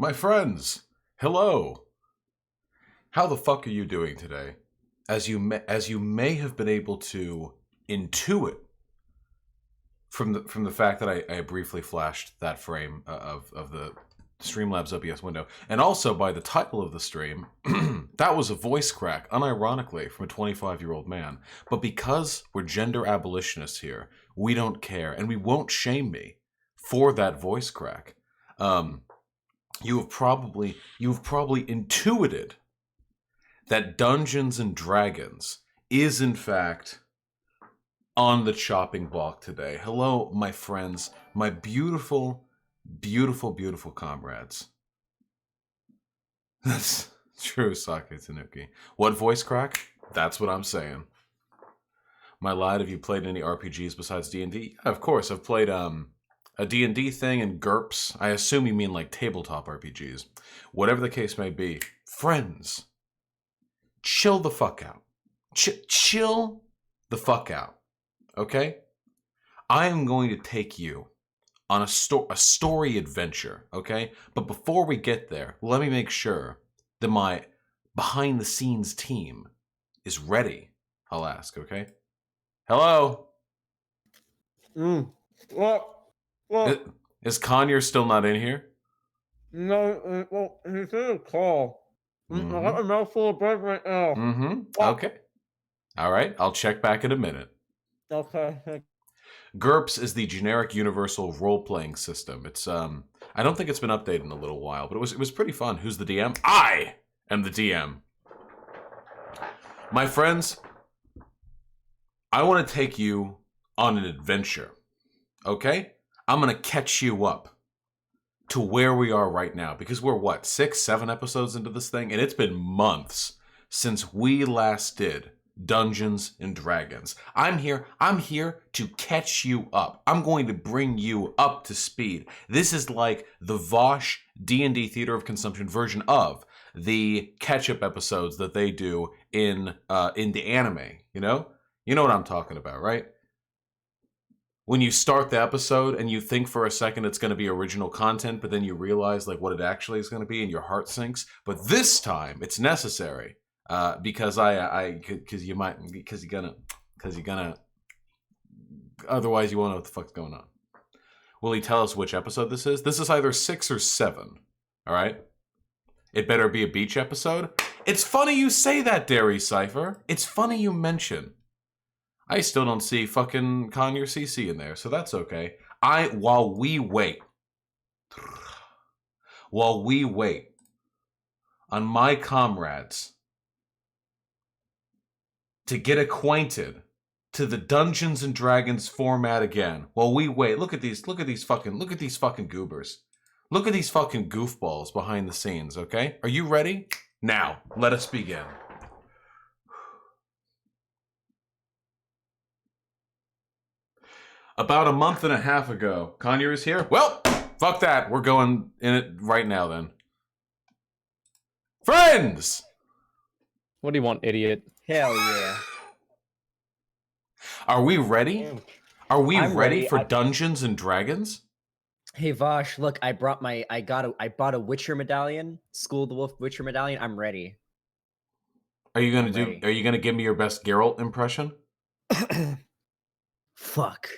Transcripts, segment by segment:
My friends, hello. How the fuck are you doing today? As you may have been able to intuit from the fact that I briefly flashed that frame of the Streamlabs OBS window, and also by the title of the stream, that was a voice crack, unironically, from a 25-year-old man. But because we're gender abolitionists here, we don't care, and we won't shame me for that voice crack. You've probably intuited that Dungeons and Dragons is in fact on the chopping block today. Hello, my friends, my beautiful, beautiful, beautiful comrades. That's true, Sake Tanuki. What voice crack? That's what I'm saying. My lad, have you played any RPGs besides D&D? Yeah, of course, I've played a D&D thing and GURPS. I assume you mean like tabletop RPGs. Whatever the case may be, friends, chill the fuck out. Chill the fuck out. Okay? I am going to take you on a story adventure, okay? But before we get there, let me make sure that my behind-the-scenes team is ready, I'll ask, okay? Hello? What? Is Conyers still not in here? No, well, he's in a call. I got a mouthful of bread right now. Okay. All right, I'll check back in a minute. Okay. GURPS is the generic universal role-playing system. It's I don't think it's been updated in a little while, but it was pretty fun. Who's the DM? I am the DM. My friends, I want to take you on an adventure. Okay? I'm going to catch you up to where we are right now, because we're what, 6, 7 episodes into this thing, and it's been months since we last did Dungeons and Dragons. I'm here to catch you up. I'm going to bring you up to speed. This is like the Vosh D&D Theater of Consumption version of the catch-up episodes that they do in the anime, you know? You know what I'm talking about, right? When you start the episode and you think for a second it's going to be original content, but then you realize like what it actually is going to be and your heart sinks. But this time it's necessary. Because you're gonna, otherwise you won't know what the fuck's going on. Will he tell us which episode this is? This is either 6 or 7. All right. It better be a beach episode. It's funny you say that, Dairy Cypher. It's funny you mention. I still don't see fucking Conyer CC in there, so that's okay. While we wait on my comrades to get acquainted to the Dungeons and Dragons format again. While we wait, look at these fucking goobers. Look at these fucking goofballs behind the scenes, okay? Are you ready? Now, let us begin. About a month and a half ago, Conyer is here. Well, fuck that. We're going in it right now then. Friends! What do you want, idiot? Hell yeah. Are we ready? Are we I'm ready ready. for Dungeons and Dragons? Hey Vosh, look, I bought a Witcher medallion, School of the Wolf Witcher medallion. I'm ready. Are you gonna give me your best Geralt impression? Fuck.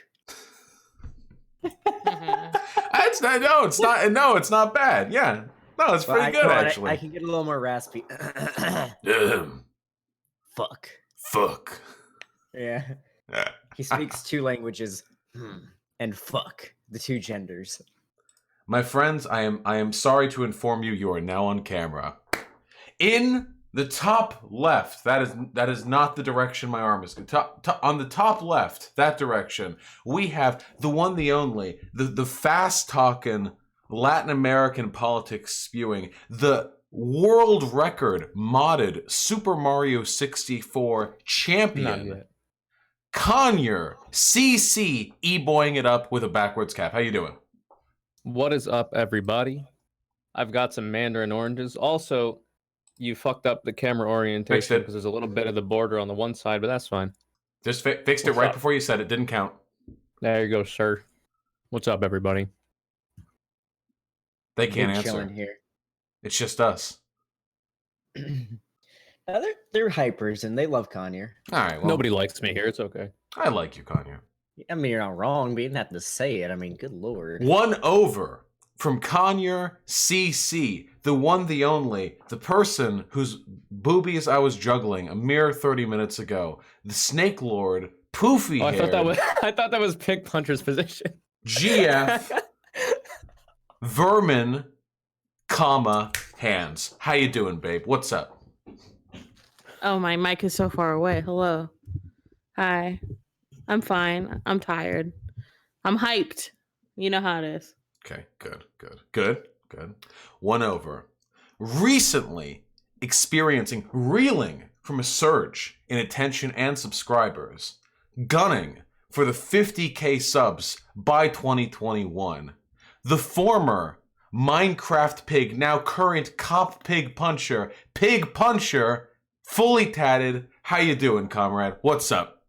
It's not bad. Yeah. No, it's pretty good actually. I can get a little more raspy. Fuck. Fuck. Yeah. He speaks 2 languages. And fuck. The 2 genders. My friends, I am sorry to inform you are now on camera. In the top left, that is not the direction my arm is. On the top left, that direction, we have the one, the only, the fast-talking, Latin American politics spewing, the world record modded Super Mario 64 champion, Conyer CC e-boying it up with a backwards cap. How you doing? What is up, everybody? I've got some mandarin oranges. Also, you fucked up the camera orientation because there's a little bit of the border on the one side, but that's fine. Just fixed it right before you said it. Didn't count. There you go, sir. What's up, everybody? They can't answer. Chilling here. It's just us. They're hypers and they love Conyer. All right. Well, Nobody likes me here. It's okay. I like you, Kanye. I mean, you're not wrong, but you didn't have to say it. I mean, good lord. 1 over from Conyer CC, the one, the only, the person whose boobies I was juggling a mere 30 minutes ago, the Snake Lord, poofy Oh, hair. I thought that was Pigpuncher's position. GF, Vermin, hands. How you doing, babe? What's up? Oh, my mic is so far away. Hello. Hi. I'm fine. I'm tired. I'm hyped. You know how it is. Okay, good. 1 over. Recently experiencing, reeling from a surge in attention and subscribers, gunning for the 50K subs by 2021. The former Minecraft pig, now current cop Pigpuncher, fully tatted. How you doing, comrade? What's up?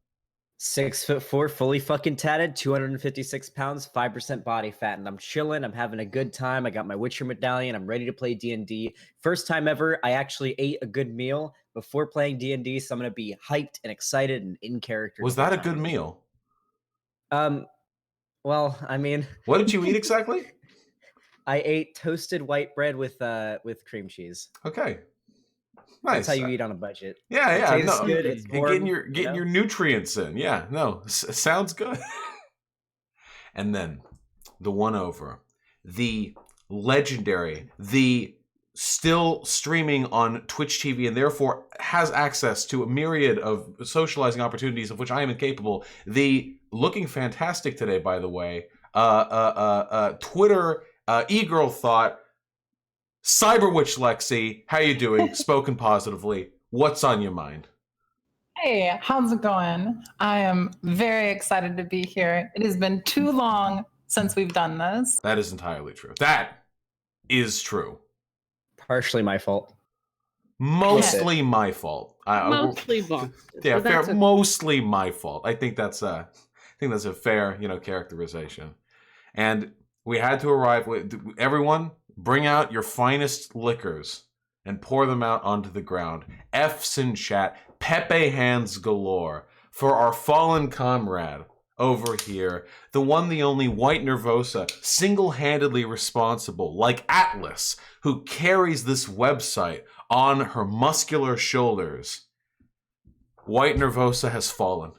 6'4", fully fucking tatted, 256 pounds, 5% body fat, and I'm chilling. I'm having a good time. I got my Witcher medallion. I'm ready to play D&D. First time ever, I actually ate a good meal before playing D&D, so I'm gonna be hyped and excited and in character. Was that a good meal? Well, I mean, What did you eat exactly? I ate toasted white bread with cream cheese. Okay. Nice. That's how you eat on a budget. Yeah, It yeah. tastes No, good. It's getting warm, your nutrients in. Yeah, no, sounds good. And then the 1 over, the legendary, the still streaming on Twitch TV and therefore has access to a myriad of socializing opportunities of which I am incapable. The looking fantastic today, by the way. Twitter e-girl thought. CyberwitchLexi, how you doing? Spoken positively. What's on your mind? Hey, how's it going? I am very excited to be here. It has been too long since we've done this. That is entirely true. That is true. Partially my fault. Mostly my fault. Mostly Boston. Yeah, but fair. that's okay. Mostly my fault. I think that's a fair, characterization. And we had to arrive with everyone. Bring out your finest liquors and pour them out onto the ground. F's in chat. Pepe hands galore for our fallen comrade over here. The one, the only White Nervosa, single-handedly responsible, like Atlas, who carries this website on her muscular shoulders. White Nervosa has fallen.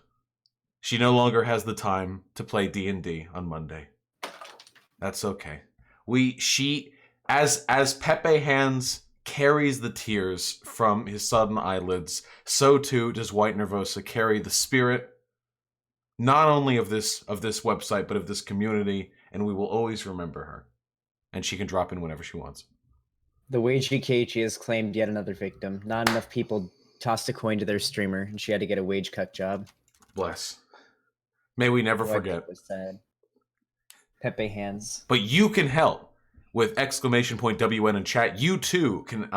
She no longer has the time to play D&D on Monday. That's okay. As Pepe Hands carries the tears from his sudden eyelids, so too does White Nervosa carry the spirit, not only of this website, but of this community, and we will always remember her. And she can drop in whenever she wants. The Wagey KG has claimed yet another victim. Not enough people tossed a coin to their streamer, and she had to get a wage cut job. Bless. May we never What forget. was said. Pepe Hands. But you can help with !WN in chat. You too can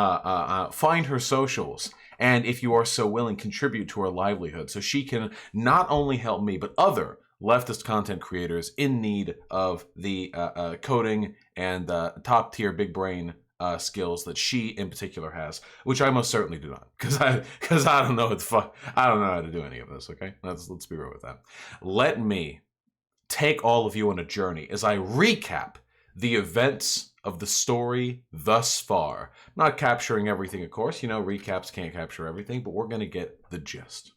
find her socials, and if you are so willing, contribute to her livelihood so she can not only help me, but other leftist content creators in need of the coding and top tier big brain skills that she in particular has, which I most certainly do not, because I don't know I don't know how to do any of this. Okay, let's be real with that. Let me take all of you on a journey as I recap the events of the story thus far. Not capturing everything, of course. Recaps can't capture everything, but we're going to get the gist.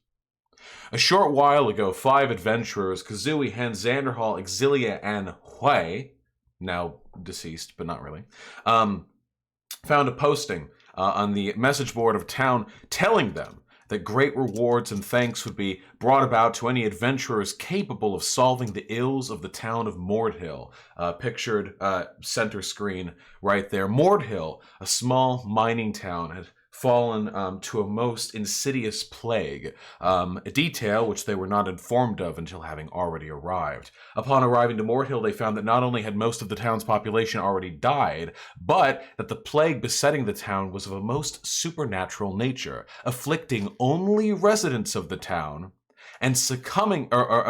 A short while ago, 5 adventurers, Kazooie, Hen, Xanderhall, Exilia, and Hui, now deceased, but not really, found a posting on the message board of town telling them that great rewards and thanks would be brought about to any adventurers capable of solving the ills of the town of Mordhill. Pictured center screen right there. Mordhill, a small mining town, had fallen to a most insidious plague, a detail which they were not informed of until having already arrived. Upon arriving to Mordhill, they found that not only had most of the town's population already died, but that the plague besetting the town was of a most supernatural nature, afflicting only residents of the town and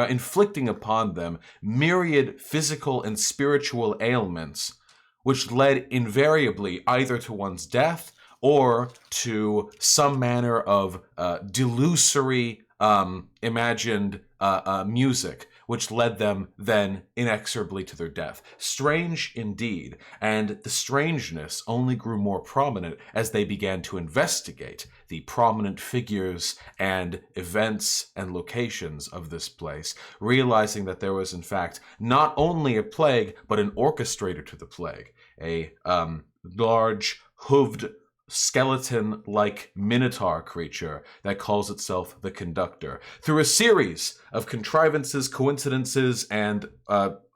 inflicting upon them myriad physical and spiritual ailments, which led invariably either to one's death or to some manner of delusory imagined music, which led them then inexorably to their death. Strange indeed, and the strangeness only grew more prominent as they began to investigate the prominent figures and events and locations of this place, realizing that there was in fact not only a plague, but an orchestrator to the plague, a large hooved skeleton-like minotaur creature that calls itself the Conductor. Through a series of contrivances, coincidences, and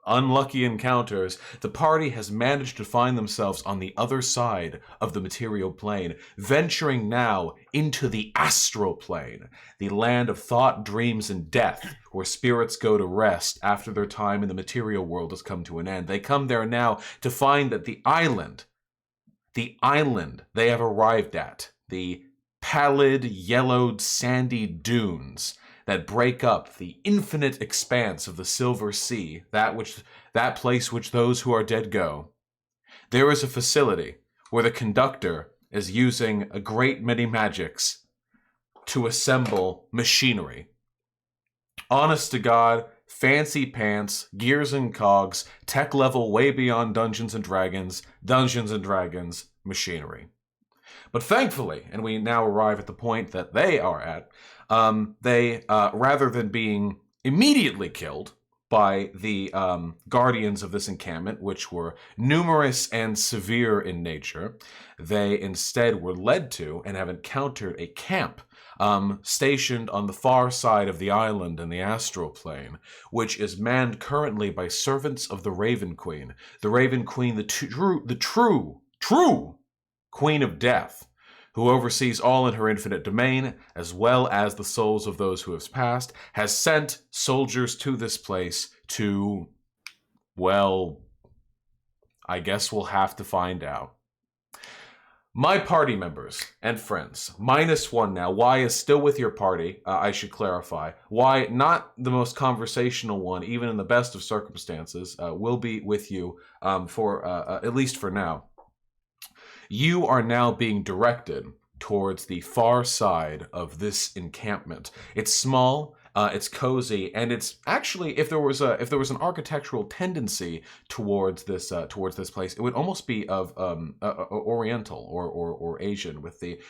unlucky encounters, the party has managed to find themselves on the other side of the material plane, venturing now into the astral plane, the land of thought, dreams, and death, where spirits go to rest after their time in the material world has come to an end. They come there now to find that the island they have arrived at, the pallid, yellowed, sandy dunes that break up the infinite expanse of the Silver Sea, that place which those who are dead go. There is a facility where the Conductor is using a great many magics to assemble machinery. Honest to God, fancy pants, gears and cogs, tech level way beyond Dungeons and Dragons machinery. But thankfully, and we now arrive at the point that they are at, they, rather than being immediately killed by the guardians of this encampment, which were numerous and severe in nature, they instead were led to and have encountered a camp stationed on the far side of the island in the astral plane, which is manned currently by servants of the Raven Queen. The Raven Queen, the true Queen of Death, who oversees all in her infinite domain, as well as the souls of those who have passed, has sent soldiers to this place to, well, I guess we'll have to find out. My party members and friends, -1 now. Y is still with your party, I should clarify. Y, not the most conversational one, even in the best of circumstances, will be with you for at least for now. You are now being directed towards the far side of this encampment. It's small, it's cozy, and it's actually, if there was an architectural tendency towards this place, it would almost be of Oriental or Asian, with the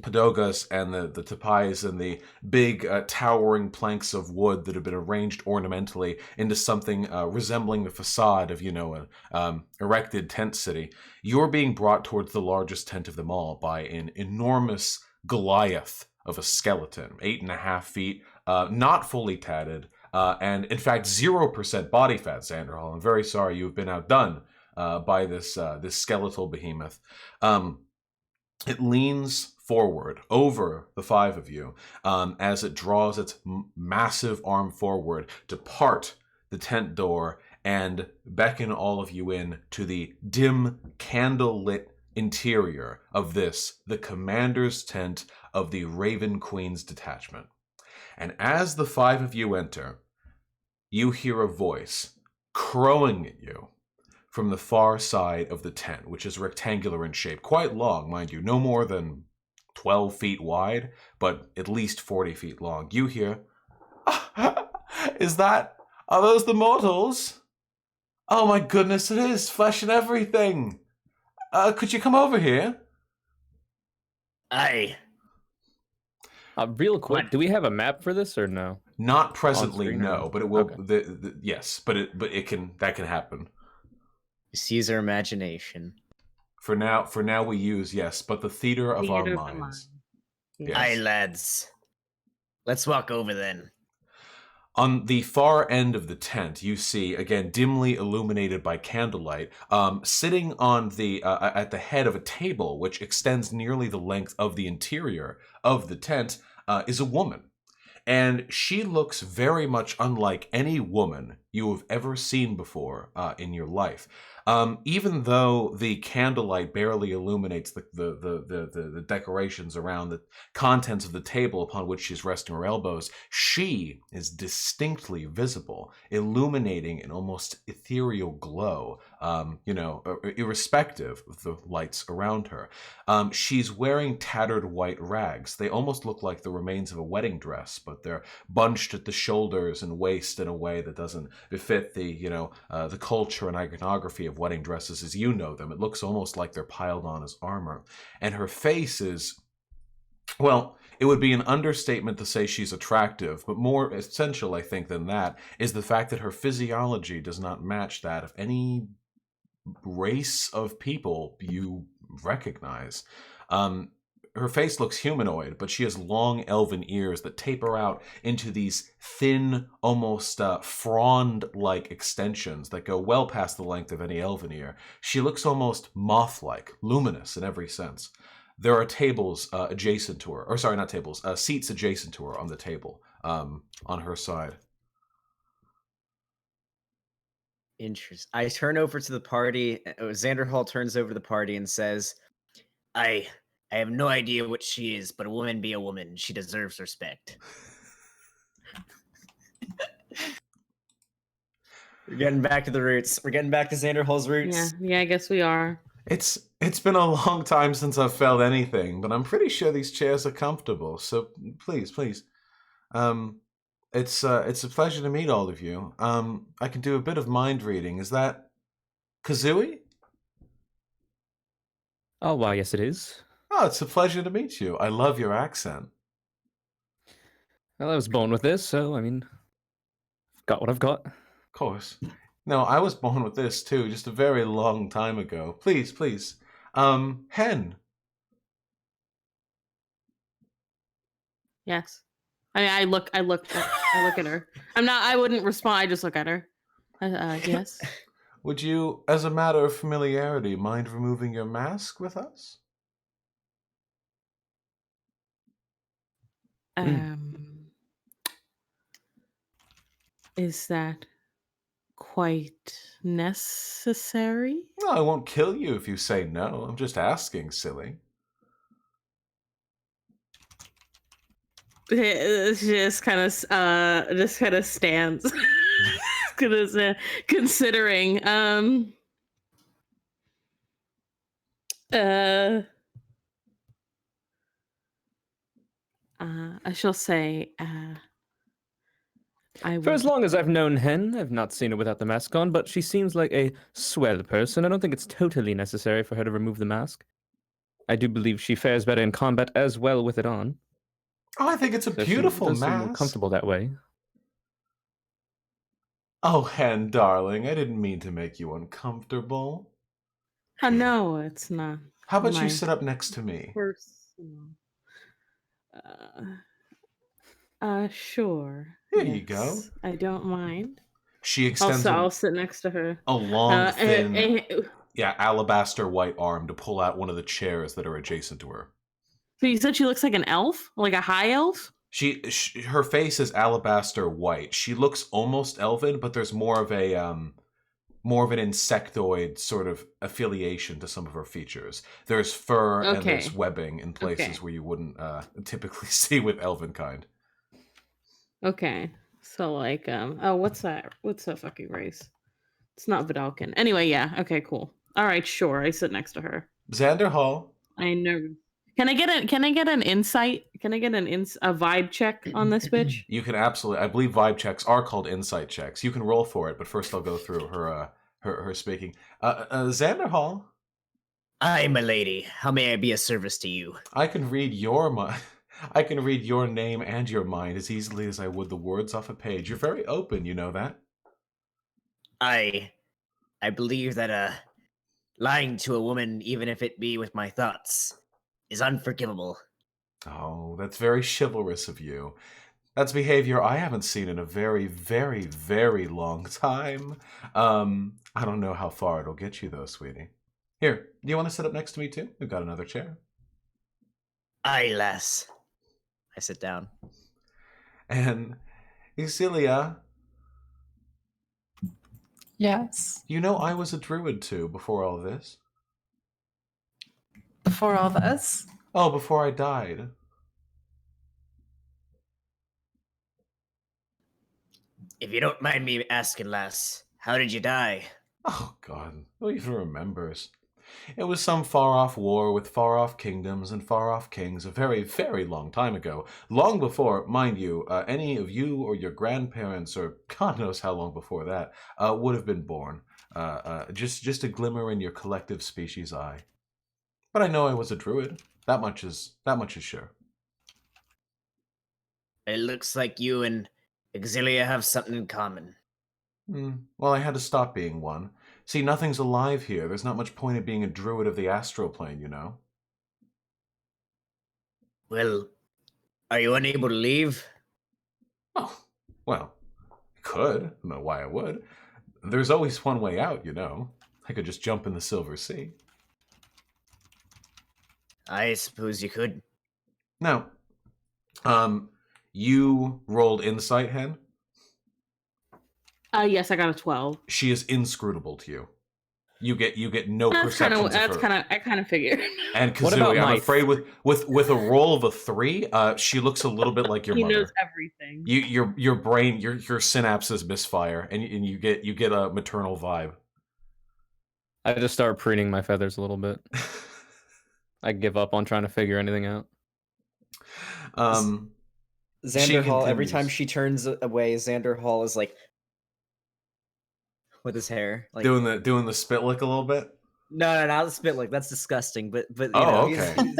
pagodas and the tapais and the big towering planks of wood that have been arranged ornamentally into something resembling the facade of, an erected tent city. You're being brought towards the largest tent of them all by an enormous Goliath of a skeleton, 8.5 feet, not fully tatted, and in fact 0% body fat, Xanderhall. I'm very sorry you have been outdone by this skeletal behemoth. It leans forward over the 5 of you as it draws its massive arm forward to part the tent door and beckon all of you in to the dim, candle-lit interior of the commander's tent of the Raven Queen's detachment. And as the 5 of you enter, you hear a voice crowing at you from the far side of the tent, which is rectangular in shape, quite long, mind you, no more than 12 feet wide, but at least 40 feet long. You hear, are those the mortals? Oh my goodness, it is, flesh and everything. Could you come over here? Aye. Real quick, do we have a map for this or no? Not presently, no, or... but it will. Okay. Yes, but it can happen. Caesar imagination. For now we use yes, but the theater of our minds. Yes. Aye, lads. Let's walk over then. On the far end of the tent, you see, again, dimly illuminated by candlelight, sitting on at the head of a table, which extends nearly the length of the interior of the tent, is a woman. And she looks very much unlike any woman you have ever seen before in your life. Even though the candlelight barely illuminates the decorations around the contents of the table upon which she's resting her elbows, she is distinctly visible, illuminating an almost ethereal glow, irrespective of the lights around her. She's wearing tattered white rags. They almost look like the remains of a wedding dress, but they're bunched at the shoulders and waist in a way that doesn't befit the culture and iconography of wedding dresses as you know them. It looks almost like they're piled on as armor. And her face is, well, it would be an understatement to say she's attractive, but more essential, I think, than that is the fact that her physiology does not match that of any race of people you recognize. Her face looks humanoid, but she has long elven ears that taper out into these thin, almost frond-like extensions that go well past the length of any elven ear. She looks almost moth-like, luminous in every sense. There are tables adjacent to her, or sorry, not tables, seats adjacent to her on the table, on her side. Interesting. I turn over to the party. Xander Hall turns over to the party and says, I have no idea what she is, but a woman be a woman. She deserves respect. We're getting back to the roots. We're getting back to Xander Hall's roots. Yeah, I guess we are. It's been a long time since I've felt anything, but I'm pretty sure these chairs are comfortable. So please. It's a pleasure to meet all of you. I can do a bit of mind reading. Is that Kazooie? Oh, why, yes, it is. Oh, it's a pleasure to meet you. I love your accent. Well, I was born with this, so, I mean, I've got what I've got. Of course. No, I was born with this, too, just a very long time ago. Please. Hen. Yes. I mean, I look at her. I wouldn't respond. I just look at her. Yes. Would you, as a matter of familiarity, mind removing your mask with us? Is that quite necessary? Well, I won't kill you if you say no. I'm just asking, silly. Just kind of stands. Considering. I shall say. For as long as I've known Hen, I've not seen her without the mask on, but she seems like a swell person. I don't think it's totally necessary for her to remove the mask. I do believe she fares better in combat as well with it on. Oh, I think it's a beautiful she does seem more mask. comfortable that way. Oh, Hen, darling, I didn't mean to make you uncomfortable. No, it's not. How about you sit up next to me? Sure. Here you go. I don't mind. She extends. I'll sit next to her. A long, thin, alabaster white arm to pull out one of the chairs that are adjacent to her. So you said she looks like an elf, like a high elf. Her face is alabaster white. She looks almost elven, but there's more of an insectoid sort of affiliation to some of her features. There's fur and there's webbing in places where you wouldn't typically see with elven kind. Okay, so like, what's that? What's that fucking race? It's not Vidalcan. Anyway, yeah. Okay, cool. All right, sure. I sit next to her. Xander Hall. I know. Can I get an insight? Can I get a vibe check on this bitch? You can absolutely. I believe vibe checks are called insight checks. You can roll for it, but first I'll go through her speaking. Xander Hall. Aye, my lady. How may I be of service to you? I can read your mind. I can read your name and your mind as easily as I would the words off a page. You're very open, you know that? I believe that lying to a woman, even if it be with my thoughts, is unforgivable. Oh, that's very chivalrous of you. That's behavior I haven't seen in a very, very, very long time. I don't know how far it'll get you, though, sweetie. Here, do you want to sit up next to me, too? We've got another chair. Aye, lass. I sit down. And Isilia, Yes. You know, I was a druid too before all this. Before all this? Oh, before I died. If you don't mind me asking, lass, how did you die? Oh, God. Who even remembers? It was some far-off war with far-off kingdoms and far-off kings a very, very long time ago. Long before, mind you, any of you or your grandparents, or God knows how long before that, would have been born. Just a glimmer in your collective species' eye. But I know I was a druid. That much is sure. It looks like you and Exilia have something in common. Well, I had to stop being one. See, nothing's alive here. There's not much point in being a druid of the astral plane, you know? Well, are you unable to leave? Oh, well, I could. I don't know why I would. There's always one way out, you know. I could just jump in the Silver Sea. I suppose you could. Now, you rolled insight, Hen. Yes, I got a 12. She is inscrutable to you. You get no perceptions of her. I kind of figured. And What about Kazooie, I'm Mike? afraid with a roll of a 3, she looks a little bit like your He mother. knows everything. Your brain, your synapses misfire, and you get a maternal vibe. I just start preening my feathers a little bit. I give up on trying to figure anything out. Xander Hall, every continues. time she turns away, Xander Hall is like with his hair, like doing the spit lick a little bit. no, not the spit lick. That's disgusting. But you Oh, know, okay.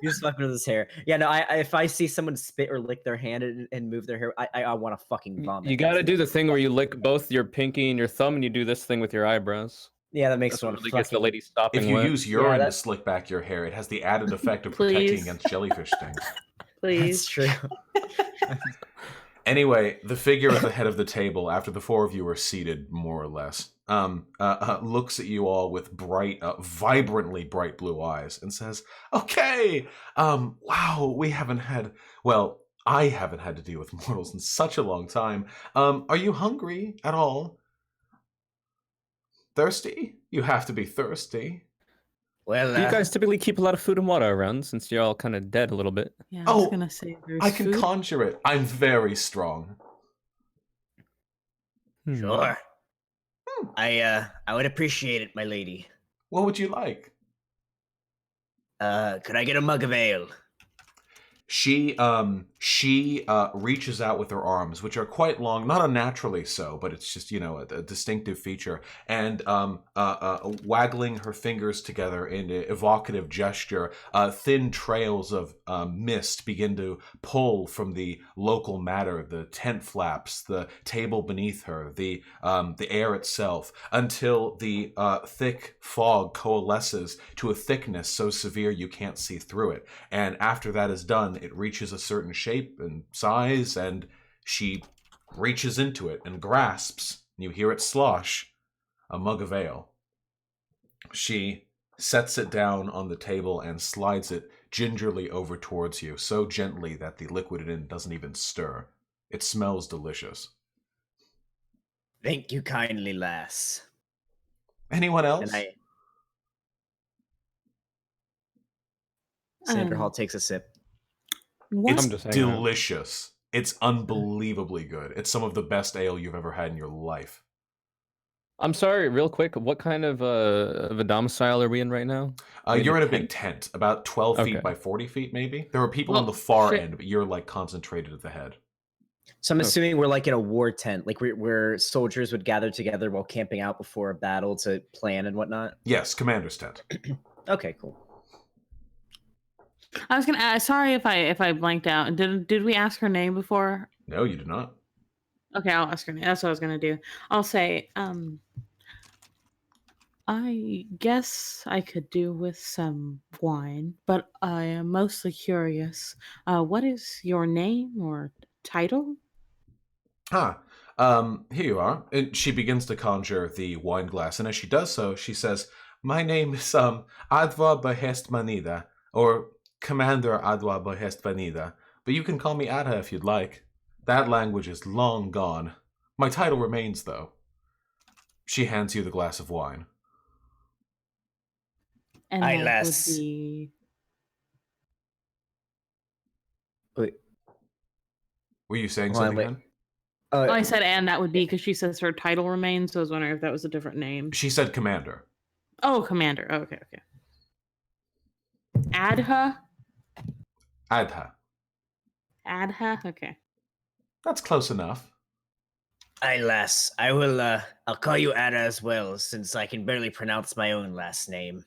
he's fucking with his hair. Yeah, no. if I see someone spit or lick their hand and move their hair, I want to fucking vomit. You got to do the thing where you lick both your pinky and your thumb, and you do this thing with your eyebrows. Yeah, that makes That's one what really gets the fucking. lady stopping. If you wet. use urine to that's- slick back your hair, it has the added effect of protecting Please. against jellyfish stings. That's Please. true. Anyway, the figure at the head of the table, after the four of you are seated, more or less, looks at you all with vibrantly bright blue eyes and says, "Okay, wow, I haven't had to deal with mortals in such a long time. Are you hungry at all? Thirsty? You have to be thirsty." Well, Do you guys typically keep a lot of food and water around since you're all kind of dead a little bit? Yeah, I was Oh, gonna say there's I can food. conjure it. I'm very strong. sure. I would appreciate it, my lady. What would you like? Could I get a mug of ale? She reaches out with her arms, which are quite long, not unnaturally so, but it's just, you know, a distinctive feature, and waggling her fingers together in an evocative gesture, thin trails of mist begin to pull from the local matter, the tent flaps, the table beneath her, the air itself, until the thick fog coalesces to a thickness so severe you can't see through it. And after that is done, it reaches a certain shape and size, and she reaches into it and grasps, you hear it slosh, a mug of ale. She sets it down on the table and slides it gingerly over towards you, so gently that the liquid in it doesn't even stir. It smells delicious. Thank you kindly, lass. Anyone else? And Xander Um, Hall takes a sip. What? It's I'm just hanging out. delicious. It's unbelievably good. It's some of the best ale you've ever had in your life. I'm sorry, real quick. What kind of a domicile are we in right now? You're in a big tent, about 12 Okay. feet by 40 feet, maybe. There are people Oh, on the far shit. end, but you're like concentrated at the head. So I'm Okay. assuming we're like in a war tent, like where soldiers would gather together while camping out before a battle to plan and whatnot. Yes, commander's tent. Okay, cool. I was gonna ask. Sorry if I blanked out. Did we ask her name before? No, you do not. Okay, I'll ask her name. That's what I was gonna do. I'll say, I guess I could do with some wine, but I am mostly curious. What is your name or title? Here you are. And she begins to conjure the wine glass, and as she does so, she says, "My name is Adwa Behest Manida, or Commander Adwa Behest Manida, but you can call me Ada if you'd like. That language is long gone. My title remains, though." She hands you the glass of wine. And Aye, that lass. would be... Wait. Were you saying Hold on, something, wait. Hen? Oh, I said and that would be because she says her title remains, so I was wondering if that was a different name. She said commander. Oh, Commander. Oh, okay. Adha? Adha. Adha? Okay. That's close enough. Aye, lass. I will, I'll call you Ada as well, since I can barely pronounce my own last name.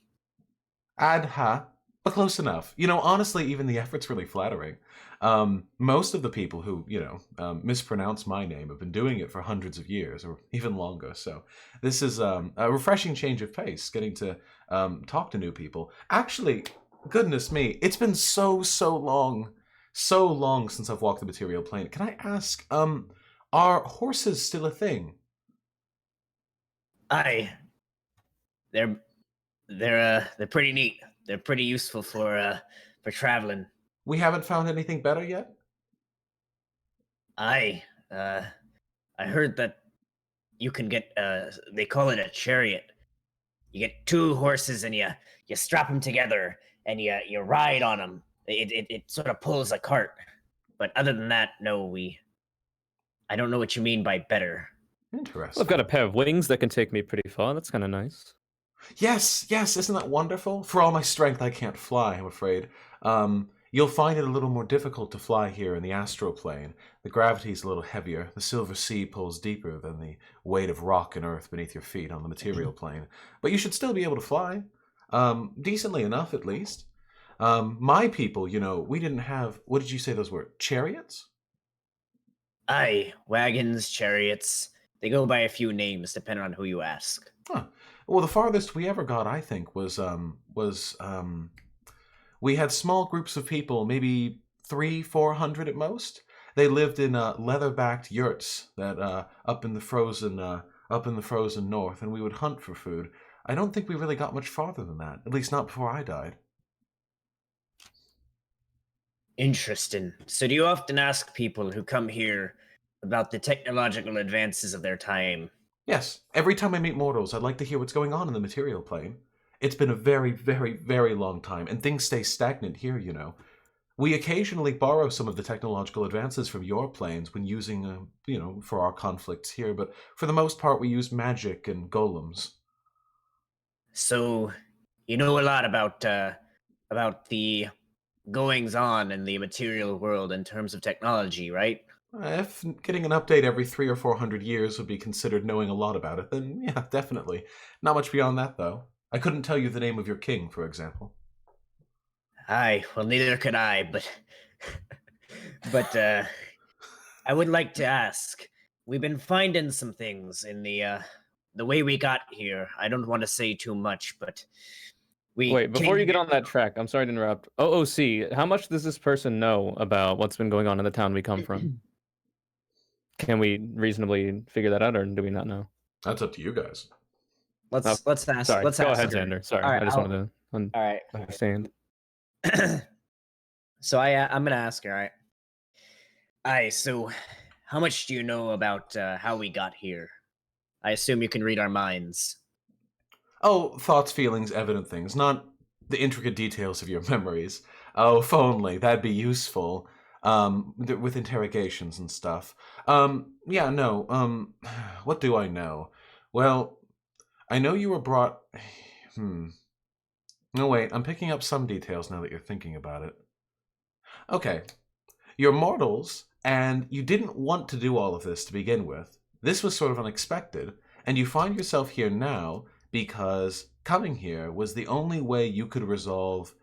Adha. But close enough. You know, honestly, even the effort's really flattering. Most of the people who, mispronounce my name have been doing it for hundreds of years, or even longer. So this is a refreshing change of pace, getting to talk to new people. Actually, goodness me, it's been so long since I've walked the material plane. Can I ask, are horses still a thing? Aye. They're pretty neat. They're pretty useful for traveling. We haven't found anything better yet? Aye. I heard that you can get, they call it a chariot. You get two horses and you strap them together and you ride on them. It sort of pulls a cart. But other than that, no, I don't know what you mean by better. Interesting. Well, I've got a pair of wings that can take me pretty far. That's kind of nice. Yes, isn't that wonderful? For all my strength, I can't fly, I'm afraid. You'll find it a little more difficult to fly here in the astral plane. The gravity's a little heavier. The silver sea pulls deeper than the weight of rock and earth beneath your feet on the material plane. But you should still be able to fly. Decently enough, at least. My people, we didn't have... What did you say those were? Chariots? Aye, wagons, chariots. They go by a few names depending on who you ask. Huh. Well, the farthest we ever got, I think, was we had small groups of people, maybe 300-400 at most. They lived in leather-backed yurts that up in the frozen north, and we would hunt for food. I don't think we really got much farther than that, at least not before I died. Interesting. So do you often ask people who come here about the technological advances of their time? Yes. Every time I meet mortals, I'd like to hear what's going on in the material plane. It's been a very, very, very long time, and things stay stagnant here, We occasionally borrow some of the technological advances from your planes when using, for our conflicts here, but for the most part, we use magic and golems. So, you know a lot about the goings-on in the material world in terms of technology, right? If getting an update every 300 or 400 years would be considered knowing a lot about it, then yeah, definitely. Not much beyond that, though. I couldn't tell you the name of your king, for example. Aye, well, neither could I, but I would like to ask. We've been finding some things in the way we got here. I don't want to say too much, but Wait, before you get on that track, I'm sorry to interrupt. OOC, how much does this person know about what's been going on in the town we come from? Can we reasonably figure that out, or do we not know? That's up to you guys. Let's ask. Sorry, let's go ask ahead, her. Xander. Sorry, All right, I just wanted to All right. understand. So I'm gonna ask her. All right. Aye. So, how much do you know about how we got here? I assume you can read our minds. Oh, thoughts, feelings, evident things, not the intricate details of your memories. Oh, if only, that'd be useful. With interrogations and stuff. Yeah, no, what do I know? Well, I know you were brought... No, wait, I'm picking up some details now that you're thinking about it. Okay, you're mortals, and you didn't want to do all of this to begin with. This was sort of unexpected, and you find yourself here now because coming here was the only way you could resolve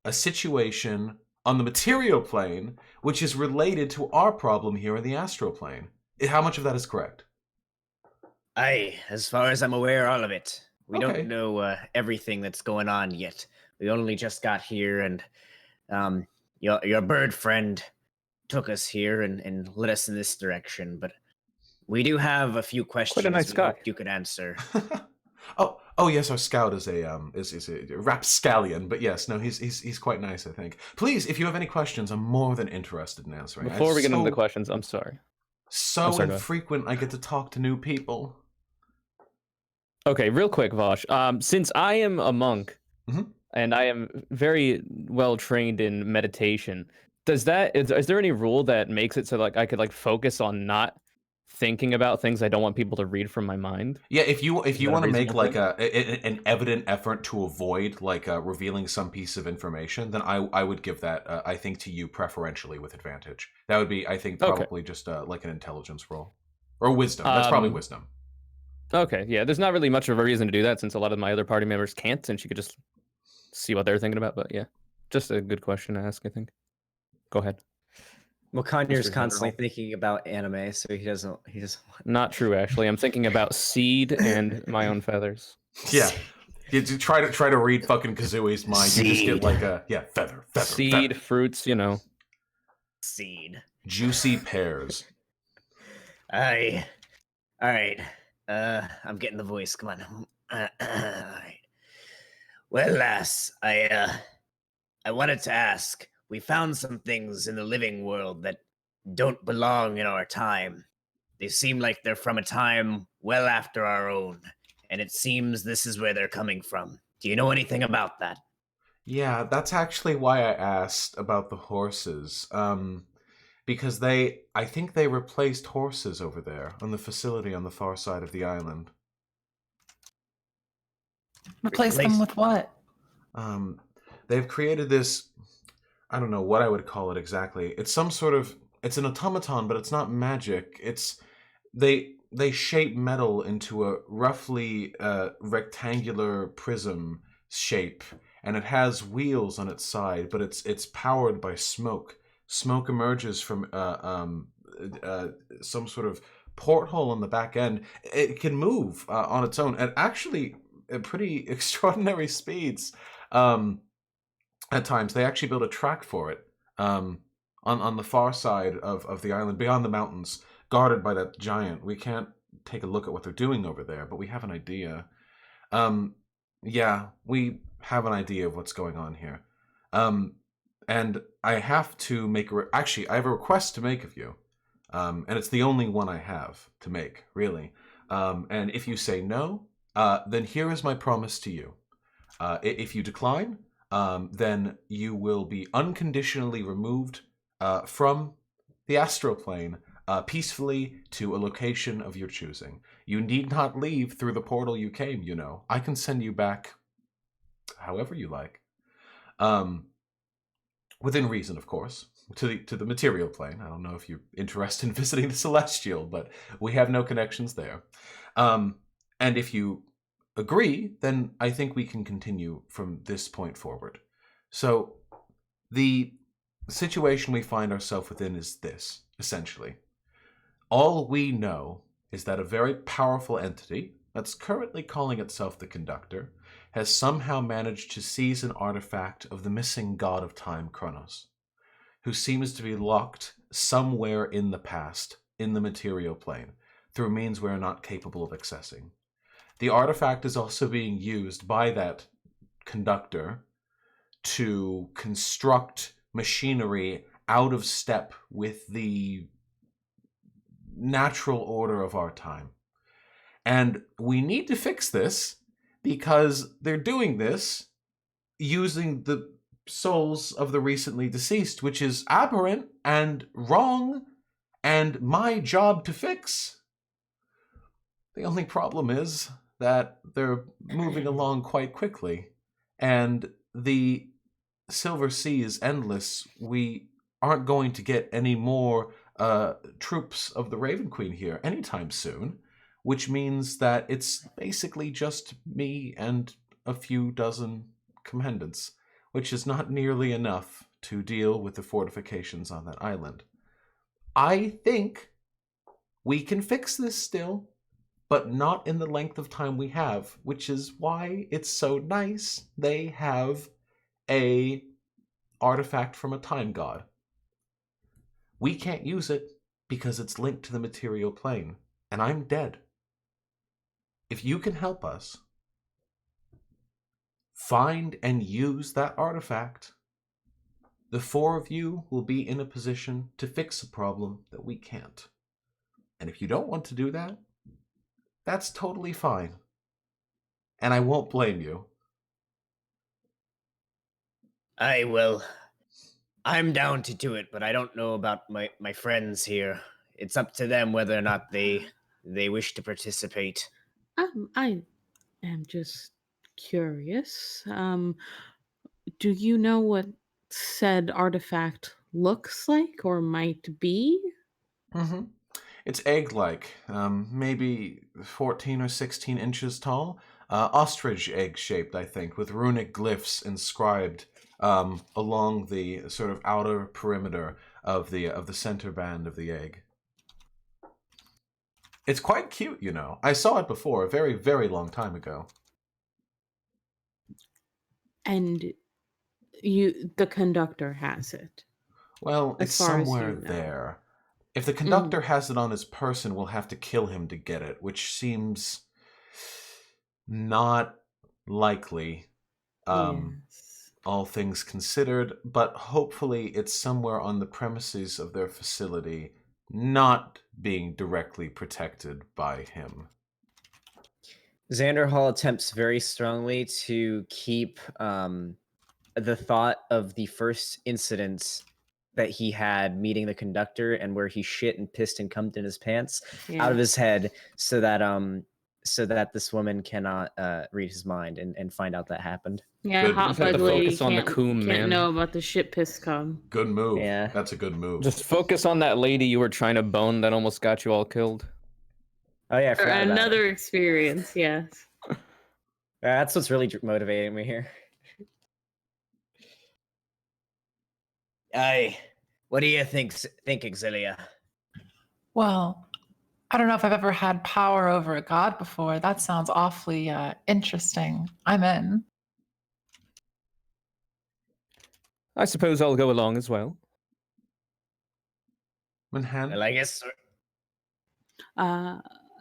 a situation on the material plane which is related to our problem here in the astral plane. How much of that is correct? Aye, as far as I'm aware, all of it. We Okay. don't know everything that's going on yet. We only just got here, and your bird friend took us here and led us in this direction. But we do have a few questions Quite a nice we guy. hope you could answer. Oh yes, our scout is a rapscallion, but yes, no, he's quite nice, I think. Please, if you have any questions, I'm more than interested in answering. Before we get into the So questions, I'm sorry. So sorry, go ahead. infrequent I get to talk to new people. Okay, real quick, Vosh. Since I am a monk Mhm. and I am very well trained in meditation, is there any rule that makes it so like I could like focus on not thinking about things I don't want people to read from my mind? Yeah, if you Is that a want to make reasonable like thing? an evident effort to avoid like revealing some piece of information, then I would give that I think to you preferentially with advantage. That would be I think Okay. probably just like an intelligence roll or wisdom. That's probably wisdom. Okay, yeah. There's not really much of a reason to do that since a lot of my other party members can't, and she could just see what they're thinking about. But yeah, just a good question to ask, I think. Go ahead. Well, Connor's Mr. constantly Zenderholm. thinking about anime, so he doesn't. Not true, actually. I'm thinking about seed and my own feathers. Yeah. You try to read fucking Kazui's mind. You just get like a feather, Seed, feather. fruits, you know. Seed. Juicy pears. All right. I'm getting the voice. Come on. All right. Well, lass, I wanted to ask. We found some things in the living world that don't belong in our time. They seem like they're from a time well after our own, and it seems this is where they're coming from. Do you know anything about that? Yeah, that's actually why I asked about the horses. Because I think they replaced horses over there on the facility on the far side of the island. Replace them with what? They've created this, I don't know what I would call it exactly. It's some sort of, it's an automaton, but it's not magic. It's, they shape metal into a roughly rectangular prism shape, and it has wheels on its side, but it's powered by smoke. Smoke emerges from some sort of porthole on the back end. It can move on its own, and actually at pretty extraordinary speeds. At times, they actually build a track for it on the far side of the island, beyond the mountains, guarded by that giant. We can't take a look at what they're doing over there, but we have an idea. Yeah, we have an idea of what's going on here. And I have to make actually, I have a request to make of you. And it's the only one I have to make, really. And if you say no, then here is my promise to you. If you decline, then you will be unconditionally removed from the astral plane peacefully to a location of your choosing. You need not leave through the portal you came, you know. I can send you back however you like. Within reason, of course, to the material plane. I don't know if you're interested in visiting the celestial, but we have no connections there. And if you agree, then I think we can continue from this point forward. So the situation we find ourselves within is this, essentially. All we know is that a very powerful entity that's currently calling itself the Conductor has somehow managed to seize an artifact of the missing god of time, Kronos, who seems to be locked somewhere in the past, in the material plane, through means we're not capable of accessing. The artifact is also being used by that Conductor to construct machinery out of step with the natural order of our time. And we need to fix this because they're doing this using the souls of the recently deceased, which is aberrant and wrong and my job to fix. The only problem is that they're moving along quite quickly, and the Silver Sea is endless. We aren't going to get any more troops of the Raven Queen here anytime soon, which means that it's basically just me and a few dozen commandants, which is not nearly enough to deal with the fortifications on that island. I think we can fix this still, but not in the length of time we have, which is why it's so nice they have a artifact from a time god. We can't use it because it's linked to the material plane, and I'm dead. If you can help us find and use that artifact, the four of you will be in a position to fix a problem that we can't. And if you don't want to do that, that's totally fine. and I won't blame you. Well, I'm down to do it, but I don't know about my friends here. It's up to them whether or not they wish to participate. I am just curious. Do you know what said artifact looks like or might be? Mm-hmm. It's egg-like, maybe 14 or 16 inches tall. Ostrich egg-shaped, I think, with runic glyphs inscribed along the sort of outer perimeter of the center band of the egg. It's quite cute, you know. I saw it before, a very, very long time ago. And the conductor has it. Well, As it's far as somewhere you know. there. If the conductor has it on his person, we'll have to kill him to get it, which seems not likely, Yes. all things considered, but hopefully it's somewhere on the premises of their facility, not being directly protected by him. Xander Hall attempts very strongly to keep the thought of the first incident that he had meeting the conductor and where he shit and pissed and cummed in his pants out of his head, so that this woman cannot read his mind and find out that happened. Yeah, Good. hot Just have bug to lady focus on the coom, can't man. know about the shit piss cum. Good move. Yeah. That's a good move. Just focus on that lady you were trying to bone that almost got you all killed. Oh yeah, I Or forgot about another it. experience, yes. That's what's really motivating me here. What do you think, Exilia? Well, I don't know if I've ever had power over a god before. That sounds awfully interesting. I'm in. I suppose I'll go along as well. Manhan? Well, I guess.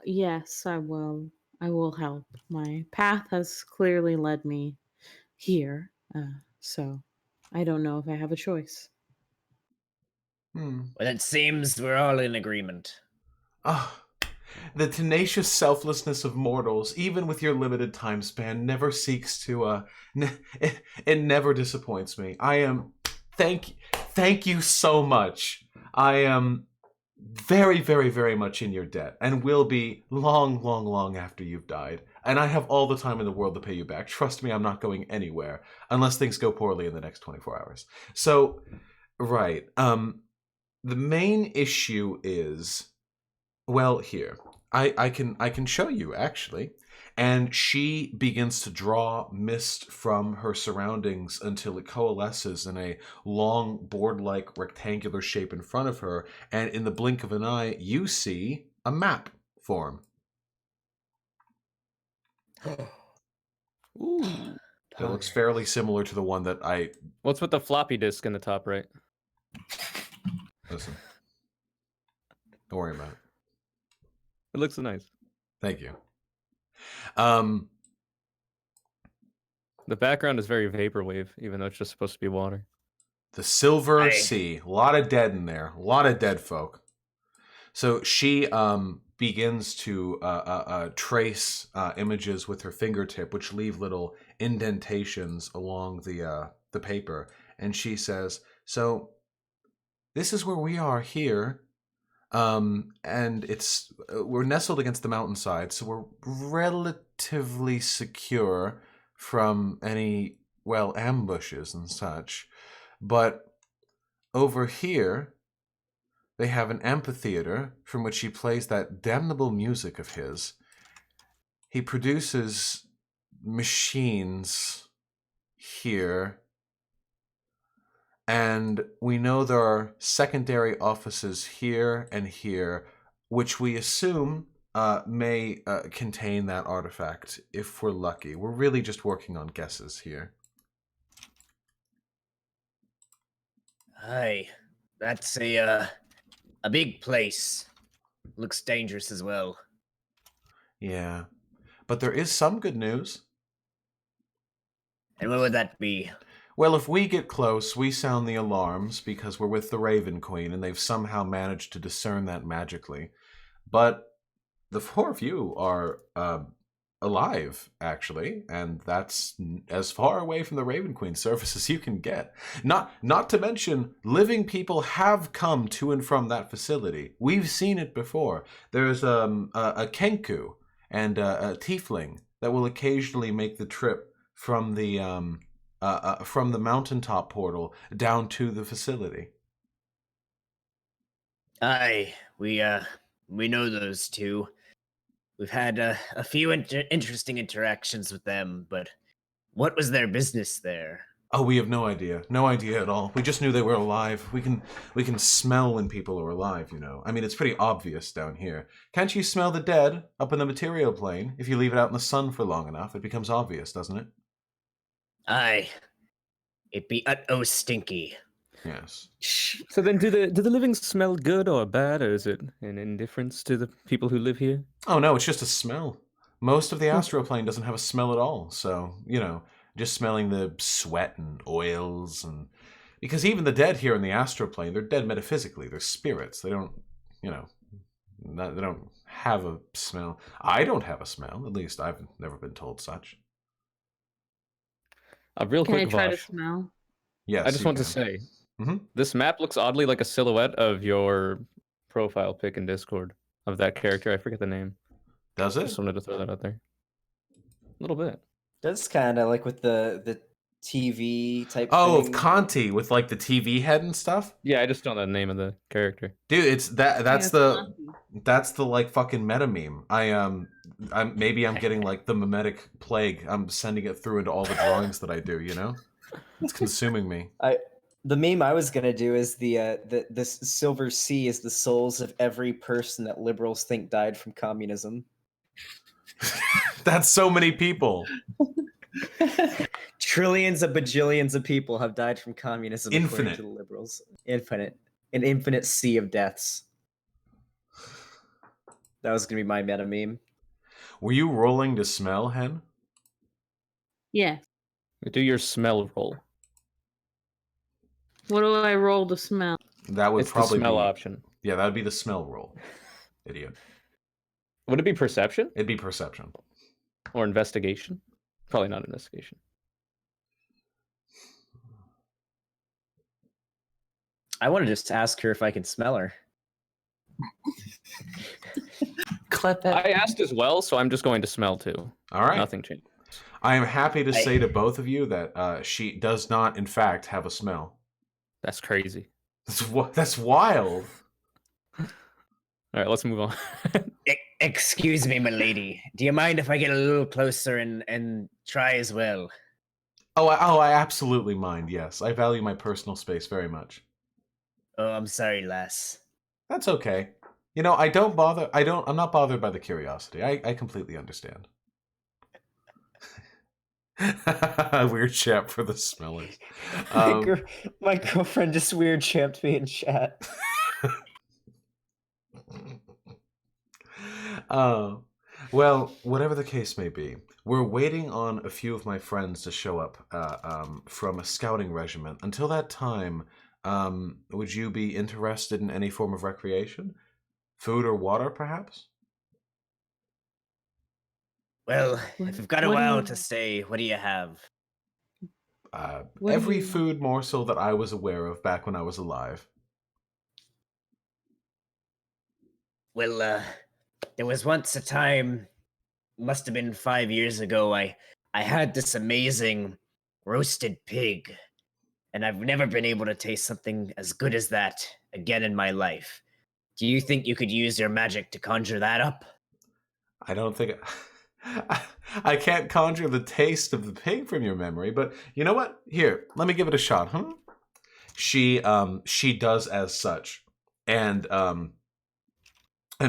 Yes, I will. I will help. My path has clearly led me here, so I don't know if I have a choice. Well, it seems we're all in agreement. Ah, the tenacious selflessness of mortals, even with your limited time span, never seeks to, it never disappoints me. I am, thank you so much. I am very, very, very much in your debt, and will be long, long, long after you've died. And I have all the time in the world to pay you back. Trust me, I'm not going anywhere, unless things go poorly in the next 24 hours. So, right, the main issue is, well, here, I can show you, actually. And she begins to draw mist from her surroundings until it coalesces in a long board-like rectangular shape in front of her, and in the blink of an eye, you see a map form. Ooh. It looks fairly similar to the one that I... What's with the floppy disk in the top right? Listen. Don't worry about it. It looks nice. Thank you. The background is very vaporwave, even though it's just supposed to be water. The Silver Sea. A lot of dead in there. A lot of dead folk. So she begins to trace images with her fingertip, which leave little indentations along the paper. And she says, so this is where we are here. And we're nestled against the mountainside, so we're relatively secure from any, well, ambushes and such. But over here, they have an amphitheater from which he plays that damnable music of his. He produces machines here. And we know there are secondary offices here and here, which we assume may contain that artifact, if we're lucky. We're really just working on guesses here. Aye, that's a big place. Looks dangerous as well. Yeah, but there is some good news. And what would that be? Well, if we get close, we sound the alarms because we're with the Raven Queen, and they've somehow managed to discern that magically. But the four of you are alive, actually, and that's as far away from the Raven Queen surface as you can get. Not to mention, living people have come to and from that facility. We've seen it before. There's a Kenku and a Tiefling that will occasionally make the trip from the mountaintop portal down to the facility. Aye, we know those two. We've had a few interesting interactions with them, but what was their business there? Oh, we have no idea. No idea at all. We just knew they were alive. We can smell when people are alive, you know. I mean, it's pretty obvious down here. Can't you smell the dead up in the material plane? If you leave it out in the sun for long enough, it becomes obvious, doesn't it? Aye. It be utmost stinky. Yes. So then, do the living smell good or bad, or is it an indifference to the people who live here? Oh no, it's just a smell. Most of the astral plane doesn't have a smell at all. So, you know, just smelling the sweat and oils, and because even the dead here in the astral plane, they're dead metaphysically. They're spirits. They don't, you know, they don't have a smell. I don't have a smell. At least I've never been told such. A real Can I quick try to Vosh. smell? Yes. I just you want to can. say, Mhm. this map looks oddly like a silhouette of your profile pic in Discord of that character. I forget the name. Does it? Just wanted to throw that out there. A little bit. That's kind of like with the TV type Oh, thing. of Conti with like the TV head and stuff. Yeah, I just don't know the name of the character. Dude, it's that's Yeah, the Conti. that's the like fucking meta meme. I'm getting like the mimetic plague. I'm sending it through into all the drawings that I do, you know? It's consuming me. The meme I was gonna do is the silver C is the souls of every person that liberals think died from communism. That's so many people. Trillions of bajillions of people have died from communism according Infinite. to the liberals. Infinite. An infinite sea of deaths. That was gonna be my meta meme. Were you rolling to smell, Hen? Yes. Do your smell roll. What do I roll to smell? That would It's the probably smell be option. Yeah, that would be the smell roll. Idiot. Would it be perception It'd be perception. or investigation? Probably not investigation. I want to just ask her if I can smell her. Clip it. I asked as well, so I'm just going to smell too. All right. Nothing changed. I am happy to say to both of you that she does not, in fact, have a smell. That's crazy. That's wild. All right, let's move on. Excuse me, my lady. Do you mind if I get a little closer and try as well? I absolutely mind. Yes, I value my personal space very much. Oh, I'm sorry, lass. That's okay. You know, I'm not bothered by the curiosity. I completely understand. Weird chat for the smellers. My girlfriend just weird champed me in chat. Well, whatever the case may be, we're waiting on a few of my friends to show up from a scouting regiment. Until that time, would you be interested in any form of recreation? Food or water, perhaps? Well, if you've got a What do while you- to stay, what do you have? What do Every you- food morsel that I was aware of back when I was alive. Well, there was once a time, must have been 5 years ago, I had this amazing roasted pig, and I've never been able to taste something as good as that again in my life. Do you think you could use your magic to conjure that up? I don't think I can't conjure the taste of the pig from your memory, but you know what? Here, let me give it a shot, huh? She does as such, and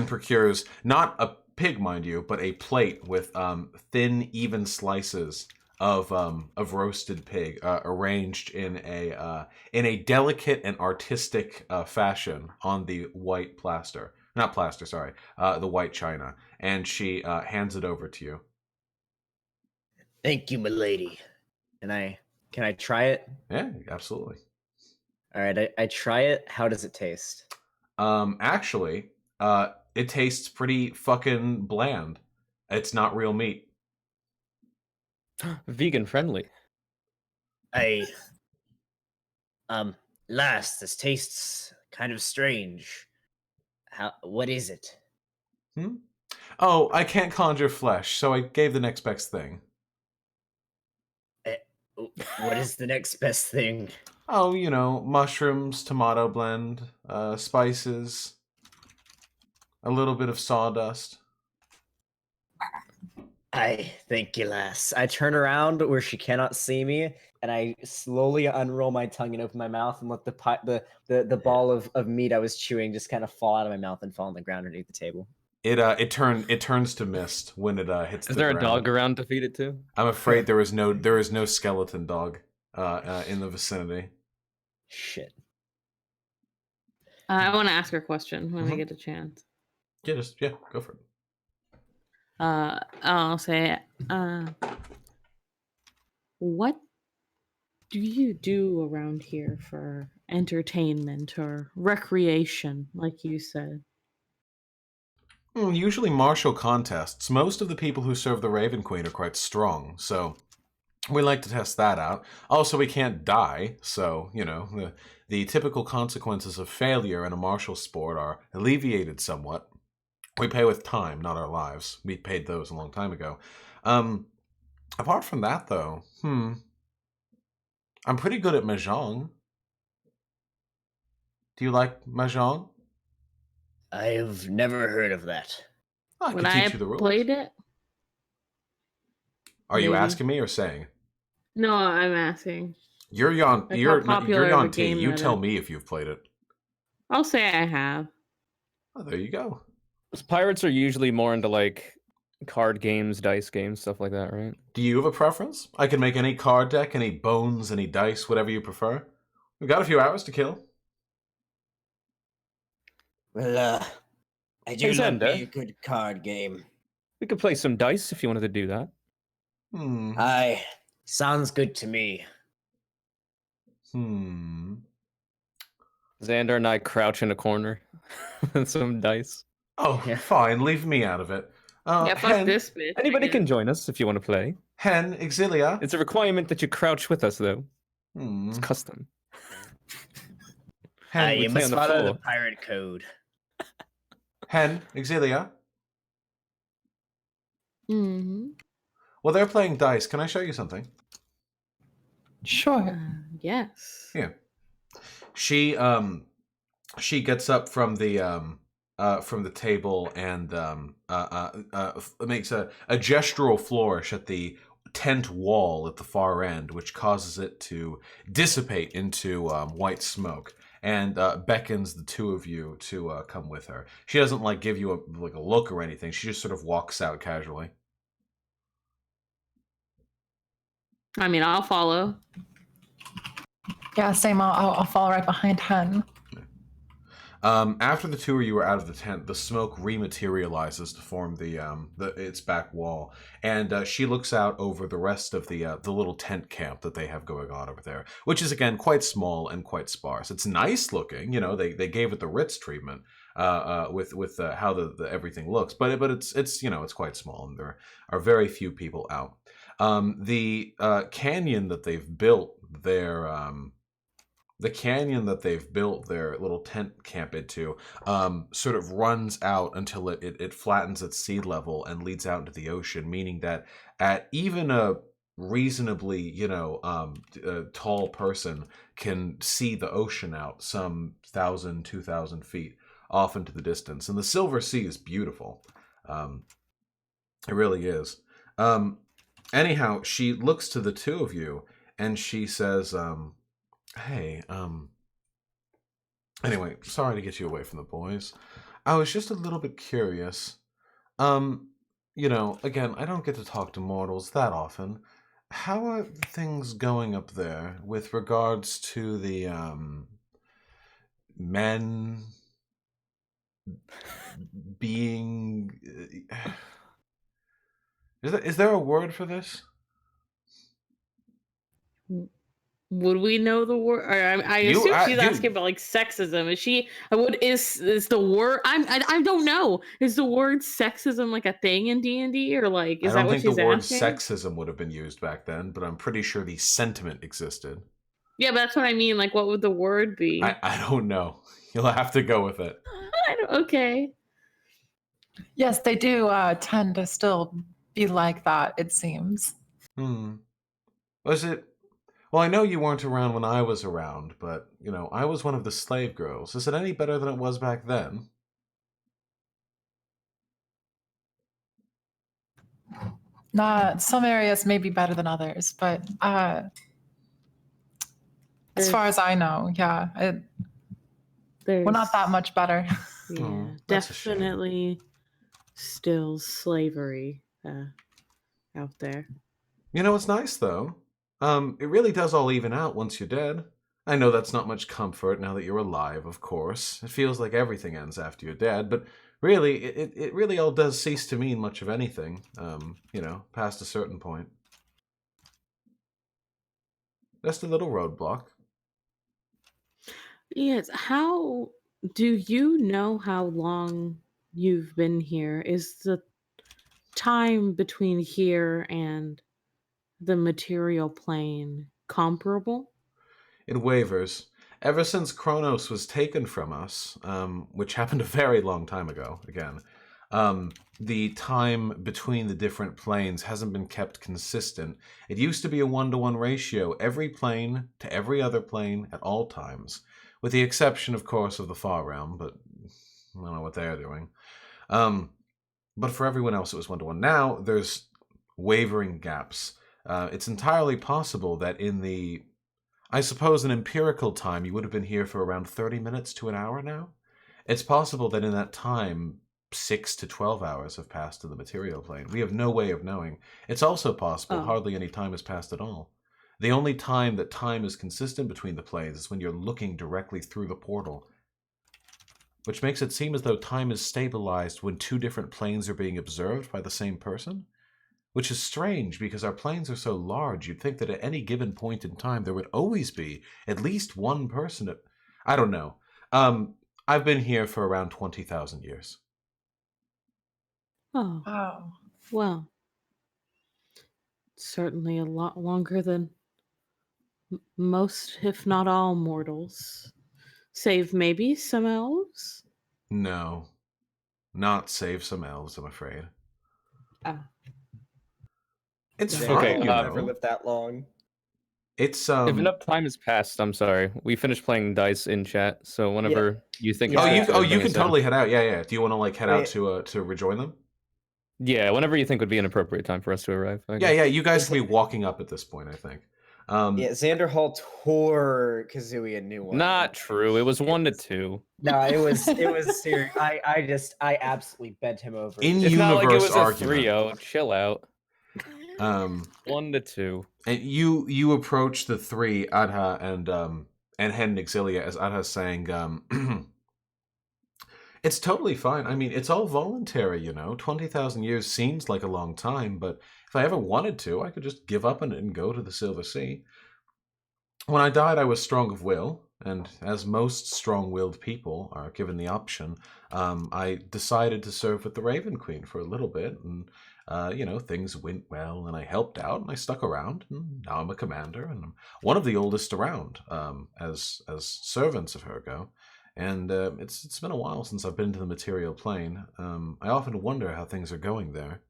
procures not a pig, mind you, but a plate with thin, even slices of roasted pig, arranged in a delicate and artistic fashion on the white plaster. Not plaster, sorry, the white china, and she hands it over to you. Thank you, milady. Can I try it? Yeah, absolutely. All right, I try it. How does it taste? Actually, it tastes pretty fucking bland. It's not real meat. Vegan friendly. I lass, this tastes kind of strange. What is it? Hmm? Oh, I can't conjure flesh, so I gave the next best thing. What is the next best thing? Oh, you know, mushrooms, tomato blend, spices, a little bit of sawdust. I thank you, lass. I turn around where she cannot see me, and I slowly unroll my tongue and open my mouth and let the ball of meat I was chewing just kind of fall out of my mouth and fall on the ground underneath the table. It turns to mist when it hits the Is there ground. a dog around to feed it to? I'm afraid there is no skeleton dog in the vicinity. Shit. I want to ask her a question when I Mhm. get a chance. Yeah, go for it. I'll say, what do you do around here for entertainment or recreation, like you said? Usually martial contests. Most of the people who serve the Raven Queen are quite strong, so we like to test that out. Also, we can't die, so, you know, the typical consequences of failure in a martial sport are alleviated somewhat. We pay with time, not our lives. We paid those a long time ago. Apart from that, though, I'm pretty good at Mahjong. Do you like Mahjong? I've never heard of that. I When can I teach you the rules. played it, Are you maybe. asking me or saying? No, I'm asking. You're Like how popular of a Yanti. game You that tell is. me if you've played it. I'll say I have. Oh, there you go. Pirates are usually more into like card games, dice games, stuff like that, right? Do you have a preference? I can make any card deck, any bones, any dice, whatever you prefer. We've got a few hours to kill. Well, I do Hey, love Xander. me a good card game. We could play some dice if you wanted to do that. Aye, sounds good to me. Xander and I crouch in a corner with some dice. Oh, Yeah. fine. Leave me out of it. Yeah, fuck Hen, this bitch. Anybody can again. join us if you want to play. Hen, Exilia. It's a requirement that you crouch with us, though. It's custom. Hen, You play must on the follow floor. the pirate code. Hen, Exilia. Mm-hmm. Well, they're playing dice. Can I show you something? Sure. Yes. Yeah. She gets up from the table and makes a gestural flourish at the tent wall at the far end, which causes it to dissipate into white smoke, and beckons the two of you to come with her. She doesn't like give you a look or anything. She just sort of walks out casually. I mean, I'll follow. Yeah, same. I'll fall right behind Hen. After the two of you are out of the tent, the smoke rematerializes to form its back wall, and she looks out over the rest of the little tent camp that they have going on over there, which is again quite small and quite sparse. It's nice looking, you know. They gave it the Ritz treatment with how the everything looks, but it's you know, it's quite small, and there are very few people out. The canyon that they've built their little tent camp into sort of runs out until it flattens at sea level and leads out into the ocean, meaning that at even a reasonably, you know, tall person can see the ocean out some 1,000, 2,000 feet off into the distance. And the Silver Sea is beautiful. It really is. Anyhow, she looks to the two of you and she says, hey, anyway, sorry to get you away from the boys. I was just a little bit curious. You know, again, I don't get to talk to mortals that often. How are things going up there with regards to the, men being... Is there a word for this? Would we know the word? Or I You- assume she's dude. asking about like sexism. Is she? What is the word? I don't know. Is the word sexism like a thing in D&D, or like I is don't that what think she's the word asking? sexism would have been used back then, but I'm pretty sure the sentiment existed. Yeah, but that's what I mean. Like, what would the word be? I don't know. You'll have to go with it. Okay. Yes, they do tend to still be like that, it seems. Was it? Well, I know you weren't around when I was around, but, you know, I was one of the slave girls. Is it any better than it was back then? Some areas may be better than others, but as far as I know, yeah, we're not that much better. Yeah, Oh, that's a shame. definitely still slavery out there. You know, it's nice, though. It really does all even out once you're dead. I know that's not much comfort now that you're alive, of course. It feels like everything ends after you're dead, but really, it really all does cease to mean much of anything, you know, past a certain point. Just a little roadblock. Yes. How do you know how long you've been here? Is the time between here and the material plane comparable? It wavers. Ever since Kronos was taken from us, which happened a very long time ago, again, the time between the different planes hasn't been kept consistent. It used to be a 1-to-1 ratio, every plane to every other plane at all times, with the exception, of course, of the Far Realm, but I don't know what they're doing. But for everyone else, it was 1-to-1. Now, there's wavering gaps. It's entirely possible that in the... I suppose in empirical time, you would have been here for around 30 minutes to an hour now. It's possible that in that time, 6 to 12 hours have passed in the material plane. We have no way of knowing. It's also possible hardly any time has passed at all. The only time that time is consistent between the planes is when you're looking directly through the portal, which makes it seem as though time is stabilized when two different planes are being observed by the same person. Which is strange, because our planes are so large, you'd think that at any given point in time, there would always be at least one person. I don't know. I've been here for around 20,000 years. Oh, Wow. well, certainly a lot longer than most, if not all, mortals. Save maybe some elves? No. Not save some elves, I'm afraid. Ah. It's Okay, fine, you I've never know. lived that long. It's, If enough time has passed, I'm sorry. We finished playing dice in chat, so whenever you think Yeah. it's good to you bring can us in. totally head out. Yeah. Do you want to, like, head out Wait. to rejoin them? Yeah, whenever you think would be an appropriate time for us to arrive. I Yeah, guess. you guys can be walking up at this point, I think. Yeah, Xander Hall tore Kazooie a new one. Not true. It was 1 to 2. No, it was serious. I absolutely bent him over. In It's not like it universe was a argument. 3-0. Chill out. 1 to 2. And you approach the three, Adha and Hen Exilia, as Adha's saying, it's totally fine. I mean, it's all voluntary, you know. 20,000 years seems like a long time, but if I ever wanted to, I could just give up and go to the Silver Sea. When I died, I was strong of will, and as most strong-willed people are given the option, I decided to serve with the Raven Queen for a little bit, and you know, things went well, and I helped out, and I stuck around, and now I'm a commander, and I'm one of the oldest around, as servants of her go. And it's been a while since I've been to the material plane. I often wonder how things are going there.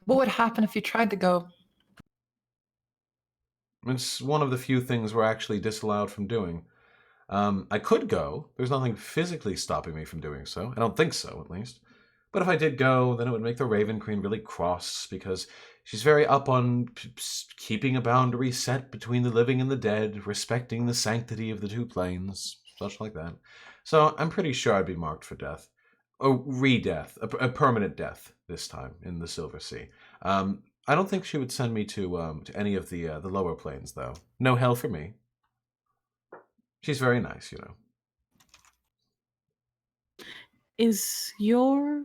What would happen if you tried to go? It's one of the few things we're actually disallowed from doing. I could go. There's nothing physically stopping me from doing so. I don't think so, at least. But if I did go, then it would make the Raven Queen really cross, because she's very up on keeping a boundary set between the living and the dead, respecting the sanctity of the two planes, such like that. So I'm pretty sure I'd be marked for death. Oh, re-death. A permanent death this time in the Silver Sea. I don't think she would send me to any of the lower planes, though. No hell for me. She's very nice, you know. Is your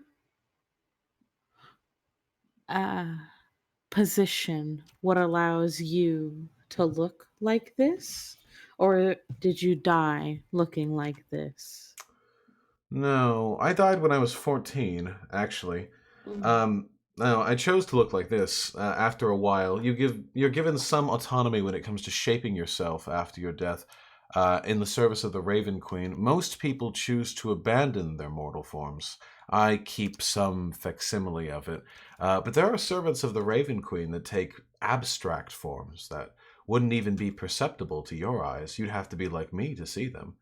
position what allows you to look like this? Or did you die looking like this? No, I died when I was 14, actually. No, I chose to look like this. After a while, you're given some autonomy when it comes to shaping yourself after your death. In the service of the Raven Queen, most people choose to abandon their mortal forms. I keep some facsimile of it. But there are servants of the Raven Queen that take abstract forms that wouldn't even be perceptible to your eyes. You'd have to be like me to see them.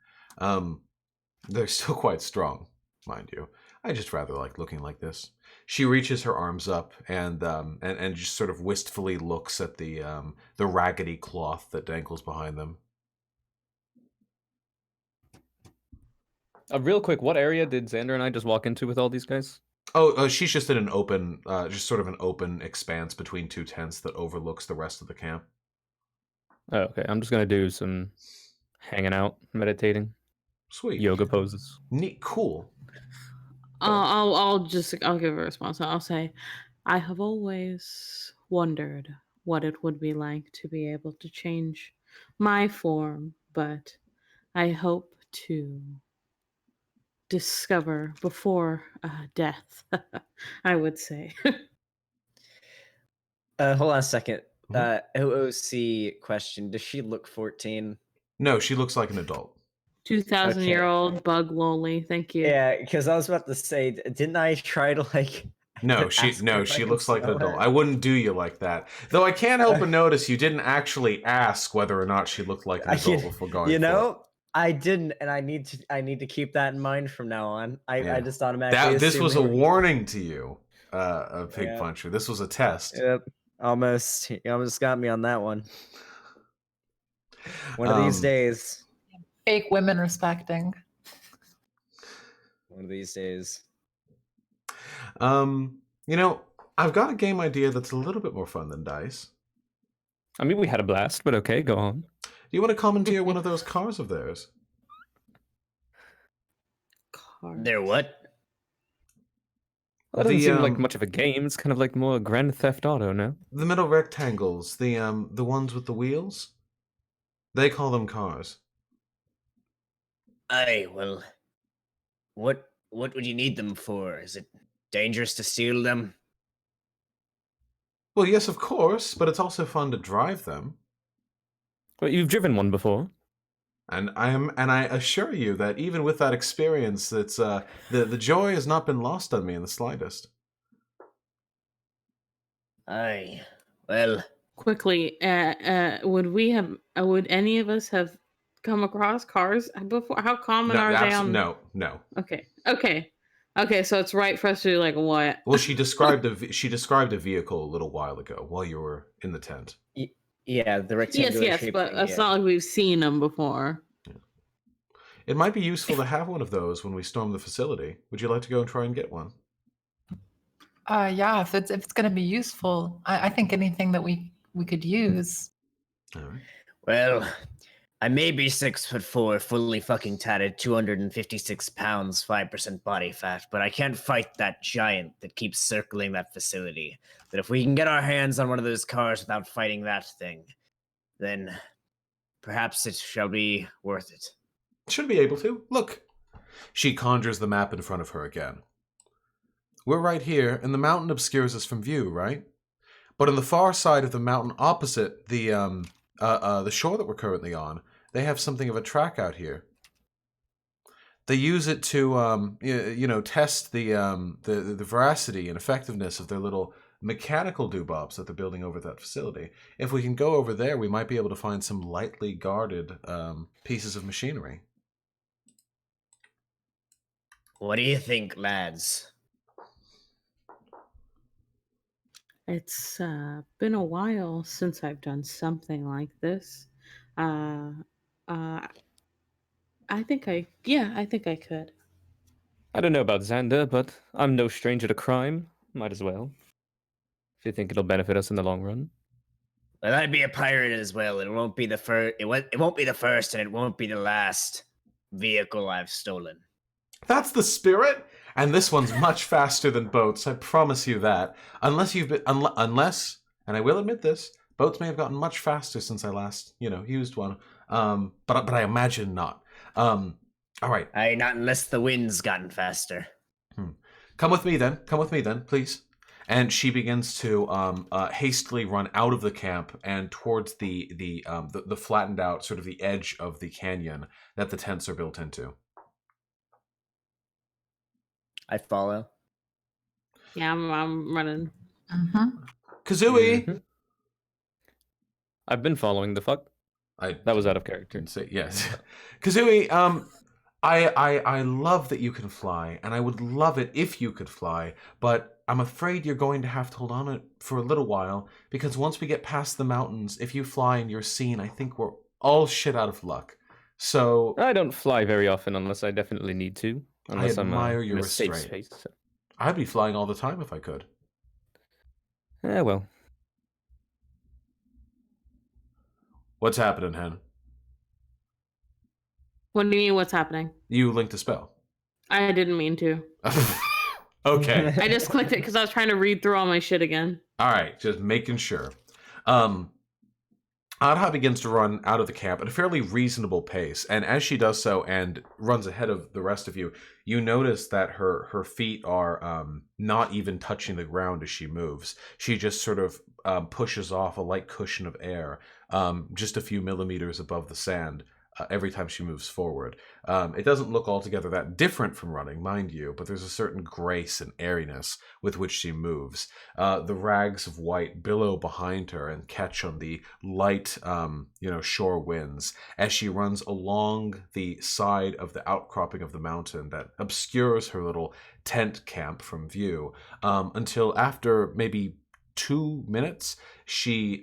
They're still quite strong, mind you. I just rather like looking like this. She reaches her arms up and just sort of wistfully looks at the raggedy cloth that dangles behind them. Real quick, what area did Xander and I just walk into with all these guys? She's just in an open, just sort of an open expanse between two tents that overlooks the rest of the camp. Oh, okay. I'm just gonna do some hanging out, meditating, Sweet. yoga poses. Neat, cool. I'll give a response. I'll say, I have always wondered what it would be like to be able to change my form, but I hope to discover before death, I would say. Hold on a second. OOC question. Does she look 14? No, she looks like an adult. 2,000-year-old bug lolly. Thank you. Yeah, because I was about to say, didn't I try to like? No, she looks like an adult. I wouldn't do you like that. Though I can't help but notice you didn't actually ask whether or not she looked like an adult before going. You know, I didn't, and I need to keep that in mind from now on. I just automatically this was a warning to you, Pigpuncher. Yeah. This was a test. Yep, almost. You almost got me on that one. One of these days. Fake women respecting. One of these days. You know, I've got a game idea that's a little bit more fun than dice. I mean, we had a blast, but okay, go on. Do you want to commandeer one of those cars of theirs? They're what? Well, that doesn't seem like much of a game. It's kind of like more Grand Theft Auto, no? The middle rectangles, the ones with the wheels. They call them cars. Aye, well, what would you need them for? Is it dangerous to steal them? Well, yes, of course, but it's also fun to drive them. Well, you've driven one before. And I assure you that even with that experience, it's the joy has not been lost on me in the slightest. Aye, well. Quickly, would any of us have come across cars before? How common are they on? No. Okay, so it's right for us to do like what? Well, she described a vehicle a little while ago while you were in the tent. Yeah, the rectangular Yes, shape but thing, it's not like we've seen them before. Yeah. It might be useful to have one of those when we storm the facility. Would you like to go and try and get one? Yeah, if it's going to be useful, I think anything that we could use. All right. Well, I may be 6'4", fully fucking tatted, 256 pounds, 5% body fat, but I can't fight that giant that keeps circling that facility. But if we can get our hands on one of those cars without fighting that thing, then perhaps it shall be worth it. Should be able to. Look. She conjures the map in front of her again. We're right here, and the mountain obscures us from view, right? But on the far side of the mountain opposite the shore that we're currently on, they have something of a track out here. They use it to, test the veracity and effectiveness of their little mechanical doobobs that they're building over that facility. If we can go over there, we might be able to find some lightly guarded pieces of machinery. What do you think, lads? It's been a while since I've done something like this. I think I could. I don't know about Xander, but I'm no stranger to crime. Might as well. If you think it'll benefit us in the long run. Well, I'd be a pirate as well. It won't be the first. It won't be the first, and it won't be the last vehicle I've stolen. That's the spirit. And this one's much faster than boats. I promise you that. Unless And I will admit this, boats may have gotten much faster since I last, used one. But I imagine not. All right. Aye, not unless the wind's gotten faster. Come with me then, please. And she begins to hastily run out of the camp and towards the flattened out, sort of the edge of the canyon that the tents are built into. I follow. Yeah, I'm running. Kazooie! Mhm. I've been following the fuck. That was out of character. Say yes. Kazooie, I love that you can fly, and I would love it if you could fly, but I'm afraid you're going to have to hold on it for a little while, because once we get past the mountains, if you fly and you're seen, I think we're all shit out of luck. So I don't fly very often unless I definitely need to. Unless I admire I'm your in a safe restraint. space. So. I'd be flying all the time if I could. Well. What's happening, Hen? What do you mean? What's happening? You linked a spell. I didn't mean to. Okay. I just clicked it because I was trying to read through all my shit again. All right, just making sure. Adha begins to run out of the camp at a fairly reasonable pace, and as she does so and runs ahead of the rest of you, you notice that her feet are not even touching the ground as she moves. She just sort of pushes off a light cushion of air just a few millimeters above the sand every time she moves forward. It doesn't look altogether that different from running, mind you, but there's a certain grace and airiness with which she moves. The rags of white billow behind her and catch on the light, shore winds as she runs along the side of the outcropping of the mountain that obscures her little tent camp from view, until after maybe 2 minutes, she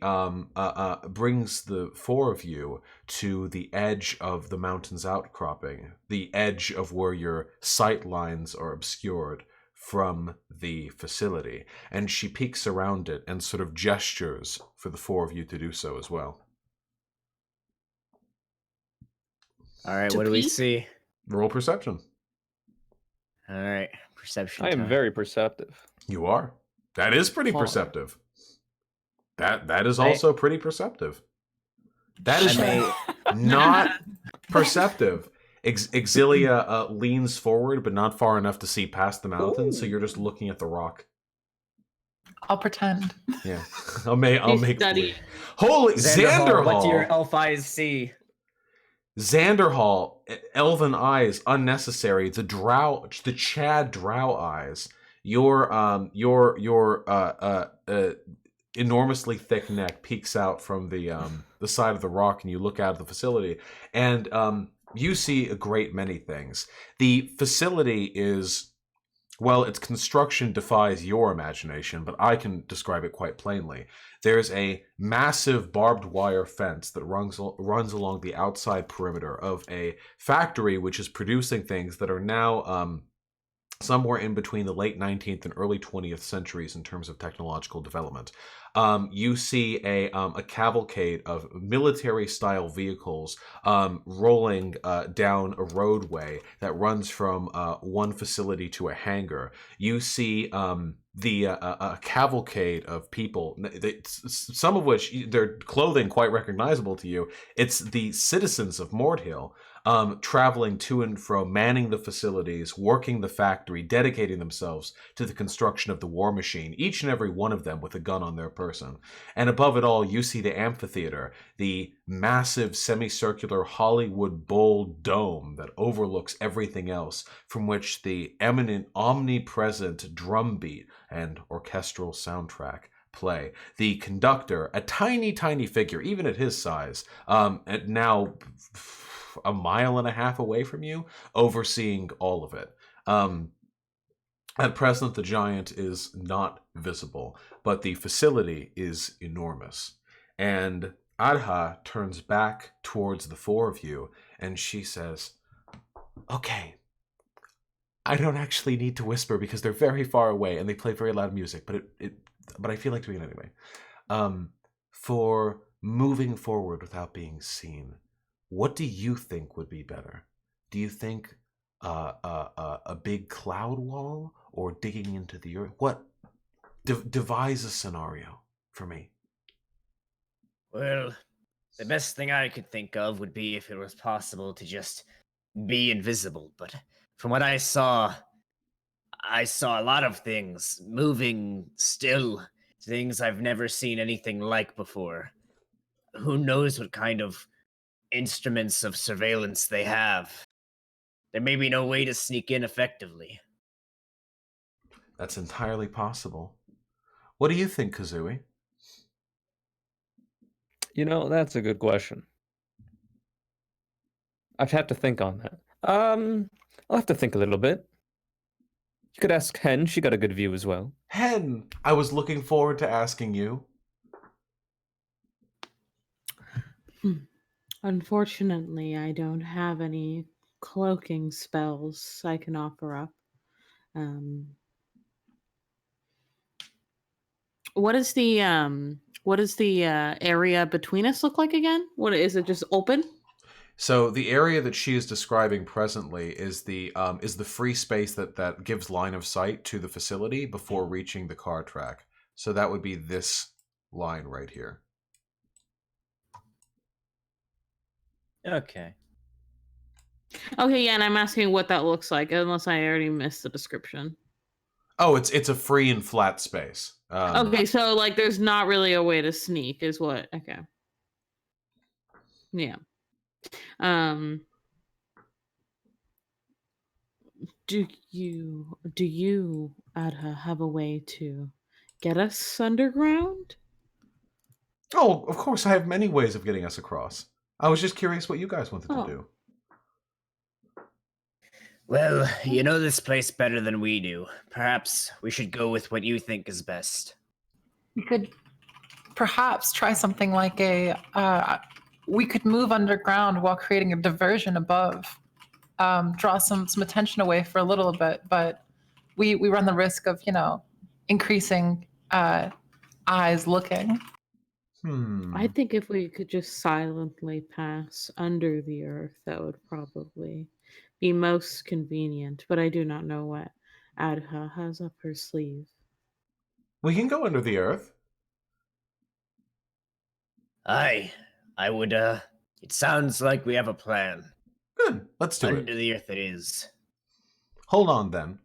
brings the four of you to the edge of the mountain's outcropping, the edge of where your sight lines are obscured from the facility. And she peeks around it and sort of gestures for the four of you to do so as well. All right, To what do we peek? see? Roll perception. All right, perception I am time. very perceptive. You are. That is pretty Fine. perceptive. That is also pretty perceptive. That is not perceptive. Exilia leans forward, but not far enough to see past the mountain, so you're just looking at the rock. I'll pretend. Yeah, I'll make study. Holy Xanderhall! What do your elf eyes see? Xanderhall, elven eyes, unnecessary. The Chad Drow eyes. Your enormously thick neck peeks out from the side of the rock, and you look out of the facility, and you see a great many things. The facility is, well, its construction defies your imagination, but I can describe it quite plainly. There's a massive barbed wire fence that runs along the outside perimeter of a factory which is producing things that are now somewhere in between the late 19th and early 20th centuries in terms of technological development. You see a cavalcade of military-style vehicles rolling down a roadway that runs from one facility to a hangar. You see a cavalcade of people, some of which their clothing quite recognizable to you. It's the citizens of Mordhill, traveling to and fro, manning the facilities, working the factory, dedicating themselves to the construction of the war machine, each and every one of them with a gun on their person. And above it all, you see the amphitheater, the massive semicircular Hollywood Bowl dome that overlooks everything else, from which the eminent, omnipresent drumbeat and orchestral soundtrack play. The conductor, a tiny, tiny figure, even at his size, and now a mile and a half away from you, overseeing all of it. At present, the giant is not visible, but the facility is enormous. And Adha turns back towards the four of you, and she says, "Okay, I don't actually need to whisper because they're very far away and they play very loud music, but I feel like doing it anyway. For moving forward without being seen, what do you think would be better? Do you think a big cloud wall or digging into the earth? What? Devise a scenario for me." Well, the best thing I could think of would be if it was possible to just be invisible, but from what I saw a lot of things moving still, things I've never seen anything like before. Who knows what kind of instruments of surveillance they have? There may be no way to sneak in effectively. That's entirely possible. What do you think, Kazooie? That's a good question. I'd have to think on that. I'll have to think a little bit. You could ask Hen. She got a good view as well. Hen, I was looking forward to asking you. Unfortunately, I don't have any cloaking spells I can offer up. What is the area between us look like again? What is it? Just open? So the area that she is describing presently is the free space that gives line of sight to the facility before reaching the car track. So that would be this line right here. Okay. Okay, yeah, and I'm asking what that looks like, unless I already missed the description. Oh, it's a free and flat space. Okay, so like there's not really a way to sneak is what okay. Yeah. Do you Adha have a way to get us underground? Oh, of course, I have many ways of getting us across. I was just curious what you guys wanted to do. Well, you know this place better than we do. Perhaps we should go with what you think is best. We could perhaps try something like we could move underground while creating a diversion above. Draw some attention away for a little bit, but we run the risk of, increasing eyes looking. I think if we could just silently pass under the earth, that would probably be most convenient, but I do not know what Adha has up her sleeve. We can go under the earth. I would, it sounds like we have a plan. Good, let's do it. Under the earth it is. Hold on then.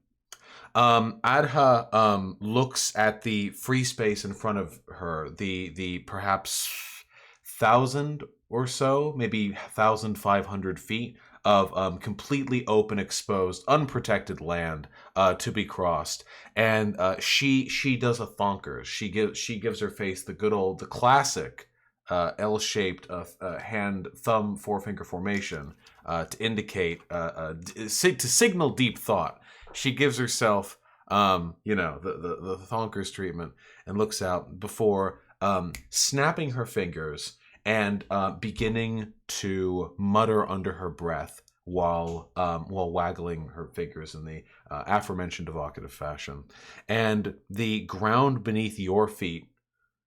Adha looks at the free space in front of her, the perhaps 1,000 or so, maybe 1,500 feet of completely open, exposed, unprotected land to be crossed, and she does a thonkers. She gives her face the classic L-shaped hand, thumb, forefinger formation to indicate to signal deep thought. She gives herself, the thonkers treatment and looks out before snapping her fingers and beginning to mutter under her breath while waggling her fingers in the aforementioned evocative fashion. And the ground beneath your feet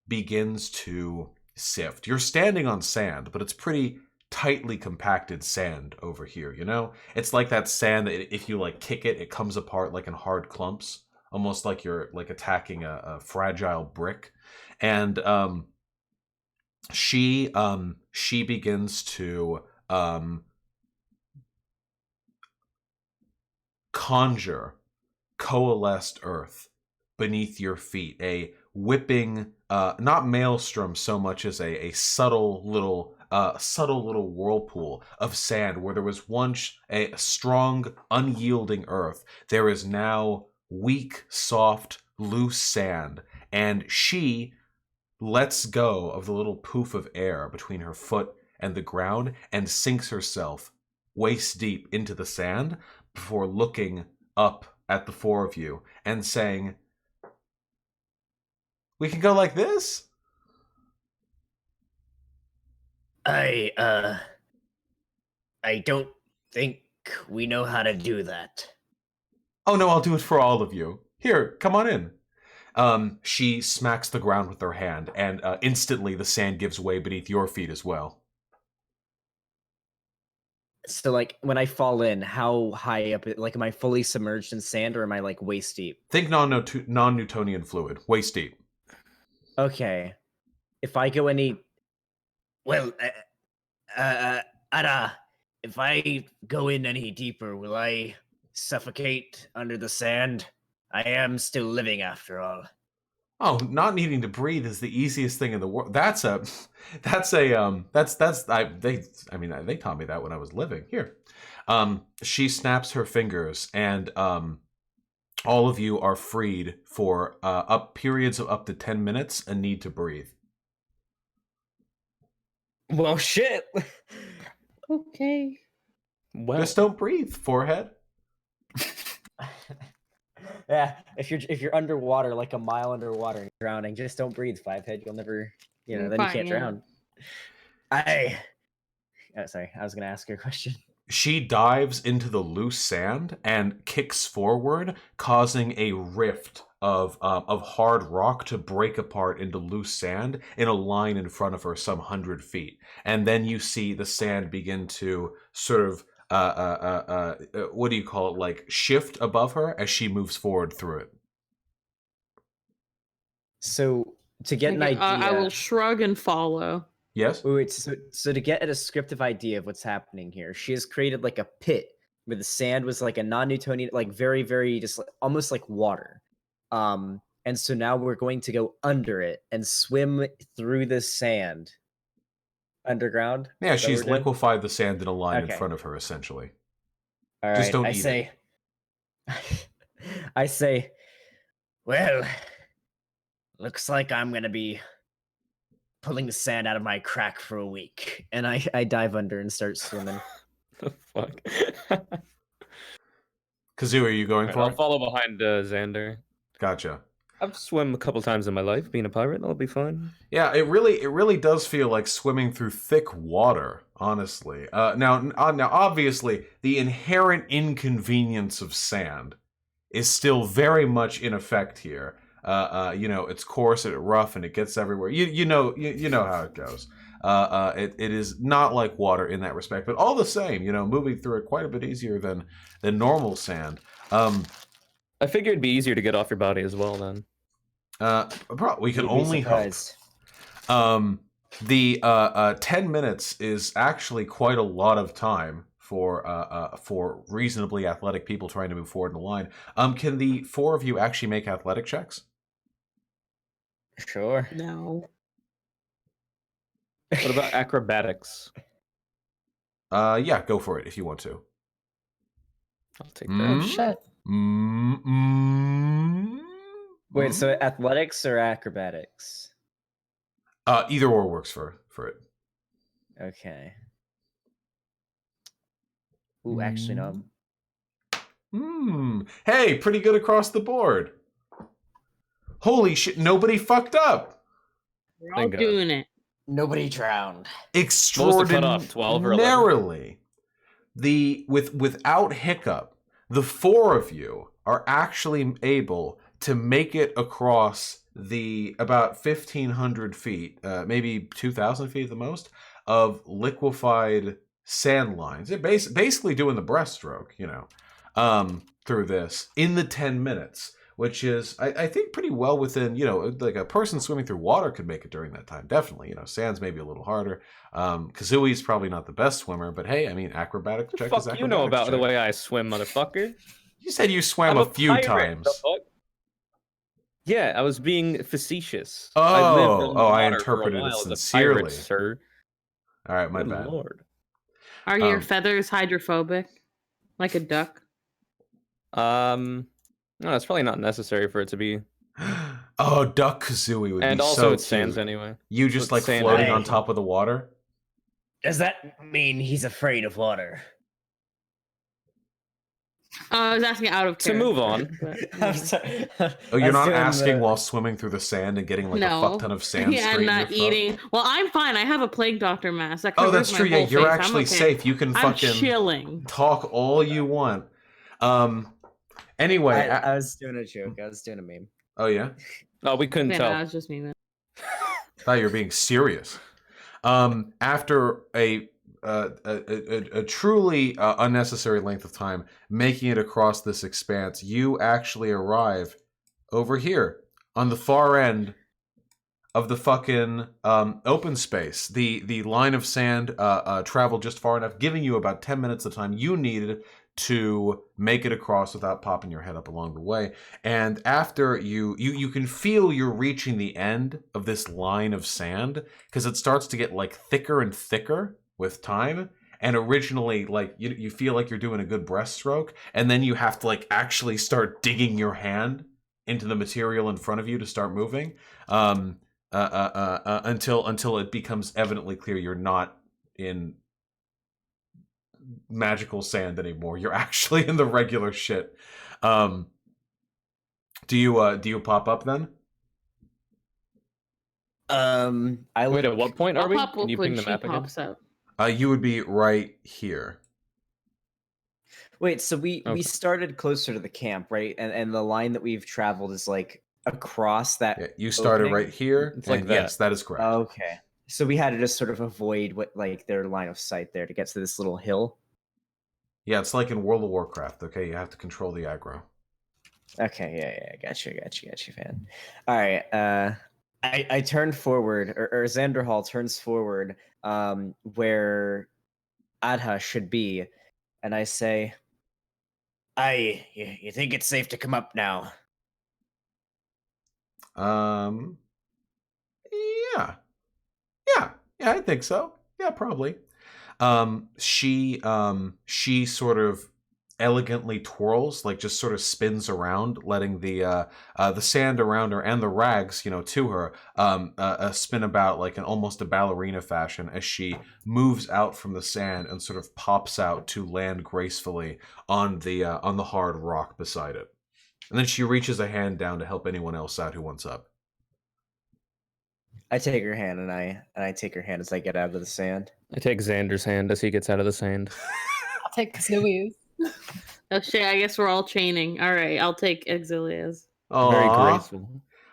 begins to sift. You're standing on sand, but it's pretty tightly compacted sand over here, It's like that sand that if you kick it, it comes apart like in hard clumps, almost like you're attacking a fragile brick. And she begins to conjure coalesced earth beneath your feet, a whipping, not maelstrom so much as a subtle little whirlpool of sand. Where there was once a strong, unyielding earth, there is now weak, soft, loose sand, and she lets go of the little poof of air between her foot and the ground and sinks herself waist deep into the sand before looking up at the four of you and saying, "We can go like this?" I don't think we know how to do that. Oh no, I'll do it for all of you. Here, come on in. She smacks the ground with her hand, and instantly the sand gives way beneath your feet as well. So, when I fall in, how high up? Am I fully submerged in sand, or am I waist deep? Think non-Newtonian fluid, waist deep. Okay. If I go any Well, Ada, if I go in any deeper, will I suffocate under the sand? I am still living after all. Oh, not needing to breathe is the easiest thing in the world. They taught me that when I was living here. She snaps her fingers, and all of you are freed for periods of up to 10 minutes and need to breathe. Well, shit. Okay. Well, Just don't breathe, forehead. Yeah, if you're underwater, like a mile underwater and drowning, just don't breathe, Fivehead. You'll never, then you can't drown. Sorry, I was gonna ask her a question. She dives into the loose sand and kicks forward, causing a rift of hard rock to break apart into loose sand in a line in front of her, some 100 feet. And then you see the sand begin to sort of what do you call it? Like shift above her as she moves forward through it. So to get an idea, I will shrug and follow. Yes. Wait. So to get a descriptive idea of what's happening here, she has created like a pit where the sand was like a non-Newtonian, like very, very just almost like water. And so now we're going to go under it and swim through the sand underground. Yeah, she's liquefied the sand in a line in front of her, essentially. All right, just don't eat it. I say, well, looks like I'm gonna be pulling the sand out of my crack for a week, and I dive under and start swimming. the fuck? Kazoo, are you going for I'll it? follow behind Xander. Gotcha. I've swum a couple times in my life. Being a pirate, that'll be fun. Yeah, it really does feel like swimming through thick water, honestly. Now, obviously, the inherent inconvenience of sand is still very much in effect here. It's coarse and rough and it gets everywhere. You know how it goes. It is not like water in that respect, but all the same, moving through it quite a bit easier than normal sand. I figured it'd be easier to get off your body as well then. We can only hope. The 10 minutes is actually quite a lot of time for reasonably athletic people trying to move forward in the line. Can the four of you actually make athletic checks? Sure. No. What about acrobatics? Yeah, go for it if you want to. I'll take that. Oh, shit. Wait, so athletics or acrobatics? Either or works for it. Okay. Ooh, actually, no. Hey, pretty good across the board. Holy shit, nobody fucked up. We're all doing it. Nobody drowned. Extraordinarily. Without hiccup, the four of you are actually able to make it across the about 1,500 feet, maybe 2,000 feet at the most, of liquefied sand lines. They're basically doing the breaststroke, through this in the 10 minutes, which is, I think, pretty well within, like a person swimming through water could make it during that time. Definitely, sand's maybe a little harder. Kazooie's probably not the best swimmer, but hey, I mean, acrobatic check is acrobatics. You know about check. the way I swim, motherfucker. You said you swam a few times. Yeah, I was being facetious. I interpreted it sincerely. Pirate, sir. All right, my Good bad. Lord. Are your feathers hydrophobic? Like a duck? No, it's probably not necessary for it to be. Oh, Duck Kazooie would and be also so it sands cute. anyway. You just So like it's sand floating anyway. on top of the water? Does that mean he's afraid of water? I was asking out of To character. move on. I'm sorry. Oh, you're not asking while swimming through the sand and getting like a fuck ton of sand Yeah, straight and in not your throat? eating. Well, I'm fine. I have a plague doctor mask. That Oh, covers that's my true. Yeah, whole you're face. I'm actually okay. safe. You can I'm fucking chilling. talk all you want. Anyway, I was doing a joke. I was doing a meme. oh yeah, No, we couldn't Yeah, tell. no, it's just me, man. thought you were being serious. After a truly unnecessary length of time making it across this expanse, you actually arrive over here on the far end of the fucking open space. The line of sand traveled just far enough, giving you about 10 minutes of the time you needed to make it across without popping your head up along the way. And after you can feel you're reaching the end of this line of sand, because it starts to get like thicker and thicker with time. And originally, like, you feel like you're doing a good breaststroke, and then you have to like actually start digging your hand into the material in front of you to start moving, until it becomes evidently clear you're not in magical sand anymore. You're actually in the regular shit. Do you pop up then? Wait, at what point are we? I'll pop Can you up when ping the she map again? pops up. You would be right here. Wait, so we Okay. started closer to the camp, right? And the line that we've traveled is like across that. Yeah, you started opening? right here. It's like and that. Yes, that is correct. Okay. So we had to just sort of avoid what like their line of sight there to get to this little hill. Yeah, it's like in World of Warcraft. Okay, you have to control the aggro. Okay, yeah, got you, fan. All right, I turn forward, or Xanderhal turns forward, where Adha should be, and I say, you think it's safe to come up now? Yeah, I think so. Yeah, probably. She sort of elegantly twirls, like just sort of spins around, letting the sand around her and the rags, to her, spin about like in almost a ballerina fashion as she moves out from the sand and sort of pops out to land gracefully on the hard rock beside it. And then she reaches a hand down to help anyone else out who wants up. I take her hand and I take her hand as I get out of the sand. I take Xander's hand as he gets out of the sand. I'll take Kazooie's. Oh shit, I guess we're all chaining. Alright, I'll take Exilia's. Very Aww. graceful.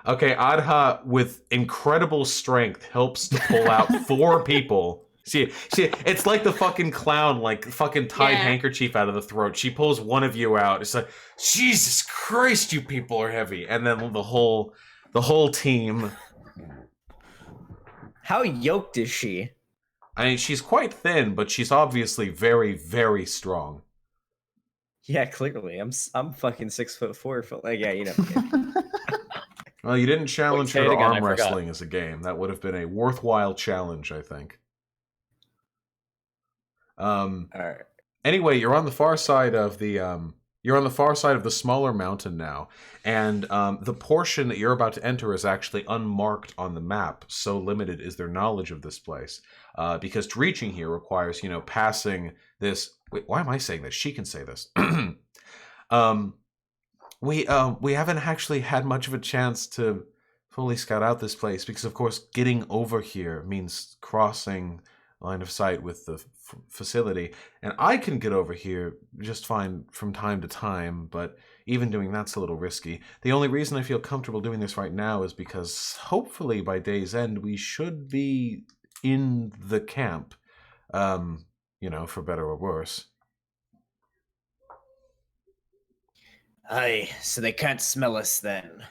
Okay, Adha, with incredible strength, helps to pull out 4 people. She, it's like the fucking clown, like fucking tied handkerchief out of the throat. She pulls one of you out. It's like, Jesus Christ, you people are heavy. And then the whole team. How yoked is she? I mean, she's quite thin, but she's obviously very, very strong. Yeah, clearly. I'm fucking 6'4". Like, yeah, Well, you didn't challenge her say it to again, I arm forgot. wrestling as a game. That would have been a worthwhile challenge, I think. All right. Anyway, you're on the far side of the smaller mountain now, and the portion that you're about to enter is actually unmarked on the map. So limited is their knowledge of this place, because reaching here requires, passing this. Wait, why am I saying this? She can say this. We haven't actually had much of a chance to fully scout out this place because, of course, getting over here means crossing line of sight with the facility, and I can get over here just fine from time to time, but even doing that's a little risky. The only reason I feel comfortable doing this right now is because hopefully by day's end we should be in the camp, for better or worse. Aye, so they can't smell us then.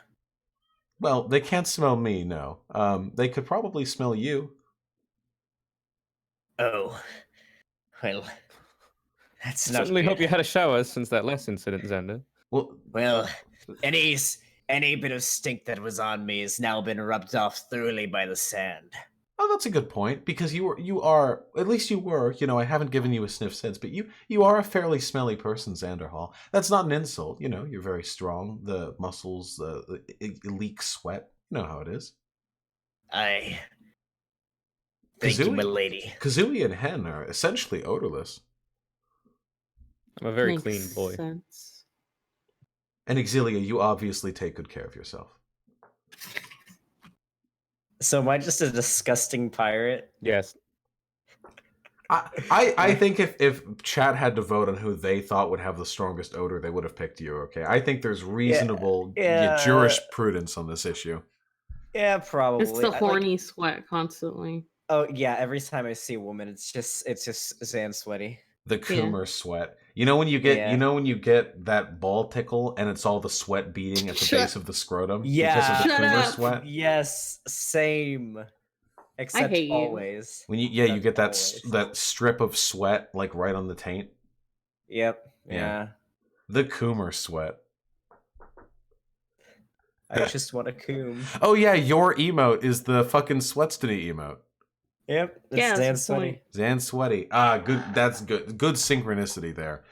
Well, they can't smell me, no. They could probably smell you. Oh, well, that's not Certainly good. hope you had a shower since that last incident, Xander. Well, any bit of stink that was on me has now been rubbed off thoroughly by the sand. Oh, that's a good point, because you are, at least you were, I haven't given you a sniff since, but you are a fairly smelly person, Xanderhal. That's not an insult, you're very strong, the muscles, it leaks sweat, you know how it is. Aye. Thank you, my lady. Kazooie and Hen are essentially odorless. I'm a very Makes clean boy. sense. And Exilia, you obviously take good care of yourself. So am I just a disgusting pirate? Yes. I think if chat had to vote on who they thought would have the strongest odor, they would have picked you, okay? I think there's reasonable jurisprudence on this issue. Yeah, probably. It's the horny sweat constantly. Oh yeah, every time I see a woman, it's just Zan sweaty. The Coomer sweat. You know when you get that ball tickle and it's all the sweat beating at the base of the scrotum? Yeah. Because of the Shut Coomer up. sweat? Yes, same. Except hate you. always. When you get that Always. that strip of sweat like right on the taint. Yep. Yeah. Yeah. The Coomer sweat. I just want a coom. Oh yeah, your emote is the fucking Sweatstony emote. Yep. It's Yeah, Zan that's the Sweaty. point. Zan Sweaty. Good. That's good. Good synchronicity there.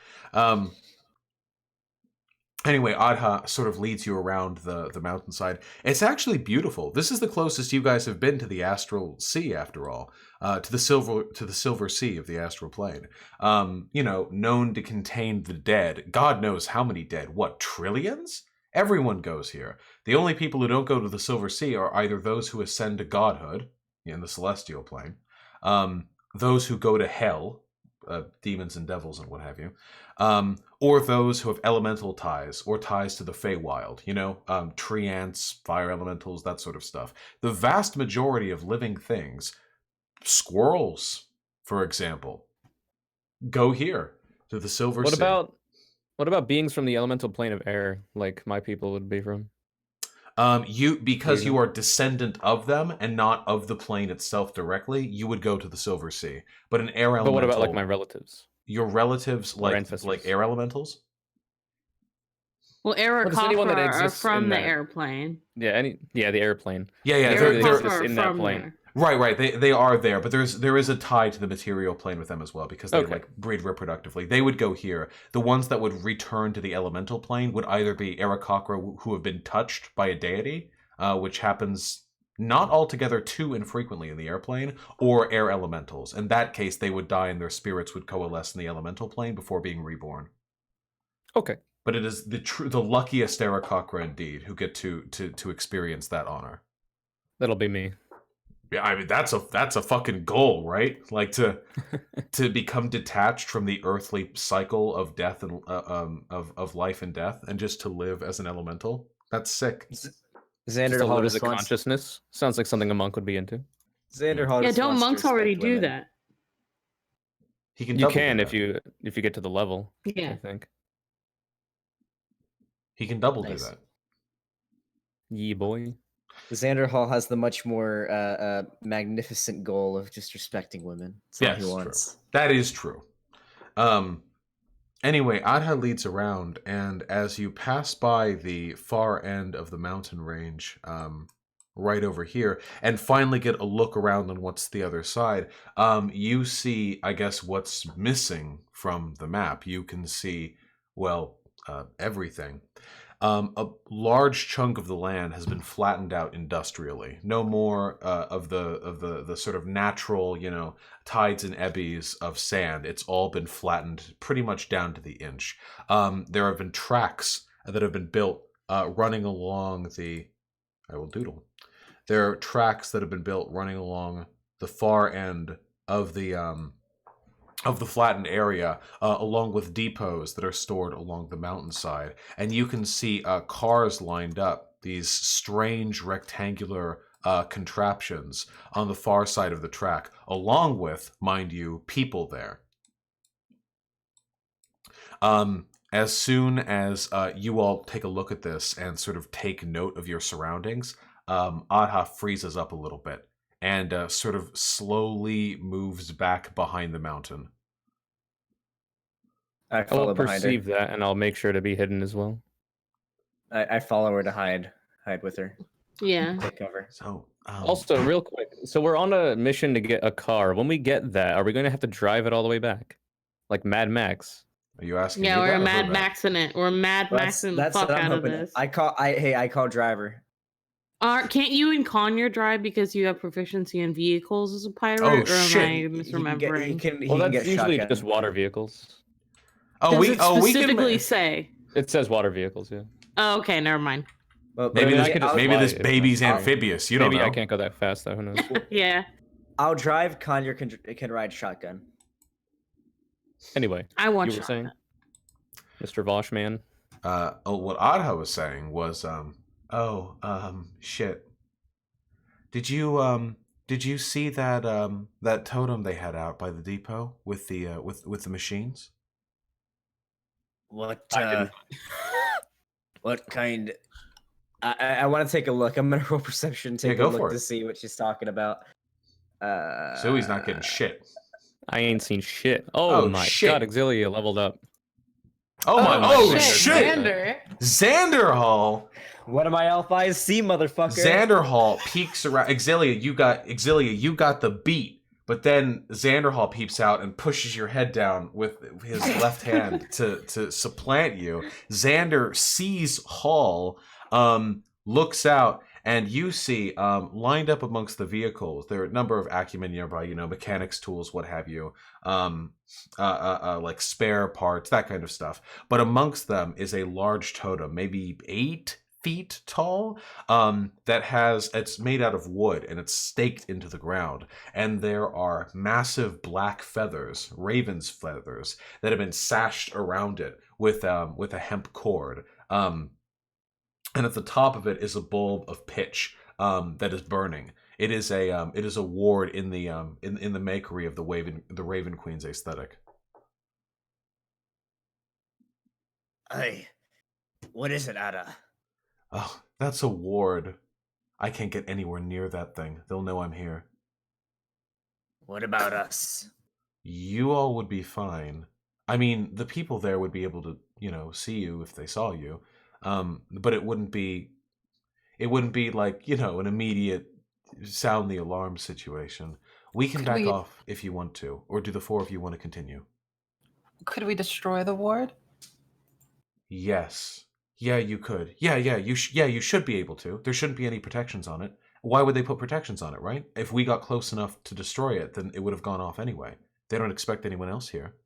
Anyway, Adha sort of leads you around the mountainside. It's actually beautiful. This is the closest you guys have been to the astral sea, after all, to the silver sea of the astral plane. Known to contain the dead. God knows how many dead. What, trillions? Everyone goes here. The only people who don't go to the silver sea are either those who ascend to godhood in the celestial plane, those who go to hell, demons and devils and what have you, or those who have elemental ties or ties to the Feywild, tree ants, fire elementals, that sort of stuff. The vast majority of living things, squirrels, for example, go here to the silver sea. What about beings from the elemental plane of air, like my people would be from? Because you are descendant of them and not of the plane itself directly, you would go to the Silver Sea. But an air elemental. But what about like my relatives? Your relatives, like air elementals? Well, anyone that Aarakocra are exists from in the that- airplane. Yeah, the airplane. Yeah. They're Aarakocra in are that from plane. there. Right. They are there, but there is a tie to the material plane with them as well because they Okay. breed reproductively. They would go here. The ones that would return to the elemental plane would either be Aarakocra who have been touched by a deity, which happens not altogether too infrequently in the airplane, or air elementals. In that case, they would die and their spirits would coalesce in the elemental plane before being reborn. Okay. But it is the luckiest Aarakocra indeed who get to experience that honor. That'll be me. Yeah, I mean that's a fucking goal, right? Like to become detached from the earthly cycle of death and of life and death, and just to live as an elemental. That's sick. Just Xander a Hall little bit of responds. consciousness. Sounds like something a monk would be into. Xander Hall Yeah, don't responds to monks already respect do women. that? He can. You double can do if that. you get to the level. I Yeah. think. He can double Nice. do that. Yee boy. Xander Hall has the much more magnificent goal of just respecting women. That's all Yes, he true. wants. That is true. Anyway, Adha leads around, and as you pass by the far end of the mountain range, right over here, and finally get a look around on what's the other side, you see, I guess, what's missing from the map. You can see, everything. A large chunk of the land has been flattened out industrially. No more of the sort of natural, tides and ebbies of sand. It's all been flattened pretty much down to the inch. There have been tracks that have been built running along the. I will doodle. There are tracks that have been built running along the far end of the flattened area, along with depots that are stored along the mountainside. And you can see cars lined up, these strange rectangular contraptions on the far side of the track, along with, mind you, people there. As soon as you all take a look at this and sort of take note of your surroundings, Adha freezes up a little bit and sort of slowly moves back behind the mountain. I I follow will behind her. perceive that, and I'll make sure to be hidden as well. I follow her to hide with her. Yeah. Take cover. So, Also, real quick, so we're on a mission to get a car. When we get that, are we going to have to drive it all the way back, like Mad Max? are you asking Yeah, me we're that or her Mad back? Maxing it. We're Mad Maxing the fuck what I'm out of hoping. this. I call driver. Can't you and Conyer drive because you have proficiency in vehicles as a pirate? Oh, or shit. am I He misremembering? can Well, that's get usually shotgun. just water vehicles. Oh, Does we it we specifically can. say? It says water vehicles, yeah. Oh, okay, never mind. Well, Maybe I this could just maybe fly this if baby's necessary. amphibious. You don't Maybe know. I can't go that fast, though. Who knows? Yeah, I'll drive. Conyer can ride shotgun. Anyway, I want you were saying, shotgun. Mr. Voshman. What Adha was saying was, shit. Did you Did you see that that totem they had out by the depot with the with the machines? What I didn't. what kind? I want to take a look. I'm gonna roll perception, take go a look for to it. see what she's talking about. Zoe's not getting shit. I ain't seen shit. Oh, Oh, my shit. god, Exilia leveled up. Oh my! Oh, Oh, shit. shit! Xander. Xander Hall. What do my elf eyes see, motherfucker? Xander Hall peeks around. Exilia, you got the beat, but then Xander Hall peeps out and pushes your head down with his left hand to supplant you. Xander sees Hall, looks out, and you see lined up amongst the vehicles. There are a number of acumen nearby, mechanics tools, what have you, like spare parts, that kind of stuff. But amongst them is a large totem, maybe 8 feet tall, it's made out of wood and it's staked into the ground, and there are massive black feathers, raven's feathers, that have been sashed around it with a hemp cord, and at the top of it is a bulb of pitch that is burning. It is a ward in the in the makery of the Raven Queen's aesthetic. Hey, what is it, Ada? Oh, that's a ward. I can't get anywhere near that thing. They'll know I'm here. What about us? You all would be fine. I mean, the people there would be able to, see you if they saw you. But it wouldn't be like, an immediate sound the alarm situation. We can back off if you want to, or do the 4 of you want to continue? Could we destroy the ward? Yes. Yeah, you could. Yeah, you should be able to. There shouldn't be any protections on it. Why would they put protections on it, right? If we got close enough to destroy it, then it would have gone off anyway. They don't expect anyone else here.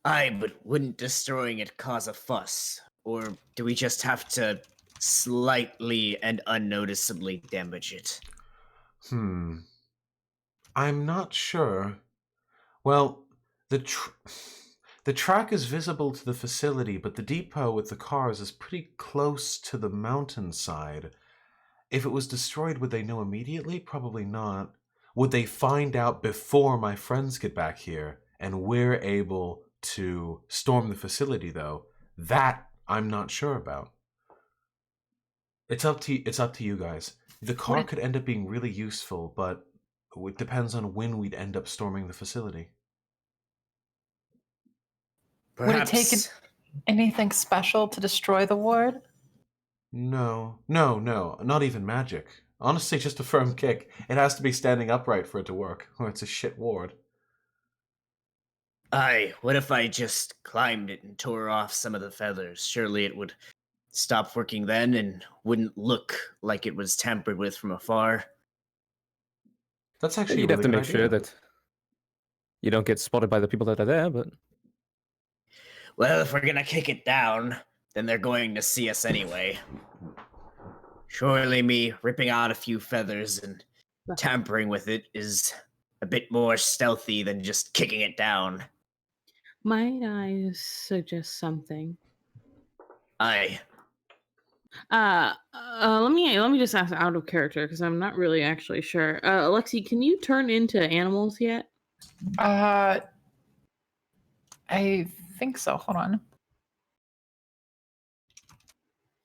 Aye, but wouldn't destroying it cause a fuss? Or do we just have to slightly and unnoticeably damage it? I'm not sure. Well, the track is visible to the facility, but the depot with the cars is pretty close to the mountainside. If it was destroyed, would they know immediately? Probably not. Would they find out before my friends get back here and we're able to storm the facility, though? That I'm not sure about. It's up to you guys. The car could end up being really useful, but it depends on when we'd end up storming the facility. Perhaps... Would it take anything special to destroy the ward? No, not even magic. Honestly, just a firm kick. It has to be standing upright for it to work, or it's a shit ward. Aye, what if I just climbed it and tore off some of the feathers? Surely it would stop working then and wouldn't look like it was tampered with from afar. That's actually You'd a have to really make good sure idea. that you don't get spotted by the people that are there, but... Well, if we're gonna kick it down, then they're going to see us anyway. Surely me ripping out a few feathers and tampering with it is a bit more stealthy than just kicking it down. Might I suggest something? Aye. Let me just ask out of character because I'm not really actually sure. Lexi, can you turn into animals yet? I think so. Hold on.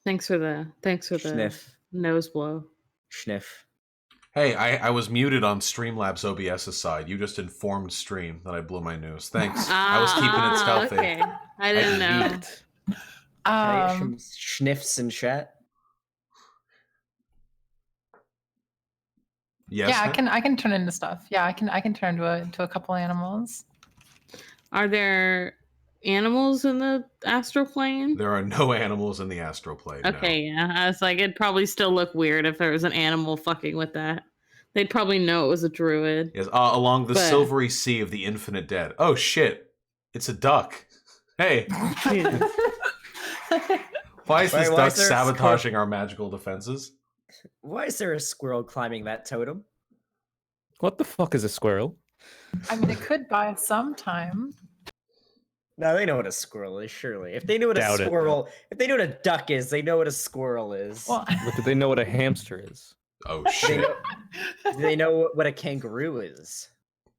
Thanks for the Sniff. nose blow. Sniff. Hey, I was muted on Streamlabs OBS's side. You just informed Stream that I blew my nose. Thanks. I was keeping it stealthy. Okay. I didn't know. Can I get some sniffs in chat? Yes. Yeah, ma'am? I can turn into stuff. Yeah, I can turn into a couple animals. Are there animals in the astral plane? There are no animals in the astral plane. No. Okay, yeah. I was like, it'd probably still look weird if there was an animal fucking with that. They'd probably know it was a druid. Yes, along the silvery sea of the infinite dead. Oh shit! It's a duck. Hey. Why is this duck sabotaging our magical defenses? Why is there a squirrel climbing that totem? What the fuck is a squirrel? I mean, it could buy us some time. No, they know what a squirrel is, surely. If they knew what Doubt it. if they knew what a duck is, they know what a squirrel is. Well, But do they know what a hamster is? Oh Do shit! they know what a kangaroo is?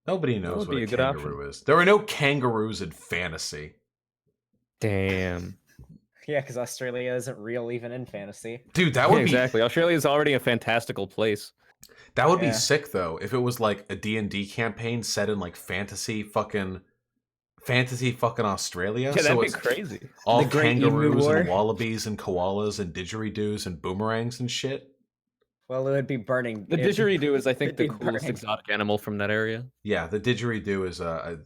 Nobody That knows would what be a a good kangaroo is. There are no kangaroos in fantasy. Damn. Yeah, because Australia isn't real even in fantasy. Dude, that Yeah, would be exactly. Australia is already a fantastical place. that would be Yeah. sick though if it was like a D&D campaign set in like fantasy fucking Australia. Yeah, so that'd be it's crazy. all The Great Emu kangaroos War. and wallabies and koalas and didgeridoos and boomerangs and shit. Well, it would be burning. The didgeridoo is, I think, it'd the be coolest burning. exotic animal from that area. Yeah, the didgeridoo is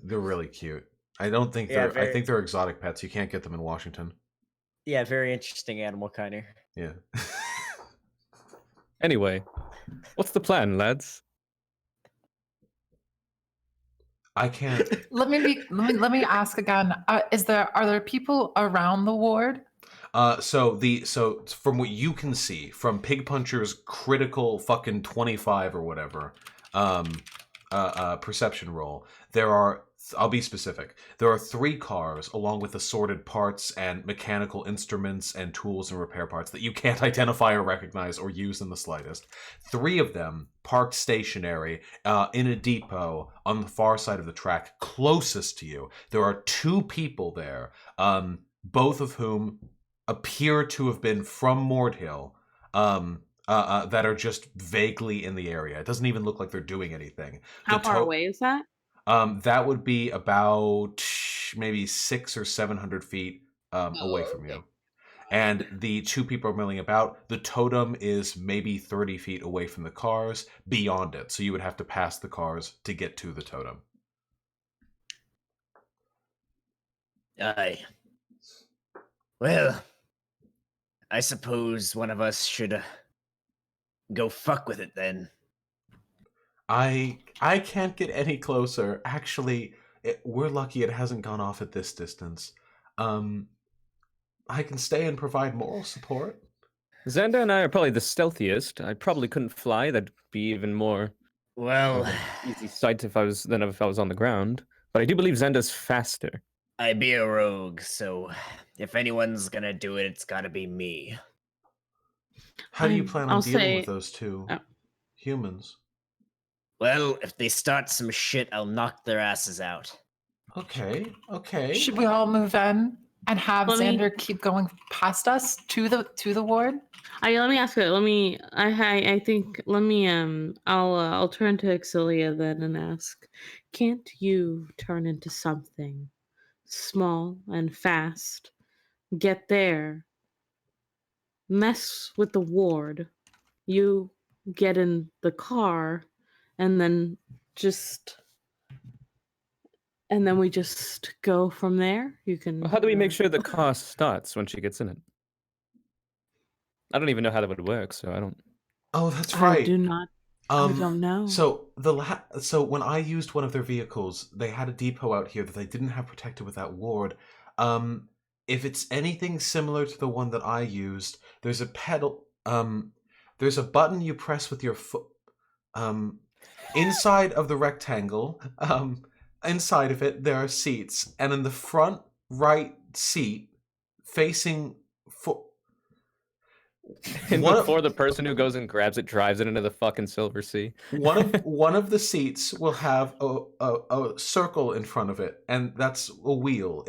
they're really cute. I don't think Yeah, I think they're exotic pets. You can't get them in Washington. Yeah, very interesting animal kind. Yeah. Anyway, what's the plan, lads? I can't. let me ask again. Are there people around the ward? So from what you can see from Pigpuncher's critical fucking 25 or whatever, perception roll, there are. I'll be specific. There are 3 cars along with assorted parts and mechanical instruments and tools and repair parts that you can't identify or recognize or use in the slightest. 3 of them parked stationary in a depot on the far side of the track closest to you. There are 2 people there, both of whom appear to have been from Mordhill, that are just vaguely in the area. It doesn't even look like they're doing anything. How far away is that? That would be about maybe 600 or 700 feet away from you. And the 2 people are milling about. The totem is maybe 30 feet away from the cars, beyond it. So you would have to pass the cars to get to the totem. Aye. Well, I suppose one of us should go fuck with it then. I can't get any closer. Actually, we're lucky it hasn't gone off at this distance. I can stay and provide moral support. Xander and I are probably the stealthiest. I probably couldn't fly. That'd be even more Well, easy sight if I was on the ground. But I do believe Xander's faster. I be a rogue, so if anyone's gonna do it, it's gotta be me. How do you plan on I'll dealing say- with those 2 humans? Well, if they start some shit, I'll knock their asses out. Okay, okay. Should we all move in and have Let me- Xander keep going past us to the ward? Let me ask it. I think. I'll turn to Exilia then and ask, can't you turn into something small and fast? Get there. Mess with the ward. You get in the car, and then we just go from there. You can. Well, how do we make sure the car starts when she gets in it? I don't even know how that would work, so I don't. Oh, that's I right. do not. I don't know. So so when I used one of their vehicles, they had a depot out here that they didn't have protected with that ward. If it's anything similar to the one that I used, there's a pedal. There's a button you press with your foot. Inside of the rectangle, inside of it, there are seats, and in the front right seat, facing And One of- before the person who goes and grabs it drives it into the fucking Silver Sea. one of the seats will have a circle in front of it, and that's a wheel.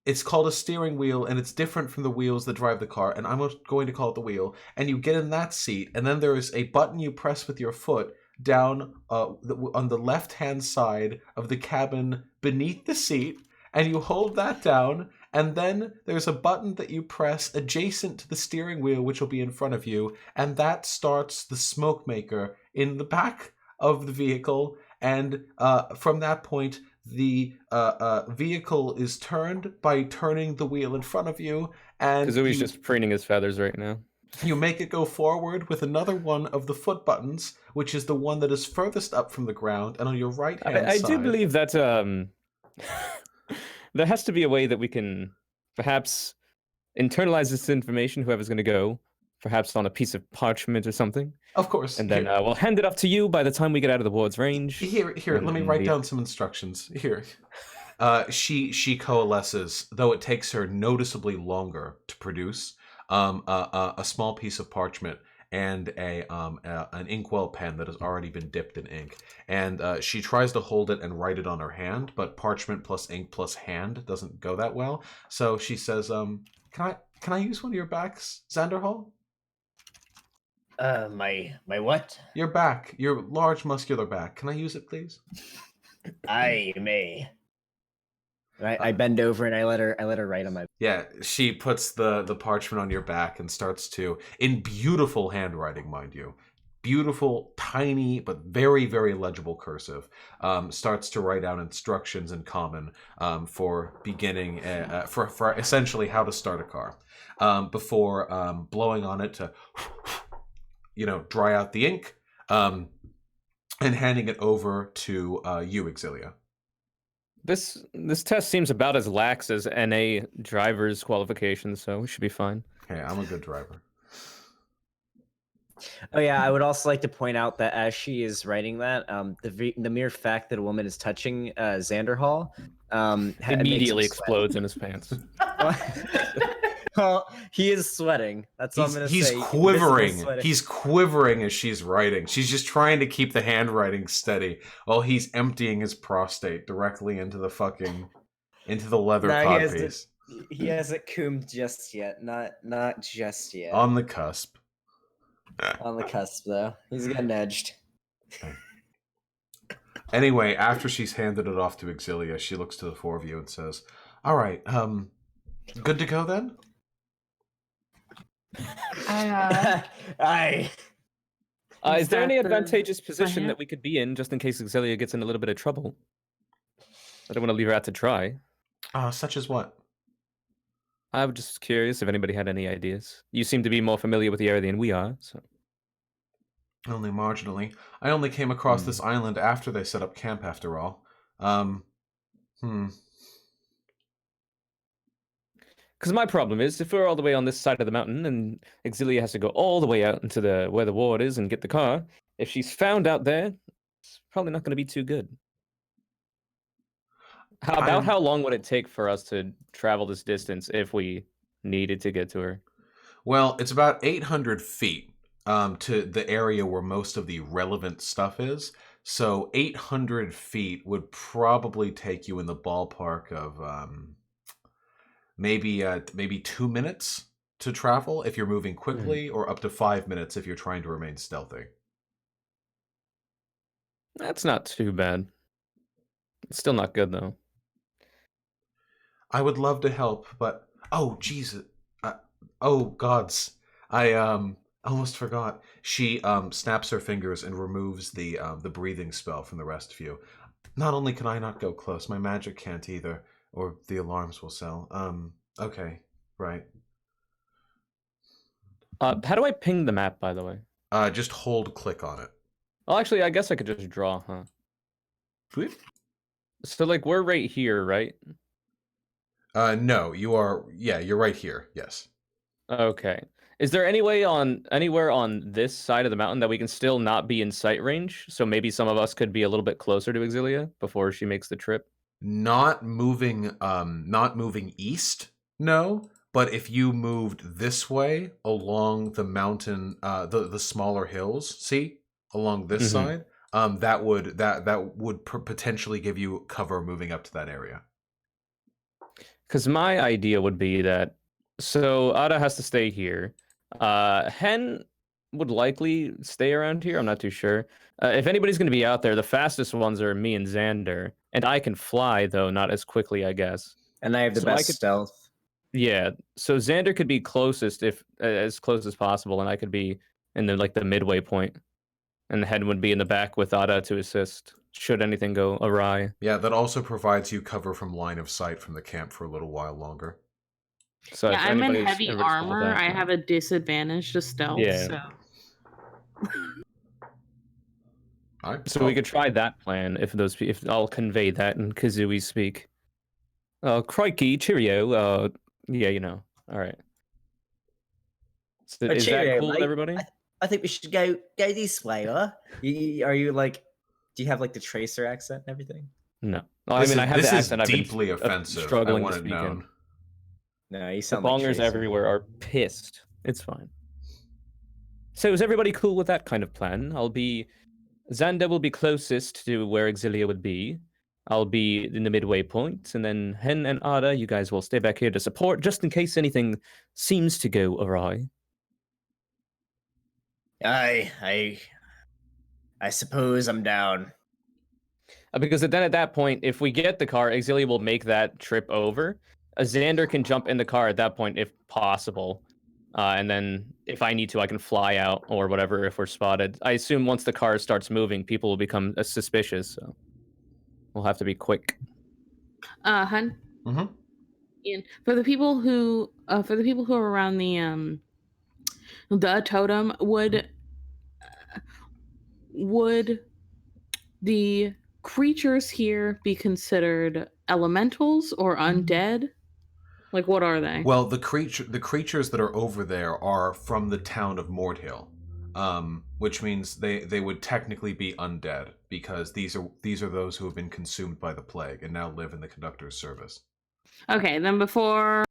It's called a steering wheel, and it's different from the wheels that drive the car, and I'm going to call it the wheel. And you get in that seat, and then there is a button you press with your foot down on the left-hand side of the cabin beneath the seat, and you hold that down, and then there's a button that you press adjacent to the steering wheel, which will be in front of you, and that starts the smoke maker in the back of the vehicle, and from that point, the vehicle is turned by turning the wheel in front of you, and Kazui's just preening his feathers right now. you make it go forward with another one of the foot buttons, which is the one that is furthest up from the ground, and on your right-hand I side. do believe that there has to be a way that we can perhaps internalize this information, whoever's going to go, perhaps on a piece of parchment or something. Of course. And then we'll hand it off to you by the time we get out of the ward's range. Here, let me write down some instructions. Here. She coalesces, though it takes her noticeably longer to produce, a small piece of parchment, and an inkwell pen that has already been dipped in ink. And she tries to hold it and write it on her hand, but parchment plus ink plus hand doesn't go that well. So she says, can I use one of your backs, Xanderhall? My what? Your back, your large muscular back. Can I use it, please? I may. I bend over and I let her write on my. Yeah, she puts the parchment on your back and starts to, in beautiful handwriting, mind you, beautiful, tiny but very, very legible cursive, starts to write out instructions in common for beginning for essentially how to start a car, before blowing on it to dry out the ink, and handing it over to you, Exilia. This test seems about as lax as NA driver's qualifications, so we should be fine. Hey, I'm a good driver. Oh yeah, I would also like to point out that as she is writing that, the mere fact that a woman is touching Xanderhall immediately explodes in his pants. Well, he is sweating. That's all I'm gonna say. He's quivering. He's quivering as she's writing. She's just trying to keep the handwriting steady while he's emptying his prostate directly into the leather codpiece. He hasn't coomed just yet. Not just yet. On the cusp. On the cusp, though. He's getting edged. Okay. Anyway, after she's handed it off to Exilia, she looks to the four of you and says, "All right, good to go then?" Is there any that the advantageous position plan? that we could be in just in case Exilia gets in a little bit of trouble? I don't want to leave her out to dry. Such as what? I was just curious if anybody had any ideas. You seem to be more familiar with the area than we are, so. Only marginally. I only came across this island after they set up camp, after all. Because my problem is, if we're all the way on this side of the mountain and Exilia has to go all the way out into where the ward is and get the car, if she's found out there, it's probably not going to be too good. How long would it take for us to travel this distance if we needed to get to her? Well, it's about 800 feet to the area where most of the relevant stuff is. So 800 feet would probably take you in the ballpark of maybe 2 minutes to travel if you're moving quickly, or up to 5 minutes if you're trying to remain stealthy. That's not too bad. It's still not good, though. I would love to help, but oh Jesus, oh gods, I almost forgot. She snaps her fingers and removes the breathing spell from the rest of you. Not only can I not go close, my magic can't either, or the alarms will sell. Okay, right. How do I ping the map, by the way? Just hold click on it. Well, actually, I guess I could just draw, huh? So, like, we're right here, right? No, you are. Yeah, you're right here. Yes. Okay. Is there any way anywhere on this side of the mountain that we can still not be in sight range? So maybe some of us could be a little bit closer to Exilia before she makes the trip? Not moving east, no. But if you moved this way along the mountain, the smaller hills, see, along this side, that would potentially give you cover moving up to that area. Because my idea would be that, so Ada has to stay here. Hen would likely stay around here. I'm not too sure. If anybody's going to be out there, the fastest ones are me and Xander. And I can fly, though, not as quickly, I guess. And I have the best stealth. Yeah, so Xander could be closest, if as close as possible, and I could be in the midway point. And Hen would be in the back with Ada to assist, should anything go awry. Yeah, that also provides you cover from line of sight from the camp for a little while longer. So yeah, I'm in heavy armor. I have a disadvantage to stealth. Yeah. So we could try that plan if I'll convey that in Kazooie speak. Crikey, cheerio. Yeah, all right. So is cheerio, that cool with mate. everybody? I think we should go this way, huh? Are you like? Do you have like the Tracer accent and everything? No. I mean, I have the accent. This is deeply offensive. Struggling I to want it speak known. in. No, you The sound like bongers Tracer. everywhere are pissed. It's fine. So is everybody cool with that kind of plan? Xander will be closest to where Exilia would be. I'll be in the midway point, and then Hen and Ada, you guys will stay back here to support, just in case anything seems to go awry. I suppose I'm down. Because then at that point, if we get the car, Exilia will make that trip over. Xander can jump in the car at that point if possible. And then if I need to, I can fly out or whatever if we're spotted. I assume once the car starts moving, people will become suspicious. So we'll have to be quick. Hun. Mm-hmm. Ian, for the people who are around the totem, would the creatures here be considered elementals or undead? Like, what are they? Well, the creatures that are over there are from the town of Mordhill, which means they would technically be undead because these are those who have been consumed by the plague and now live in the conductor's service. Okay, then before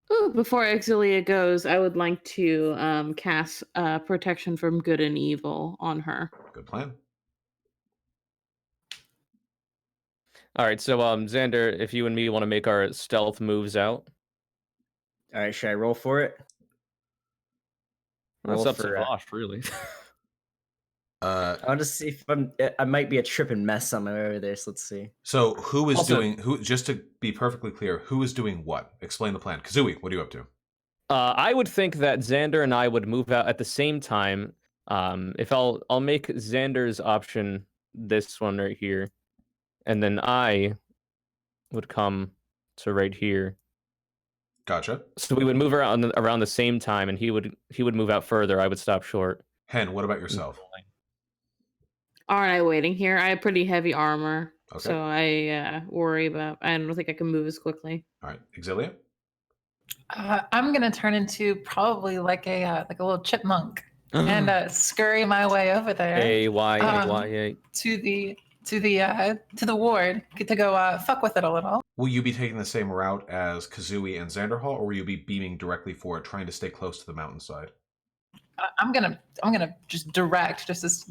Exilia goes, I would like to cast protection from good and evil on her. Good plan. All right, so Xander, if you and me want to make our stealth moves out. All right, should I roll for it? That's up to Vosh, really. I want to see if I might be a tripping mess on my way over there, so let's see. So who is just to be perfectly clear, who is doing what? Explain the plan. Kazooie, what are you up to? I would think that Xander and I would move out at the same time. If I'll make Xander's option this one right here. And then I would come to right here. Gotcha. So we would move around the same time, and he would move out further. I would stop short. Hen, what about yourself? Aren't I waiting here? I have pretty heavy armor, Okay. so I worry about. I don't think I can move as quickly. All right, Exilia. I'm gonna turn into probably like a little chipmunk and scurry my way over there. A To the ward to go fuck with it a little. Will you be taking the same route as Kazooie and Xanderhall, or will you be beaming directly for it, trying to stay close to the mountainside? I'm gonna just direct just as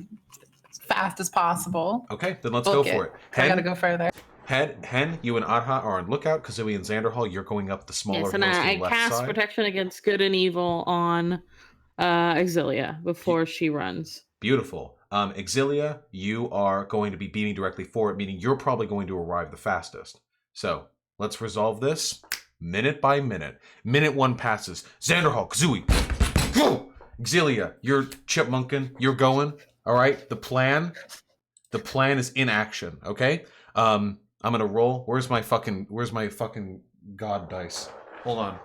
fast as possible. Okay, then let's go for it. I gotta go further. Hen, you and Adha are on lookout. Kazooie and Xanderhall, you're going up the smaller hills to the left side. And I cast protection against good and evil on Exilia before she runs. Beautiful. Exilia, you are going to be beaming directly for it, meaning you're probably going to arrive the fastest. So, let's resolve this minute by minute. Minute 1 passes. Xanderhall, Kazooie, go! Exilia, you're chipmunking, you're going. All right, the plan is in action, okay? I'm gonna roll. Where's my fucking god dice? Hold on.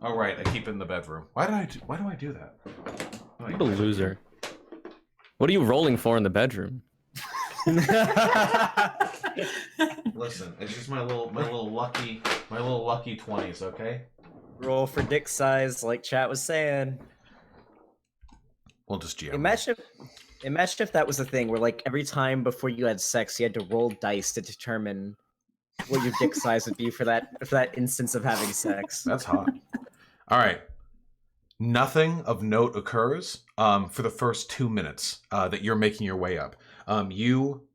All right, I keep it in the bedroom. Why do I do that? What a loser. What are you rolling for in the bedroom? Listen, it's just my little lucky 20s, okay? Roll for dick size, like chat was saying. We'll just GM. Imagine if that was a thing where, like, every time before you had sex, you had to roll dice to determine what your dick size would be for that instance of having sex. That's hot. All right. Nothing of note occurs for the first 2 minutes that you're making your way up. You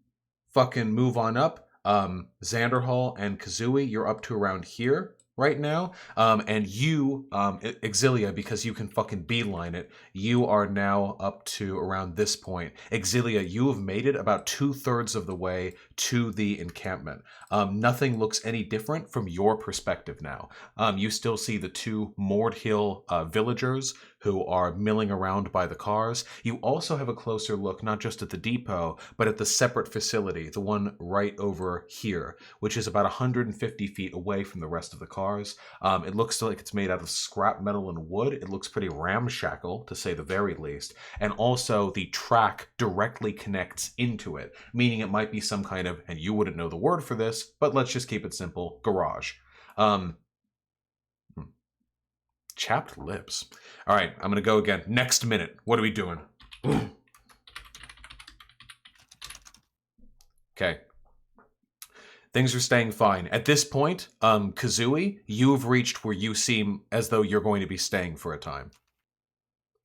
fucking move on up. Xanderhall and Kazooie, you're up to around here right now. And you, Exilia, because you can fucking beeline it, you are now up to around this point. Exilia, you have made it about 2/3 of the way to the encampment. Nothing looks any different from your perspective now. You still see the 2 Mordhill villagers who are milling around by the cars. You also have a closer look, not just at the depot, but at the separate facility, the one right over here, which is about 150 feet away from the rest of the cars. It looks like it's made out of scrap metal and wood. It looks pretty ramshackle, to say the very least. And also, the track directly connects into it, meaning it might be some kind of, and you wouldn't know the word for this, but let's just keep it simple, garage. Chapped lips. All right, I'm going to go again. Next minute. What are we doing? Okay. Things are staying fine. At this point, Kazooie, you've reached where you seem as though you're going to be staying for a time.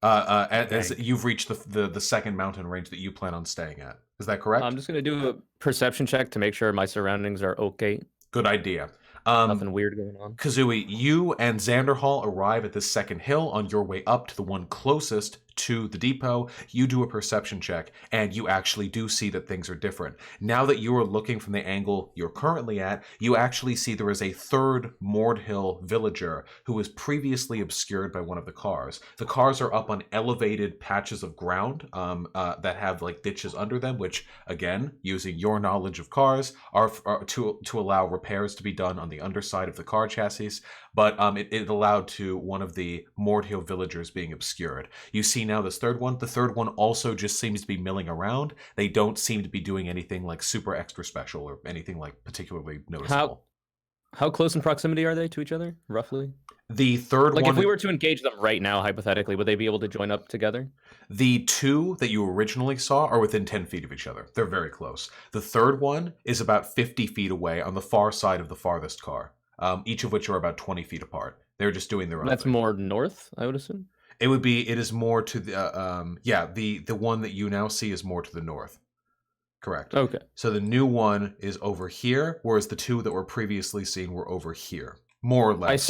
As you've reached the second mountain range that you plan on staying at. Is that correct? I'm just gonna do a perception check to make sure my surroundings are okay. Good idea. Nothing weird going on. Kazooie, you and Xanderhall arrive at this second hill on your way up to the one closest to the depot. You do a perception check, and you actually do see that things are different. Now that you are looking from the angle you're currently at, you actually see there is a third Mordhill villager who was previously obscured by one of the cars. The cars are up on elevated patches of ground that have like ditches under them, which, again, using your knowledge of cars, are to allow repairs to be done on the underside of the car chassis, but it allowed to one of the Mordhill villagers being obscured. You see now this third one. The third one also just seems to be milling around. They don't seem to be doing anything like super extra special or anything like particularly noticeable. How close in proximity are they to each other, roughly? The third Like, one... if we were to engage them right now, hypothetically, would they be able to join up together? The two that you originally saw are within 10 feet of each other. They're very close. The third one is about 50 feet away on the far side of the farthest car, each of which are about 20 feet apart. They're just doing their own That's thing. more north, I would assume? It is more to the, the one that you now see is more to the north. Correct. Okay. So the new one is over here, whereas the two that were previously seen were over here, more or less.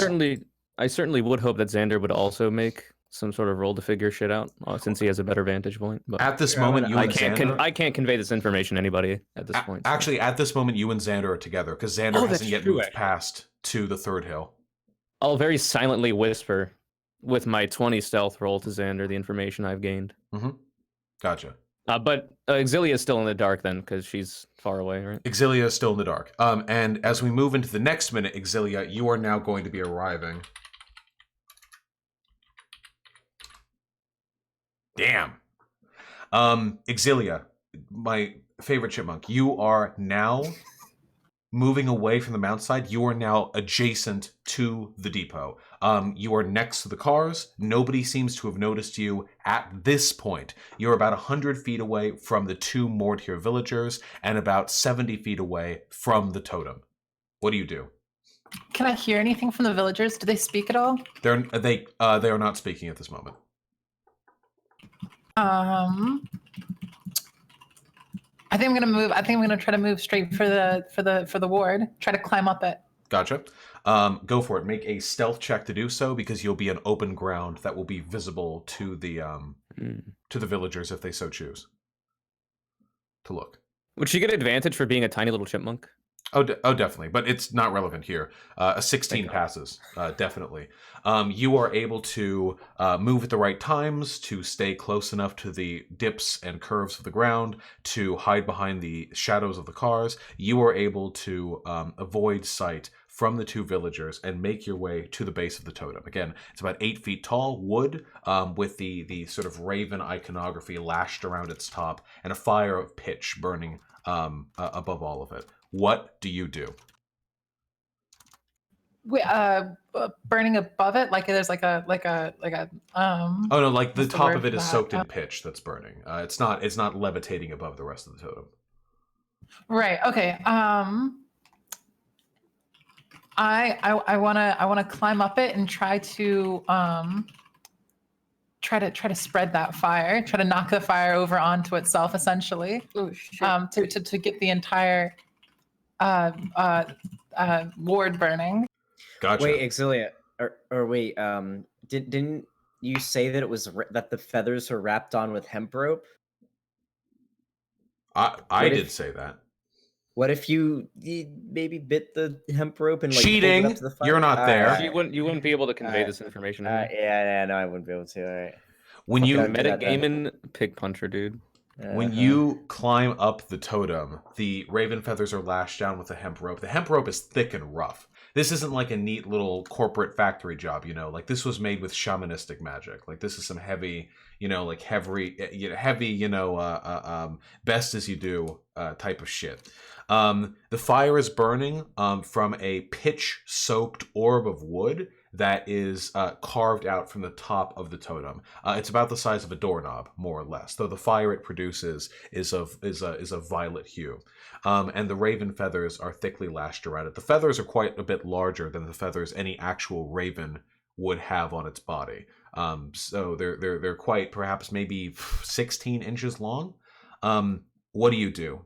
I certainly would hope that Xander would also make some sort of roll to figure shit out, since he has a better vantage point. But at this moment, I can't convey this information to anybody at this point. Actually, at this moment, you and Xander are together, because Xander hasn't yet moved past to the third hill. I'll very silently whisper with my 20 stealth roll to Xander the information I've gained. Mm-hmm. Gotcha. But Exilia is still in the dark then, because she's far away, right? Exilia is still in the dark. And as we move into the next minute, Exilia, you are now going to be arriving. Damn. Exilia, my favorite chipmunk, you are now moving away from the mountainside. You are now adjacent to the depot. You are next to the cars. Nobody seems to have noticed you at this point. You're about 100 feet away from the two Mordhill villagers and about 70 feet away from the totem. What do you do? Can I hear anything from the villagers? Do they speak at all? They are not speaking at this moment. I think I'm gonna move. I think I'm gonna try to move straight for the ward. Try to climb up it. Gotcha. Go for it. Make a stealth check to do so, because you'll be on open ground that will be visible to the villagers if they so choose to look. Would she get advantage for being a tiny little chipmunk? Oh, definitely, but it's not relevant here. A 16 passes, definitely. You are able to move at the right times, to stay close enough to the dips and curves of the ground, to hide behind the shadows of the cars. You are able to avoid sight from the two villagers and make your way to the base of the totem. Again, it's about 8 feet tall, wood, with the sort of raven iconography lashed around its top, and a fire of pitch burning above all of it. What do you do? Burning above it, like there's like a Oh no, like the top of it is that? soaked in pitch that's burning. It's not levitating above the rest of the totem. Right. Okay. I wanna climb up it and try to spread that fire. Try to knock the fire over onto itself, essentially. Oh shit. To get the entire ward burning. Gotcha. Wait, Exilia, or wait, didn't you say that it was that the feathers were wrapped on with hemp rope? I did say that. What if you maybe bit the hemp rope and like cheating? pulled it up to the fire? You're not there. You wouldn't be able to convey this information. Yeah, no, I wouldn't be able to. All right. When you metagaming Pigpuncher, dude. When you climb up the totem, the raven feathers are lashed down with the hemp rope. The hemp rope is thick and rough. This isn't like a neat little corporate factory job, Like, this was made with shamanistic magic. Like, this is some heavy, like heavy, best as you do type of shit. The fire is burning from a pitch-soaked orb of wood that is carved out from the top of the totem. It's about the size of a doorknob, more or less, though the fire it produces is a violet hue. And the raven feathers are thickly lashed around it. The feathers are quite a bit larger than the feathers any actual raven would have on its body. So they're quite, perhaps maybe 16 inches long. What do you do?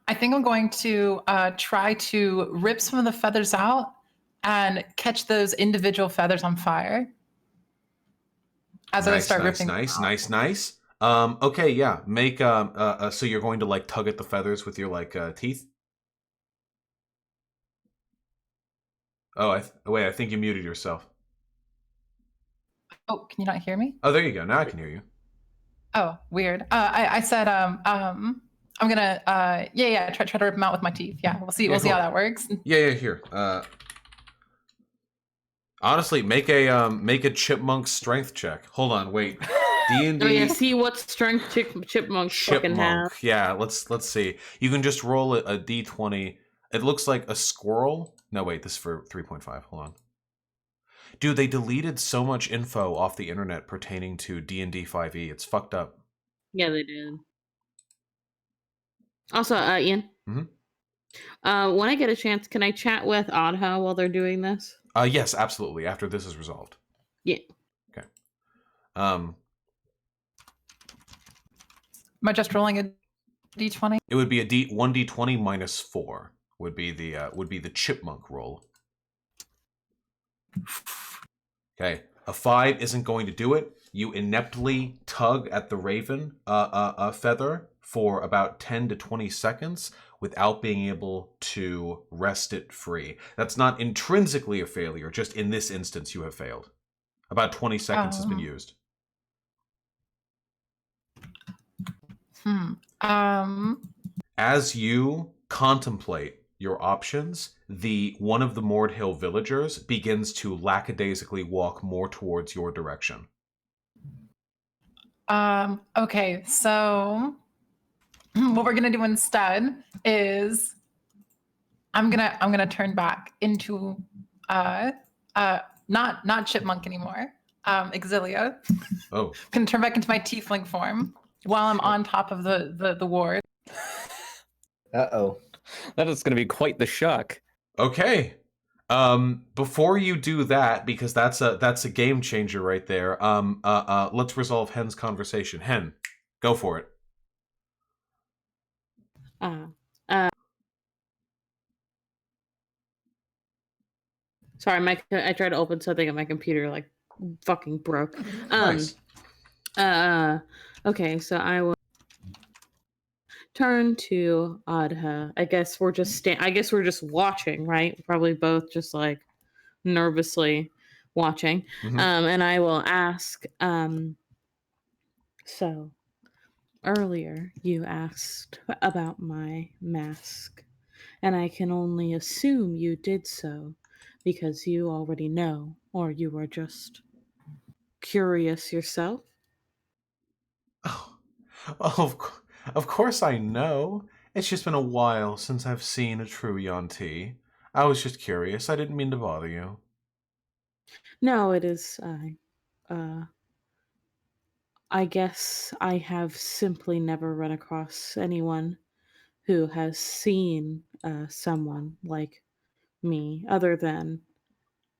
I think I'm going to try to rip some of the feathers out and catch those individual feathers on fire. As I start ripping them out. Nice. Okay, yeah. Make so you're going to like tug at the feathers with your like teeth? Oh, wait, I think you muted yourself. Oh, can you not hear me? Oh, there you go. Now I can hear you. Oh, weird. I said I'm gonna try to rip them out with my teeth. Yeah, we'll see Yeah, see cool. how that works. Yeah, here. Honestly, make a chipmunk strength check. Hold on, wait. D&D. Oh yeah, see what strength chipmunks fucking have. Yeah, let's see. You can just roll a d20. It looks like a squirrel. No, wait, this is for 3.5. Hold on. Dude, they deleted so much info off the internet pertaining to D&D 5e. It's fucked up. Yeah, they did. Also, Ian. Mm-hmm. When I get a chance, can I chat with Adha while they're doing this? Yes, absolutely. After this is resolved. Yeah. Okay. Am I just rolling a d20? It would be a 1d20 minus 4 would be the chipmunk roll. Okay. A 5 isn't going to do it. You ineptly tug at the raven feather for about 10 to 20 seconds without being able to wrest it free. That's not intrinsically a failure, just in this instance you have failed. About 20 seconds has been used. As you contemplate your options, one of the Mordhill villagers begins to lackadaisically walk more towards your direction. Okay, so what we're gonna do instead is I'm gonna turn back into not chipmunk anymore. Exilia. Oh. I'm gonna turn back into my tiefling form while I'm on top of the ward. Uh-oh. That is going to be quite the shock. Okay. Before you do that, because that's a game changer right there. Let's resolve Hen's conversation. Hen, go for it. Sorry, I tried to open something and my computer like fucking broke. Nice. Okay, so I will turn to Adha. I guess we're just watching, right? Probably both just like nervously watching. Mm-hmm. And I will ask, so earlier you asked about my mask, and I can only assume you did so because you already know, or you were just curious yourself. Oh, of course I know. It's just been a while since I've seen a true Yuan-ti. I was just curious. I didn't mean to bother you. No, it is. I guess I have simply never run across anyone who has seen someone like me, other than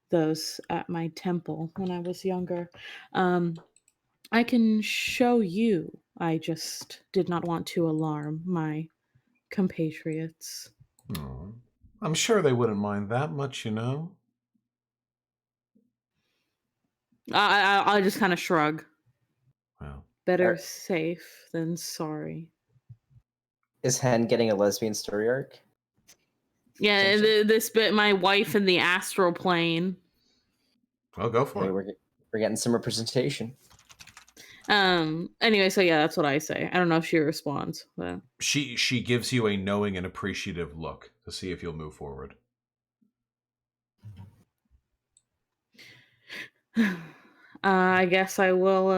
those at my temple when I was younger. I can show you. I just did not want to alarm my compatriots. Oh, I'm sure they wouldn't mind that much, you know. I'll just kind of shrug. Well, Better safe than sorry. Is Hen getting a lesbian story arc? Yeah, this bit, my wife in the astral plane. well, go for Hey, it. we're getting some representation. Anyway, so yeah, that's what I say. I don't know if she responds, but She gives you a knowing and appreciative look to see if you'll move forward. I guess I will.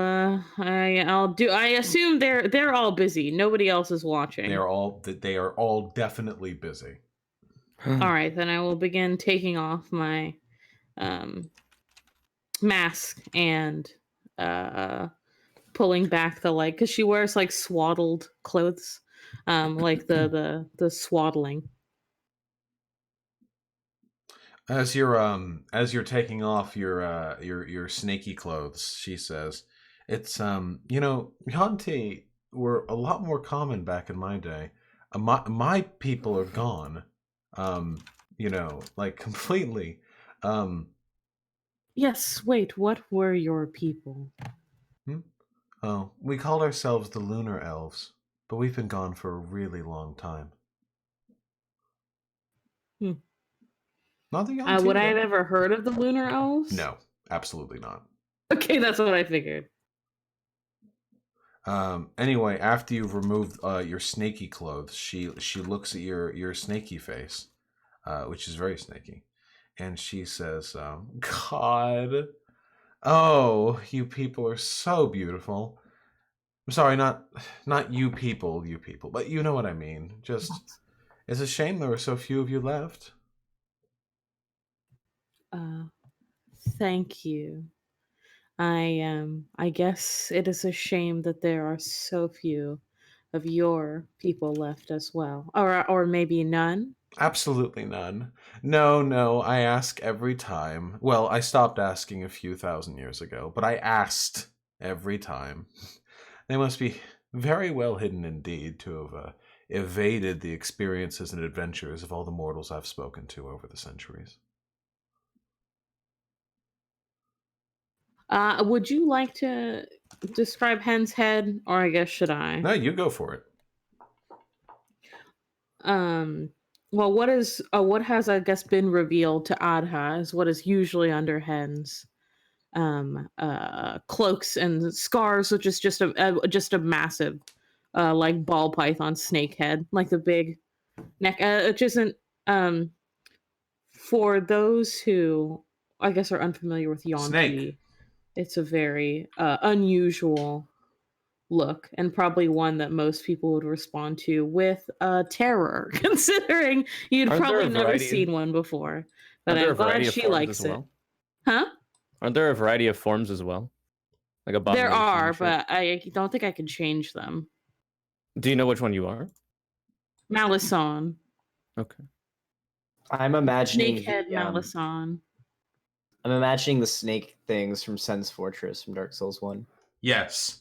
I'll do. I assume they're all busy. Nobody else is watching. They are all definitely busy. All right, then I will begin taking off my mask and pulling back the, like, because she wears like swaddled clothes. like the swaddling. As you're taking off your snaky clothes, she says, "It's Yanti were a lot more common back in my day. My people are gone, like completely. Yes, wait, what were your people? Oh, we called ourselves the Lunar Elves, but we've been gone for a really long time. Not the Yanti. Would I have ever heard of the Lunar Elves? No, absolutely not. Okay, that's what I figured. Anyway, after you've removed your snaky clothes, she looks at your snaky face, which is very snaky, and she says, "God, oh, you people are so beautiful. I'm sorry, not you people, but you know what I mean. Just, it's a shame there were so few of you left." Thank you. I guess it is a shame that there are so few of your people left as well. Or maybe none? Absolutely none. No, I ask every time. Well, I stopped asking a few thousand years ago, but I asked every time. They must be very well hidden indeed to have evaded the experiences and adventures of all the mortals I've spoken to over the centuries. Would you like to describe Hen's head, or I guess should I? No, you go for it. Well, what has I guess been revealed to Adha is what is usually under Hen's cloaks and scars, which is just a massive like ball python snake head, like the big neck, which isn't for those who I guess are unfamiliar with Yonti. Snake. It's a very unusual look, and probably one that most people would respond to with terror, considering you'd Aren't there probably a never variety- seen one before. But Aren't there I'm a variety glad of she forms likes as it. well? Huh? Aren't there a variety of forms as well? Like There abominations and are, shit? but I don't think I can change them. Do you know which one you are? Malison. Okay. I'm imagining Snakehead Malison. I'm imagining the snake things from Sen's Fortress from Dark Souls 1. Yes.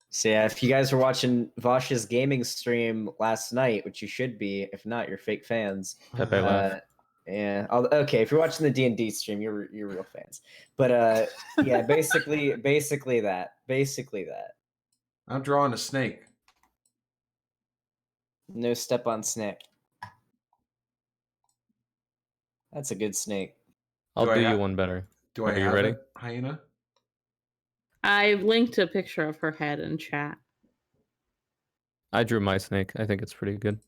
So yeah, if you guys were watching Vosh's gaming stream last night, which you should be, if not, you're fake fans. Pepe laugh. Yeah. Okay, if you're watching the D&D stream, you're real fans. But yeah, basically that. Basically that. I'm drawing a snake. No step on snake. That's a good snake. I'll Do I do you have- one better. Do I Are you have ready? it, hyena? I've linked a picture of her head in chat. I drew my snake. I think it's pretty good.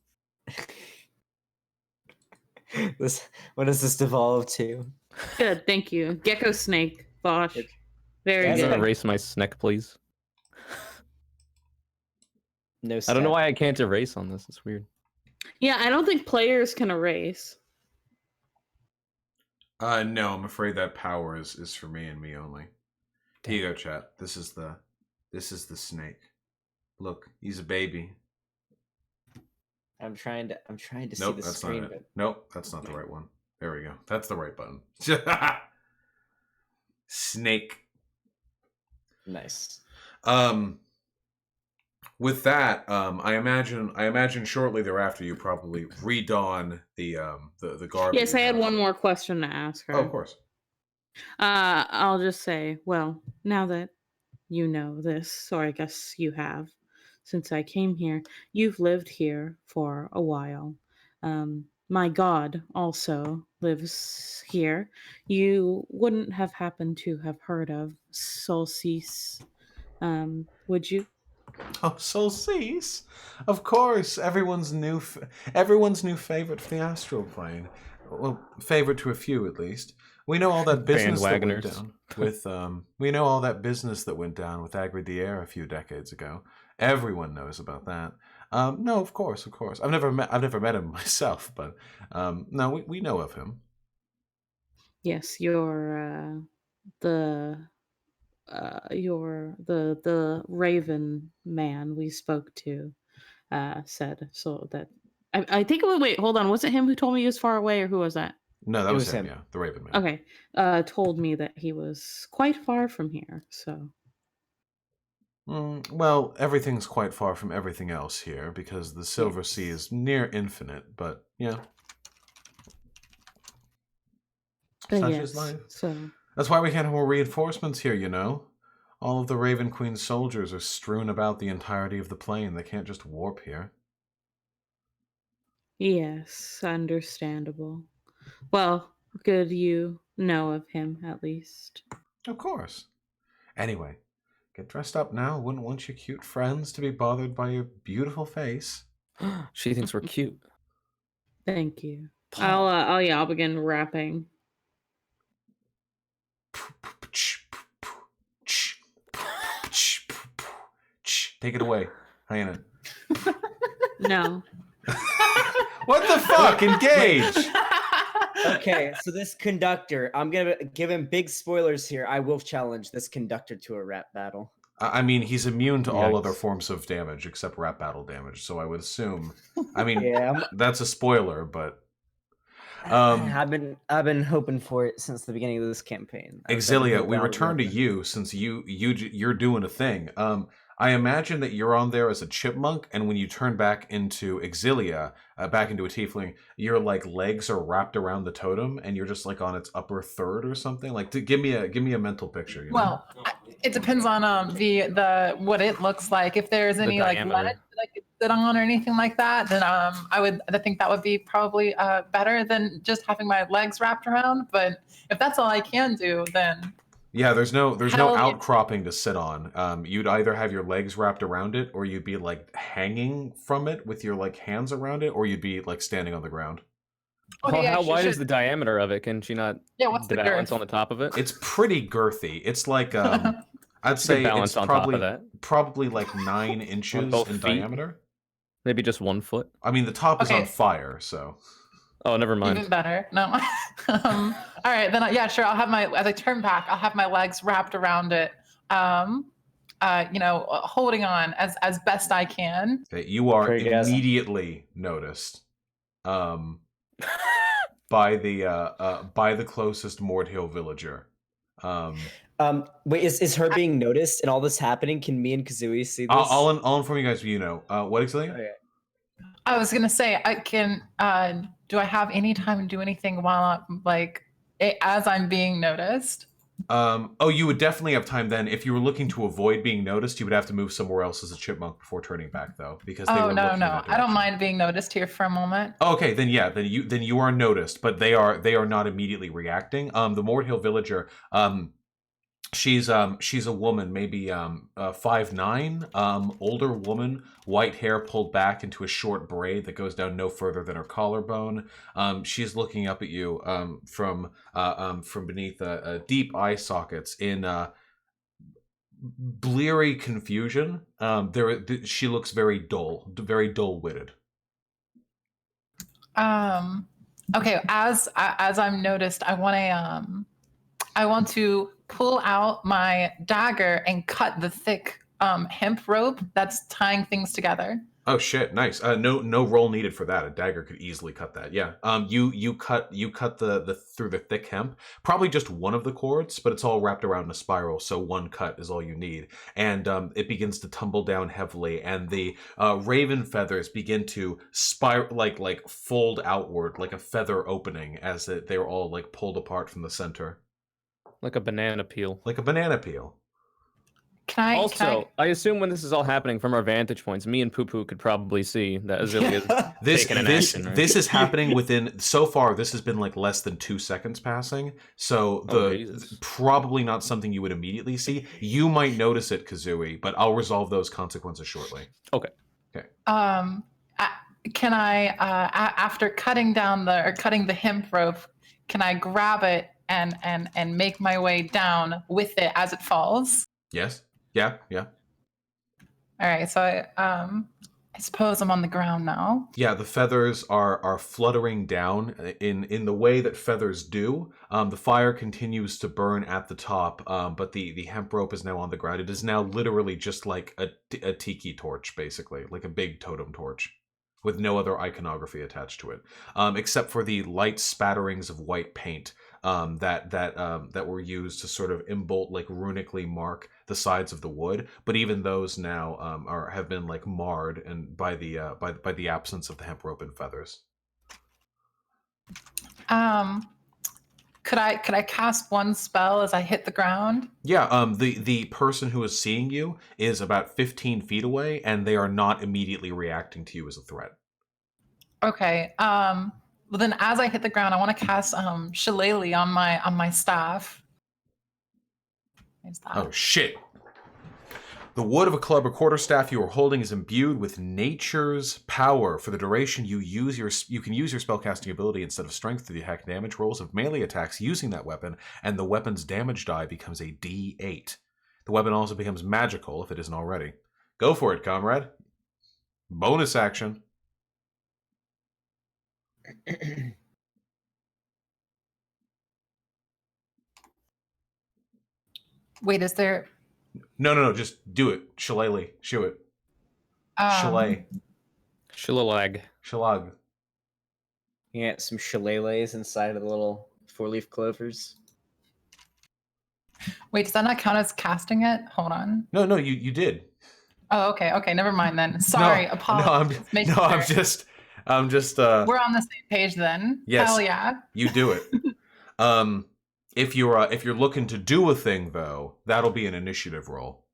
What does this devolve to? Good, thank you. Gecko snake, Bosch. Very Yeah, Can you good. erase my snake, please? No I don't know step. why I can't erase on this. It's weird. Yeah, I don't think players can erase. No, I'm afraid that power is for me and me only. Here you go, chat. This is the snake. Look, he's a baby. I'm trying to see Nope, the that's screen. not it. But Nope, that's not the right one. There we go. That's the right button. Snake. nice. With that, I imagine shortly thereafter you probably redon the garb. Yes, that I you had have. one more question to ask her. Oh, of course. I'll just say, well, now that you know this, or I guess you have, since I came here, you've lived here for a while. My god also lives here. You wouldn't have happened to have heard of Solstice, would you? Oh, Solstice, of course. Everyone's new favorite for the astral plane. Well, favorite to a few at least. We know all that business that went Bandwagoners. down with. We know all that business that went down with Agri Dier a few decades ago. Everyone knows about that. No, of course. I've never met him myself, but no, we know of him. Yes, you're the the Raven man we spoke to said. So that I think. Wait, hold on. Was it him who told me he was far away, or who was that? No, that It was was him. him. Yeah, the Raven Man. Okay, told me that he was quite far from here. So Well, everything's quite far from everything else here because the Silver Sea is near infinite. But yeah, such is life. So That's why we can't have more reinforcements here. You know, all of the Raven Queen's soldiers are strewn about the entirety of the plane. They can't just warp here. yes, understandable. Well, good you know of him at least. Of course. Anyway, get dressed up now. Wouldn't want your cute friends to be bothered by your beautiful face. She thinks we're cute. Thank you. I'll begin rapping. Take it away, Hyena. No. What the fuck? Engage! Okay, so this conductor, I'm gonna give him big spoilers here. I will challenge this conductor to a rap battle. I mean, he's immune to all Yikes. other forms of damage except rap battle damage, so I would assume. I mean, Yeah, that's a spoiler, but I've been hoping for it since the beginning of this campaign. Exilia, we return to you since you're doing a thing. I imagine that you're on there as a chipmunk, and when you turn back into Exilia, back into a tiefling, your like legs are wrapped around the totem, and you're just like on its upper third or something. Like, give me a mental picture. You know? Well, it depends on the what it looks like. If there's any like diameter. ledge that I could sit on or anything like that, then I think that would be probably better than just having my legs wrapped around. But if that's all I can do, then Yeah, there's no Hell yeah. outcropping to sit on. You'd either have your legs wrapped around it, or you'd be like hanging from it with your like hands around it, or you'd be like standing on the ground. Okay, yeah, how she wide is should- the diameter of it? Can she not what's the balance girth? on the top of it? It's pretty girthy. It's like I'd say balance it's on top of probably like 9 inches both in feet? diameter. Maybe just 1 foot. I mean, the top is on Okay. fire, so Oh, never mind. Even better. No. All right, then yeah, sure. I'll have as I turn back, I'll have my legs wrapped around it. Holding on as best I can. that you are Pretty awesome. immediately noticed by the closest Mordhill villager. Wait, is her being noticed and all this happening? Can me and Kazooie see this? I'll inform you guys. You know what exactly? Okay. I was gonna say, I can. Do I have any time to do anything while I'm as I'm being noticed? You would definitely have time then. If you were looking to avoid being noticed, you would have to move somewhere else as a chipmunk before turning back, though, because they were No, looking in that I don't direction. mind being noticed here for a moment. Okay, then yeah, then you are noticed, but they are not immediately reacting. The Mordhill villager, she's a woman, maybe 5'9", older woman, white hair pulled back into a short braid that goes down no further than her collarbone. She's looking up at you from beneath deep eye sockets in bleary confusion. She looks very dull-witted. Okay, as I'm noticed, I want to pull out my dagger and cut the thick hemp rope that's tying things together. Oh shit! Nice. No roll needed for that. A dagger could easily cut that. Yeah. You cut the through the thick hemp. Probably just one of the cords, but it's all wrapped around in a spiral, so one cut is all you need. And it begins to tumble down heavily, and the raven feathers begin to spiral, like fold outward, like a feather opening, as they're all like pulled apart from the center, Like a banana peel. like a banana peel. Also, I assume when this is all happening from our vantage points, me and Poo Poo could probably see that Azilia is taking an action, right? This is happening within, so far this has been like less than 2 seconds passing, so probably not something you would immediately see. You might notice it, Kazooie, but I'll resolve those consequences shortly. Okay. Can I after cutting the hemp rope, can I grab it and make my way down with it as it falls? Yes. Yeah. All right, so I I suppose I'm on the ground now. Yeah, the feathers are fluttering down in the way that feathers do. The fire continues to burn at the top, but the hemp rope is now on the ground. It is now literally just like a tiki torch, basically, like a big totem torch, with no other iconography attached to it, except for the light spatterings of white paint that were used to sort of embolt, like runically mark the sides of the wood. But even those now have been like marred and by the absence of the hemp rope and feathers. Could I cast one spell as I hit the ground? Yeah, the person who is seeing you is about 15 feet away, and they are not immediately reacting to you as a threat. Okay. Well, then, as I hit the ground, I want to cast Shillelagh on my staff. Oh shit! The wood of a club or quarterstaff you are holding is imbued with nature's power. For the duration, you can use your spellcasting ability instead of strength to detect damage rolls of melee attacks using that weapon, and the weapon's damage die becomes a D8. The weapon also becomes magical if it isn't already. Go for it, comrade. Bonus action. Wait, is there? No, just do it. Shillelagh. Shoo it. Shillelagh. Shillalag. Shillag. Yeah, some shillelaghs inside of the little 4-leaf clovers. Wait, does that not count as casting it? Hold on. No, you did. Oh, okay, never mind then. Sorry, apologies. I'm just. We're on the same page then. Yes. Hell yeah. You do it. If you're looking to do a thing though, that'll be an initiative roll.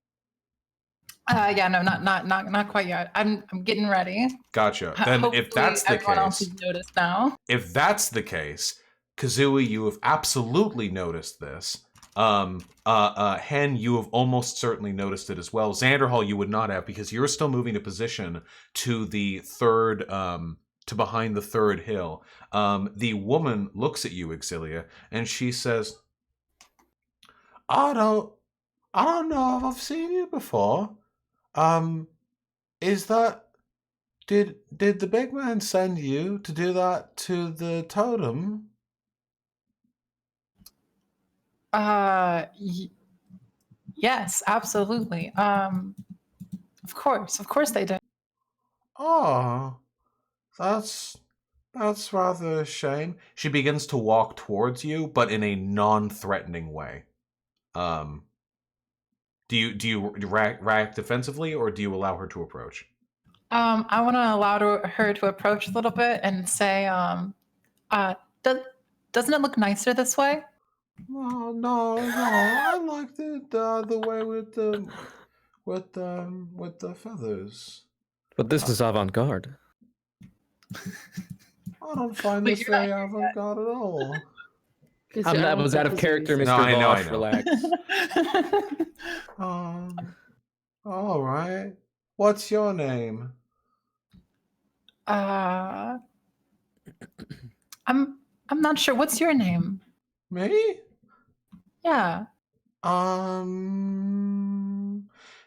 Yeah, no, not quite yet. I'm getting ready. Gotcha. Then if that's the everyone else case, has noticed now. if that's the case, Kazooie, you have absolutely noticed this. Hen, you have almost certainly noticed it as well. Xanderhall, you would not have, because you're still moving to position to the third, to behind the third hill. The woman looks at you, Exilia, and she says, I don't know if I've seen you before. Did the big man send you to do that to the totem? Yes, absolutely. Of course they did. Oh, that's rather a shame. She begins to walk towards you, but in a non-threatening way. Do you react defensively, or do you allow her to approach? I want to allow her to approach a little bit and say, doesn't it look nicer this way? No. I liked it the way with the feathers. But this is avant-garde. I don't find Wait, this you're very not here avant-garde at all. That was out of character, Mr. No, I know, Vosh. I know. Relax. All right. What's your name? I'm not sure. What's your name? Me? Yeah.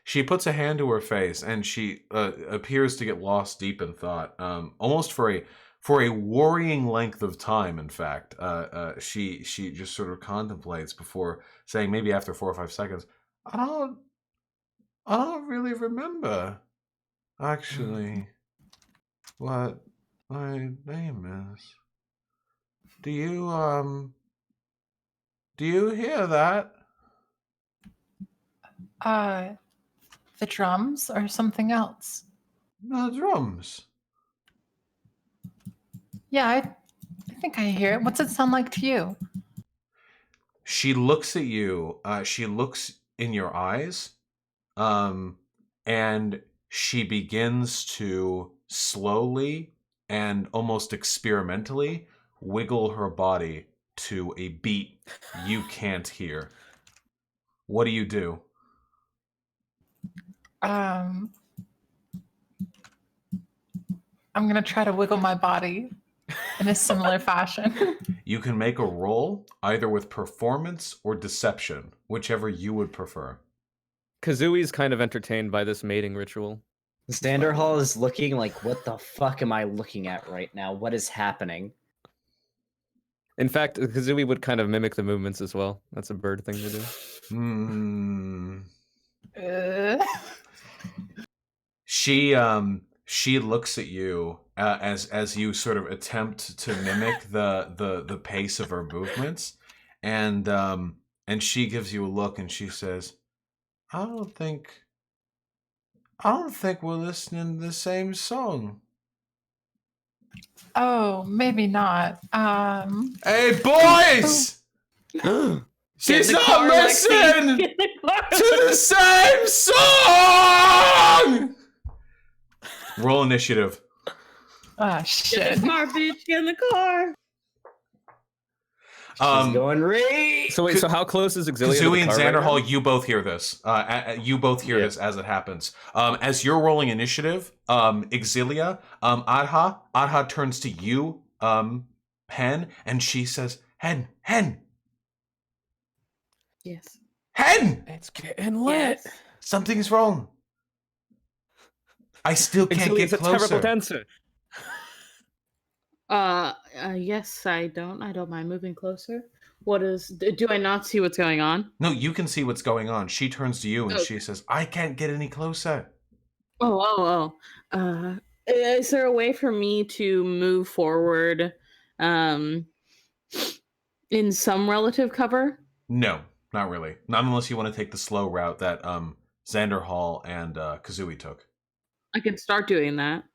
She puts a hand to her face, and she appears to get lost deep in thought. Almost for a worrying length of time. In fact, she just sort of contemplates before saying, maybe after 4 or 5 seconds, I don't really remember, actually, what my name is. Do you hear that? The drums or something else? The drums. Yeah, I think I hear it. What's it sound like to you? She looks at you. She looks in your eyes, and she begins to slowly and almost experimentally wiggle her body to a beat you can't hear. What do you do? I'm gonna try to wiggle my body in a similar fashion. You can make a roll either with performance or deception, whichever you would prefer. Kazooie's kind of entertained by this mating ritual. Xander Hall is looking like, what the fuck am I looking at right now? What is happening? In fact, Kazooie would kind of mimic the movements as well. That's a bird thing to do. She looks at you as you sort of attempt to mimic the pace of her movements, and she gives you a look and she says, I don't think we're listening to the same song. Oh, maybe not. Hey, boys! She's not listening to the same song! Roll initiative. Ah, Get shit. in the car, bitch. Get in the car. She's going right. So wait, so how close is Exilia to the Kazooie and car right Xanderhall, now? you both hear this. You both hear this as it happens. As you're rolling initiative, Exilia, Adha turns to you, Hen, and she says, Hen, Yes. It's getting lit. Yes. something's wrong. I still can't Exilia, get it's a terrible closer. dancer. Yes, I don't mind moving closer. What is? Do I not see what's going on? No, you can see what's going on. She turns to you and she says, I can't get any closer. Oh. Is there a way for me to move forward, in some relative cover? No, not really. Not unless you want to take the slow route that Xanderhall and Kazooie took. I can start doing that.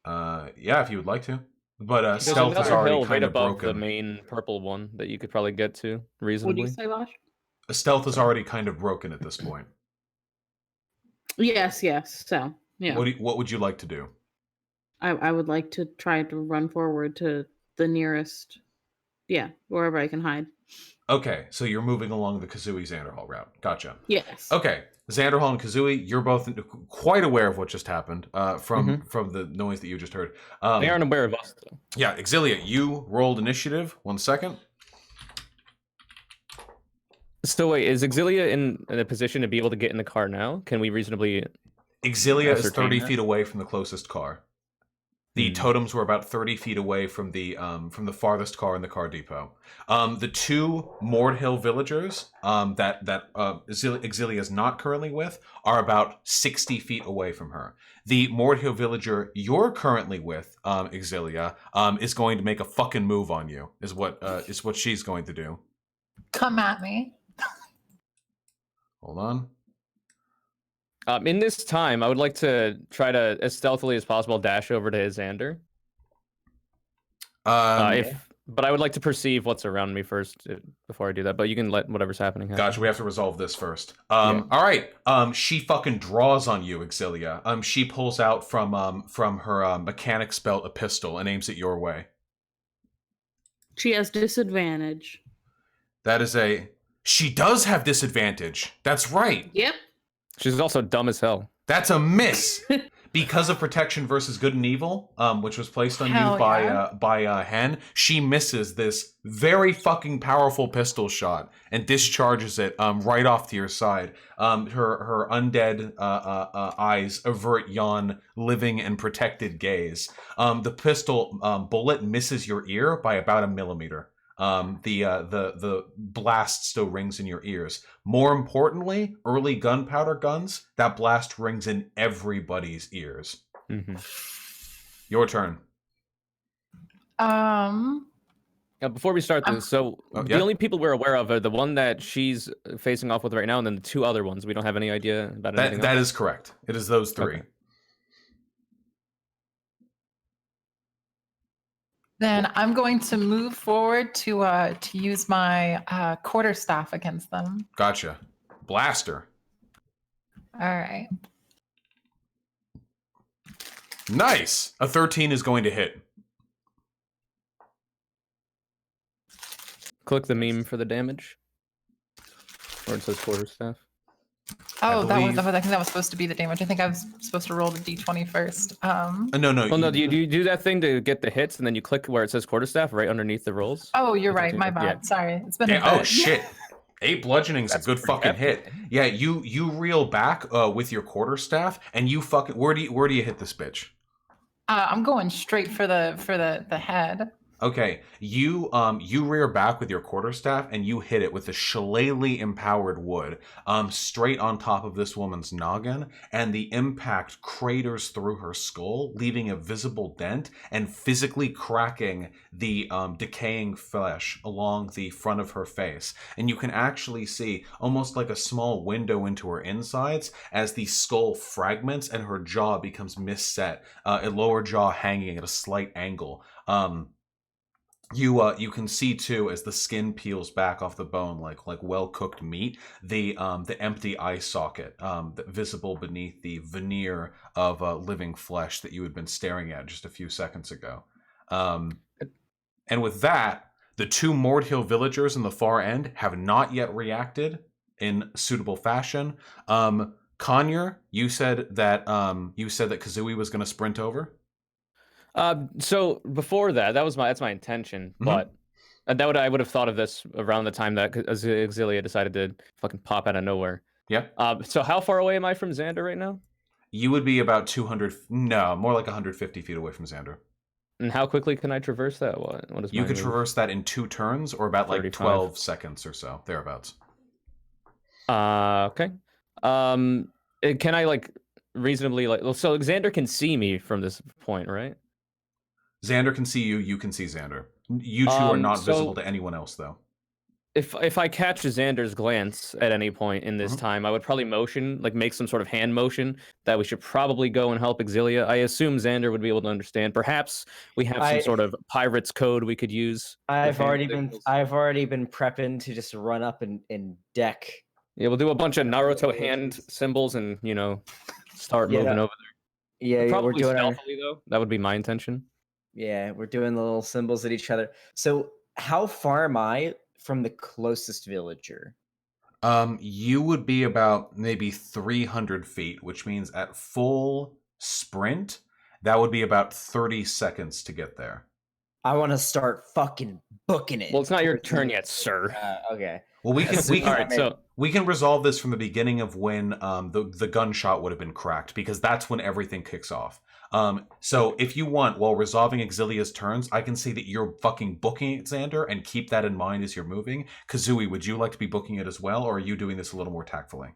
Yeah, if you would like to. But There's stealth is another already hill kind right of above broken. the main purple one that you could probably get to What do reasonably. you say, Lash? Stealth is already kind of broken at this point. Yes. So yeah, What would you like to do? I would like to try to run forward to the nearest, wherever I can hide. Okay, so you're moving along the Kazooie Xanderhall route. Gotcha. Yes. Okay, Xanderhall and Kazooie, you're both quite aware of what just happened from the noise that you just heard. They aren't aware of us, though. Yeah, Exilia, you rolled initiative. 1 second. So wait, is Exilia in a position to be able to get in the car now? Can we reasonably... Exilia is Ascertain 30 that? feet away from the closest car. The totems were about 30 feet away from the farthest car in the car depot. The two Mordhill villagers that Exilia is not currently with are about 60 feet away from her. The Mordhill villager you're currently with, Exilia, is going to make a fucking move on you. Is what she's going to do. Come at me. Hold on. In this time, I would like to try to, as stealthily as possible, dash over to Xander. But I would like to perceive what's around me first before I do that. But you can let whatever's happening happen. Gotcha. We have to resolve this first. All right. She fucking draws on you, Exilia. She pulls out from her mechanic's belt a pistol and aims it your way. She has disadvantage. She does have disadvantage. That's right. Yep. She's also dumb as hell. That's a miss. Because of protection versus good and evil, which was placed on Hell you by Hen, she misses this very fucking powerful pistol shot and discharges it right off to your side. Her undead eyes avert yon living and protected gaze. The pistol bullet misses your ear by about 1 millimeter. The blast still rings in your ears. More importantly, early gunpowder guns, that blast rings in everybody's ears. Your turn. Before we start this, the only people we're aware of are the one that she's facing off with right now, and then the two other ones. We don't have any idea about anything That else? is correct. It is those three. Okay. Then I'm going to move forward to use my quarterstaff against them. Gotcha. Blaster. All right. Nice. A 13 is going to hit. Click the meme for the damage. Where it says quarterstaff. Oh, I believe- think that was supposed to be the damage. I think I was supposed to roll the d20 first. No. Well, no, do you do that thing to get the hits, and then you click where it says quarterstaff right underneath the rolls? Oh, you're right. My Yeah. bad. Sorry. It's been Yeah, a bit. oh, shit. 8 bludgeoning's a That's good pretty fucking hit. hefty. Yeah, you reel back with your quarterstaff, and you fucking where do you hit this bitch? I'm going straight for the head. Okay, you rear back with your quarterstaff and you hit it with the shillelagh empowered wood, straight on top of this woman's noggin, and the impact craters through her skull, leaving a visible dent and physically cracking the decaying flesh along the front of her face. And you can actually see almost like a small window into her insides as the skull fragments and her jaw becomes misset, a lower jaw hanging at a slight angle. You can see too as the skin peels back off the bone like well cooked meat, the empty eye socket visible beneath the veneer of living flesh that you had been staring at just a few seconds ago. And with that, the 2 Mordhill villagers in the far end have not yet reacted in suitable fashion. Conyer, you said that Kazooie was going to sprint over. So before that's my intention, but I would have thought of this around the time that Exilia decided to fucking pop out of nowhere. Yeah. So how far away am I from Xander right now? You would be about 200, no, more like 150 feet away from Xander. And how quickly can I traverse that? What is you my could move? traverse that in 2 turns, or about 35. like 12 seconds or so, thereabouts. Okay. Can I like reasonably so Xander can see me from this point, right? Xander can see you. You can see Xander. You two are not visible to anyone else, though. If I catch Xander's glance at any point in this time, I would probably motion, like make some sort of hand motion that we should probably go and help Exilia. I assume Xander would be able to understand. Perhaps we have some sort of pirate's code we could use. I've already been prepping to just run up and deck. Yeah, we'll do a bunch of Naruto hand symbols and start moving over there. Yeah, probably we're doing stealthily though. That would be my intention. Yeah, we're doing the little symbols at each other. So how far am I from the closest villager? You would be about maybe 300 feet, which means at full sprint, that would be about 30 seconds to get there. I want to start fucking booking it. Well, it's not your turn yet, sir. Okay. Well, we can resolve this from the beginning of when the gunshot would have been cracked, because that's when everything kicks off. So if you want, while resolving Exilia's turns, I can see that you're fucking booking it, Xander, and keep that in mind as you're moving. Kazooie, would you like to be booking it as well, or are you doing this a little more tactfully?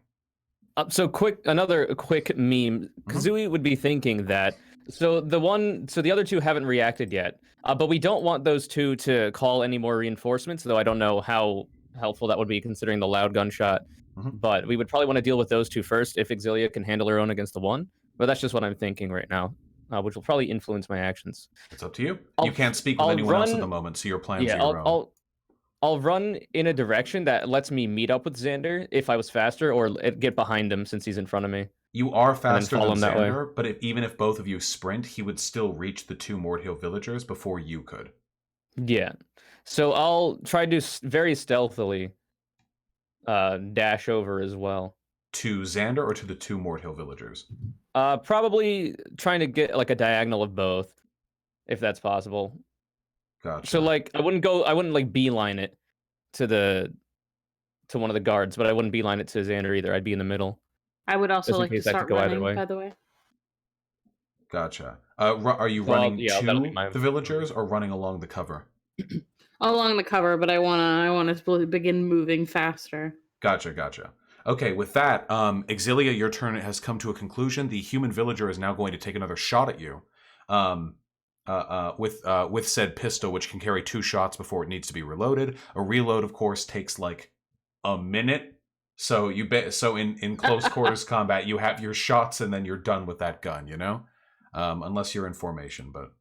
So another quick meme. Kazooie would be thinking that the other 2 haven't reacted yet, but we don't want those 2 to call any more reinforcements, though I don't know how helpful that would be considering the loud gunshot. But we would probably want to deal with those 2 first if Exilia can handle her own against the 1. But that's just what I'm thinking right now, which will probably influence my actions. It's up to you. You can't speak with anyone else at the moment, so your plans are your own. I'll run in a direction that lets me meet up with Xander if I was faster, or get behind him since he's in front of me. You are faster than Xander, but even if both of you sprint, he would still reach the 2 Mordhill villagers before you could. Yeah. So I'll try to very stealthily dash over as well. To Xander or to the 2 Mordhill villagers? Probably trying to get like a diagonal of both, if that's possible. Gotcha. So like I wouldn't like beeline it to one of the guards, but I wouldn't beeline it to Xander either. I'd be in the middle. I would also like to start running, by the way. Gotcha. Are you running to the villagers or running along the cover? Along the cover, but I want to begin moving faster. Gotcha. Okay, with that, Exilia, your turn has come to a conclusion. The human villager is now going to take another shot at you, with said pistol, which can carry 2 shots before it needs to be reloaded. A reload, of course, takes like a minute. So in close quarters combat, you have your shots and then you're done with that gun. Unless you're in formation. But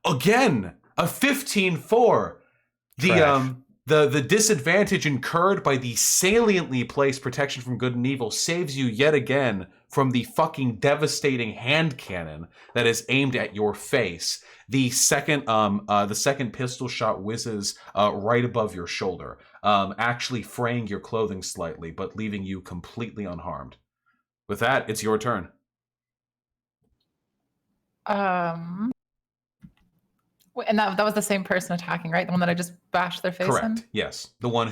again, a 15-4. The disadvantage incurred by the saliently placed protection from good and evil saves you yet again from the fucking devastating hand cannon that is aimed at your face. The second pistol shot whizzes right above your shoulder, actually fraying your clothing slightly, but leaving you completely unharmed. With that, it's your turn. Wait, and that was the same person attacking, right? The one that I just bashed their face Correct. in? Yes. The one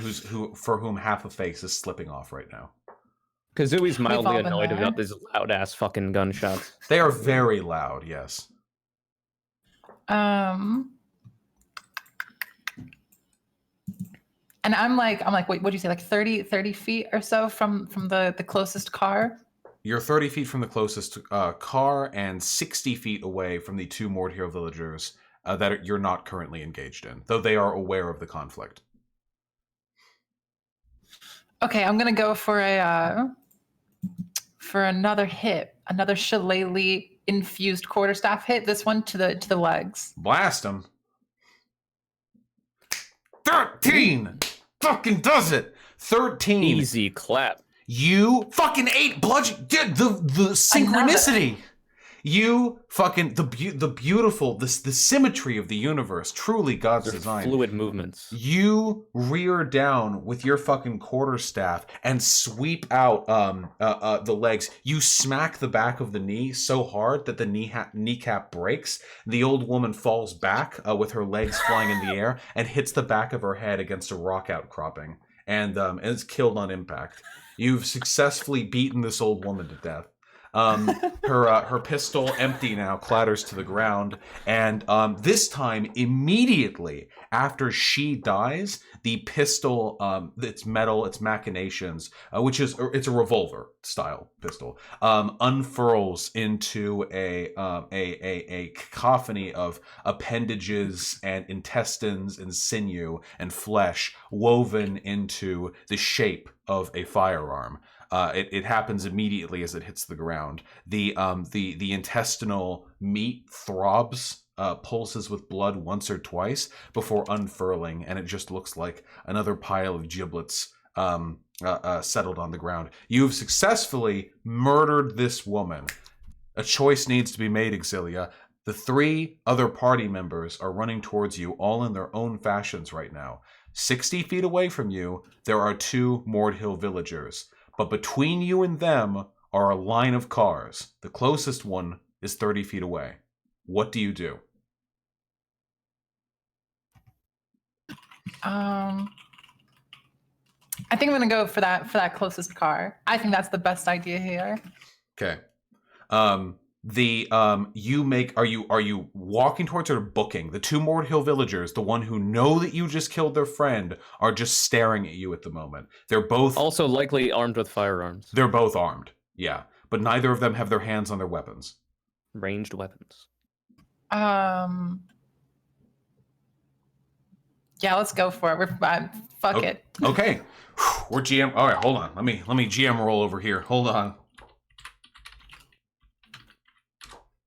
for whom half a face is slipping off right now. Kazui's mildly all been annoyed there. about these loud ass fucking gunshots. They are very loud, yes. And I'm like, wait, what'd you say? Like 30 feet or so from the closest car? You're 30 feet from the closest car and 60 feet away from the two Mord Hero villagers that you're not currently engaged in, though they are aware of the conflict. Okay, I'm gonna go for another hit, another shillelagh infused quarterstaff hit. This one to the legs. Blast him. 13! Fucking does it! 13. Easy clap. You fucking ate bludgeon. The synchronicity. You fucking the beautiful the symmetry of the universe. Truly God's design. Fluid movements. You rear down with your fucking quarterstaff and sweep out the legs. You smack the back of the knee so hard that the kneecap breaks. The old woman falls back with her legs flying in the air and hits the back of her head against a rock outcropping and is killed on impact. You've successfully beaten this old woman to death. Her pistol, empty now, clatters to the ground, and this time, immediately after she dies, the pistol, its metal, its machinations, it's a revolver style pistol, unfurls into a cacophony of appendages and intestines and sinew and flesh woven into the shape of a firearm. It happens immediately as it hits the ground. The intestinal meat throbs, pulses with blood once or twice before unfurling, and it just looks like another pile of giblets settled on the ground. You've successfully murdered this woman. A choice needs to be made, Exilia. The 3 other party members are running towards you, all in their own fashions right now. 60 feet away from you, there are 2 Mord Hill villagers. But between you and them are a line of cars. The closest one is 30 feet away. What do you do? I think I'm gonna go for that closest car. I think that's the best idea here. Okay. Are you walking towards or booking? The 2 Mord Hill villagers, the one who know that you just killed their friend, are just staring at you at the moment. They're both also likely armed with firearms. They're both armed, yeah, but neither of them have their hands on their weapons. Ranged weapons. Yeah, let's go for it. We're fine. Fuck it. Okay, we're GM. All right, hold on. Let me GM roll over here. Hold on.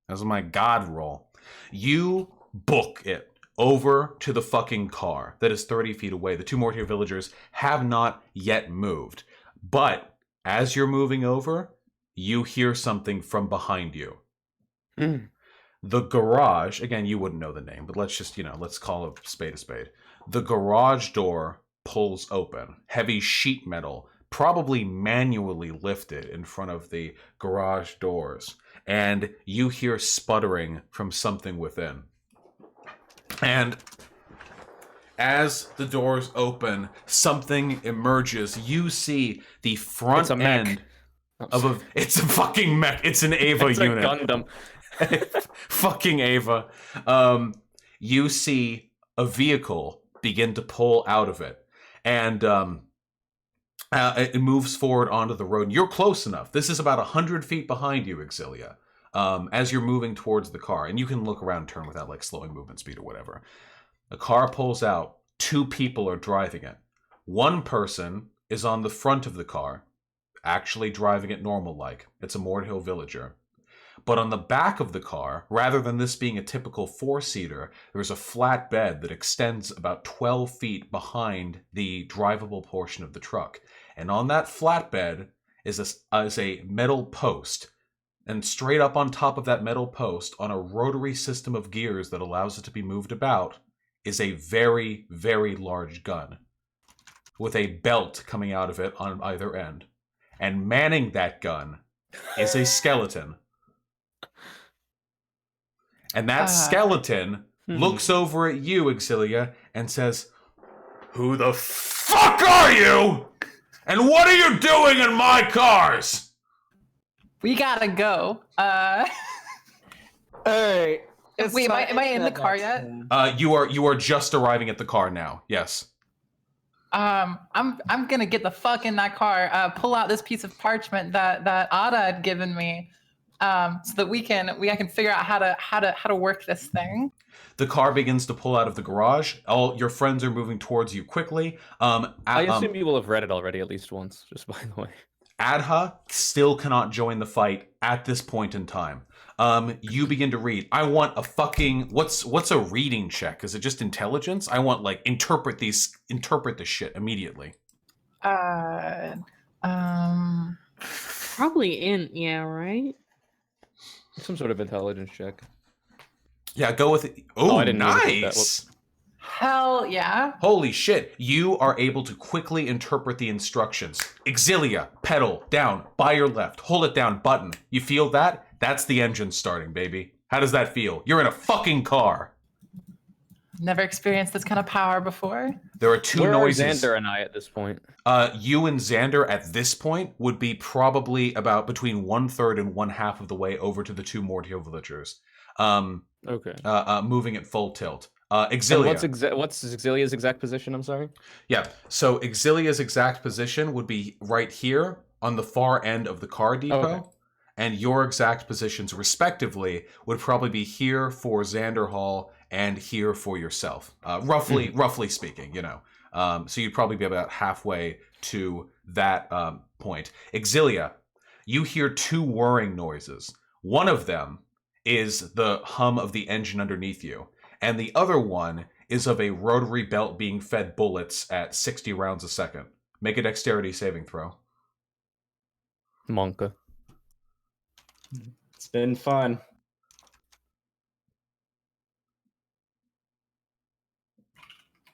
That was my God roll. You book it over to the fucking car that is 30 feet away. The 2 Mord Hill villagers have not yet moved. But as you're moving over, you hear something from behind you. The garage, again, you wouldn't know the name, but let's just, let's call a spade a spade. The garage door pulls open. Heavy sheet metal, probably manually lifted in front of the garage doors. And you hear sputtering from something within. And as the doors open, something emerges. You see the front end of it's a fucking mech. It's an Ava unit. It's a Gundam. Fucking Ava. You see a vehicle begin to pull out of it. And it moves forward onto the road. You're close enough. This is about 100 feet behind you, Exilia, as you're moving towards the car. And you can look around and turn without slowing movement speed or whatever. A car pulls out. 2 people are driving it. One person is on the front of the car, actually driving it normal-like. It's a Mord Hill villager. But on the back of the car, rather than this being a typical 4-seater, there's a flat bed that extends about 12 feet behind the drivable portion of the truck. And on that flatbed is a metal post. And straight up on top of that metal post, on a rotary system of gears that allows it to be moved about, is a very, very large gun with a belt coming out of it on either end. And manning that gun is a skeleton. And that skeleton looks over at you, Exilia, and says, "Who the fuck are you? And what are you doing in my cars?" We gotta go. All right. Wait, am I in the car yet? You are just arriving at the car now. Yes. I'm gonna get the fuck in that car. Pull out this piece of parchment that Ada had given me, so that I can figure out how to work this thing. The car begins to pull out of the garage. All your friends are moving towards you quickly. I assume you will have read it already at least once, just by the way. Adha still cannot join the fight at this point in time. You begin to read. I want a fucking what's a reading check? Is it just intelligence? I want like interpret this shit immediately. Probably int, yeah, right? Some sort of intelligence check. Yeah, go with it. Oh, I didn't know that. nice. Hell yeah. Holy shit. You are able to quickly interpret the instructions. Exilia, pedal, down, by your left, hold it down, button. You feel that? That's the engine starting, baby. How does that feel? You're in a fucking car. Never experienced this kind of power before. There are two Where noises. are Xander and I at this point? You and Xander at this point would be probably about between 1/3 and 1/2 of the way over to the two Mortio villagers. Okay. Moving at full tilt. Exilia. What's Exilia's exact position? I'm sorry. Yeah. So Exilia's exact position would be right here on the far end of the car depot. Okay. And your exact positions, respectively, would probably be here for Xander Hall and here for yourself. Roughly speaking, you know. So you'd probably be about halfway to that point. Exilia, you hear two whirring noises. One of them is the hum of the engine underneath you, and the other one is of a rotary belt being fed bullets at 60 rounds a second. Make a dexterity saving throw. Monka. It's been fun.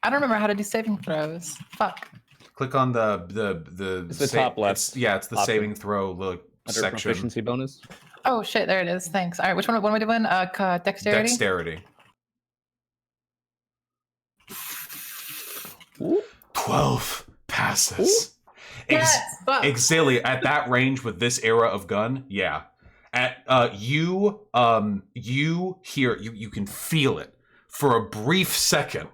I don't remember how to do saving throws. Fuck. Click on the It's the top left. It's the option. saving throw Under section. proficiency bonus. Oh shit, there it is. Thanks. All right, what am I doing? Dexterity. Dexterity. Ooh. 12 passes. Yes, fuck. Exilia, at that range with this era of gun, yeah. At you hear, you can feel it for a brief second.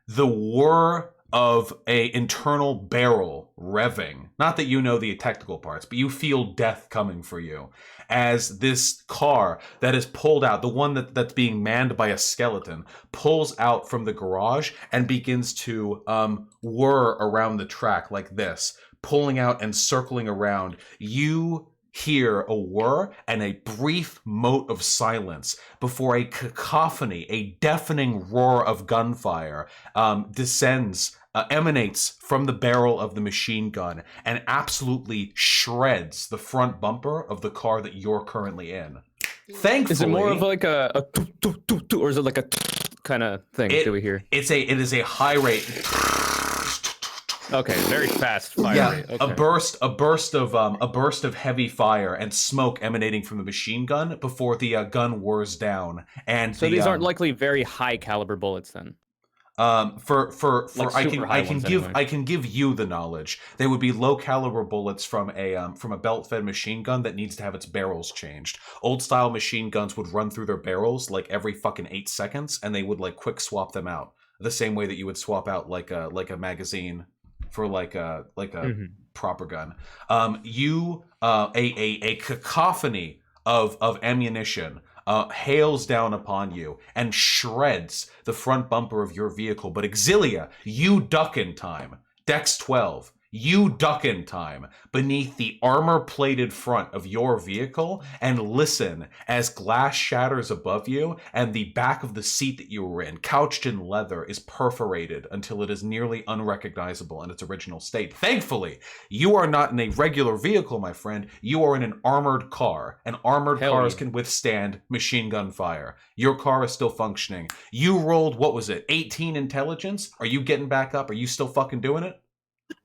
The whir of a internal barrel revving. Not that you know the technical parts, but you feel death coming for you as this car that is pulled out, the one that's being manned by a skeleton, pulls out from the garage and begins to whir around the track like this, pulling out and circling around. You hear a whir and a brief mote of silence before a cacophony, a deafening roar of gunfire emanates from the barrel of the machine gun and absolutely shreds the front bumper of the car that you're currently in. Thankfully, Is it more of like a or is it like a kind of thing? Do we hear? It is a high rate. Okay, very fast fire Yeah, rate. Okay. a burst of heavy fire and smoke emanating from the machine gun before the gun whirs down. And So these aren't likely very high caliber bullets then. Like I can give you the knowledge. They would be low caliber bullets from a belt fed machine gun that needs to have its barrels changed. Old style machine guns would run through their barrels like every fucking 8 seconds, and they would like quick swap them out the same way that you would swap out like a magazine for like a proper gun. A cacophony of ammunition hails down upon you and shreds the front bumper of your vehicle. But Exilia, you duck in time. Dex 12. You duck in time beneath the armor-plated front of your vehicle and listen as glass shatters above you and the back of the seat that you were in, couched in leather, is perforated until it is nearly unrecognizable in its original state. Thankfully, you are not in a regular vehicle, my friend. You are in an armored car, and armored cars can withstand machine gun fire. Your car is still functioning. You rolled, what was it, 18 intelligence? Are you getting back up? Are you still fucking doing it?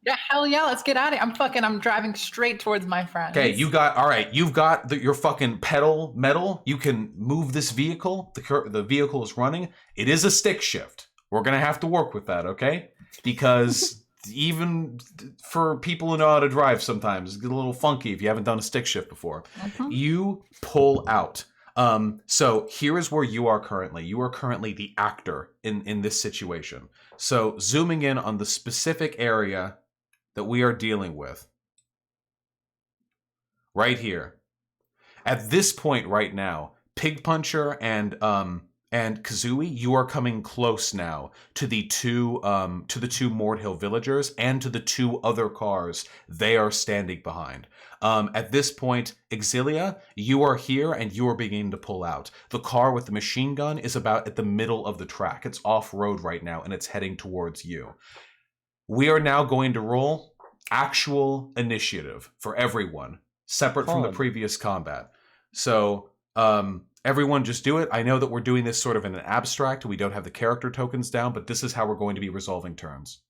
Yeah, hell yeah, let's get out of here. I'm driving straight towards my friends. Okay, you've got your fucking pedal metal. You can move this vehicle. The vehicle is running. It is a stick shift. We're gonna have to work with that, okay? Because even for people who know how to drive, sometimes it's a little funky if you haven't done a stick shift before. Mhm. You pull out. So here is where you are currently. You are currently the actor in this situation. So zooming in on the specific area that we are dealing with. Right here. At this point right now, Pigpuncher and Kazooie, you are coming close now to the two Mordhill villagers and to the two other cars they are standing behind. At this point, Exilia, you are here and you are beginning to pull out. The car with the machine gun is about at the middle of the track. It's off-road right now and it's heading towards you. We are now going to roll actual initiative for everyone, separate from the previous combat. So everyone just do it. I know that we're doing this sort of in an abstract. We don't have the character tokens down, but this is how we're going to be resolving turns.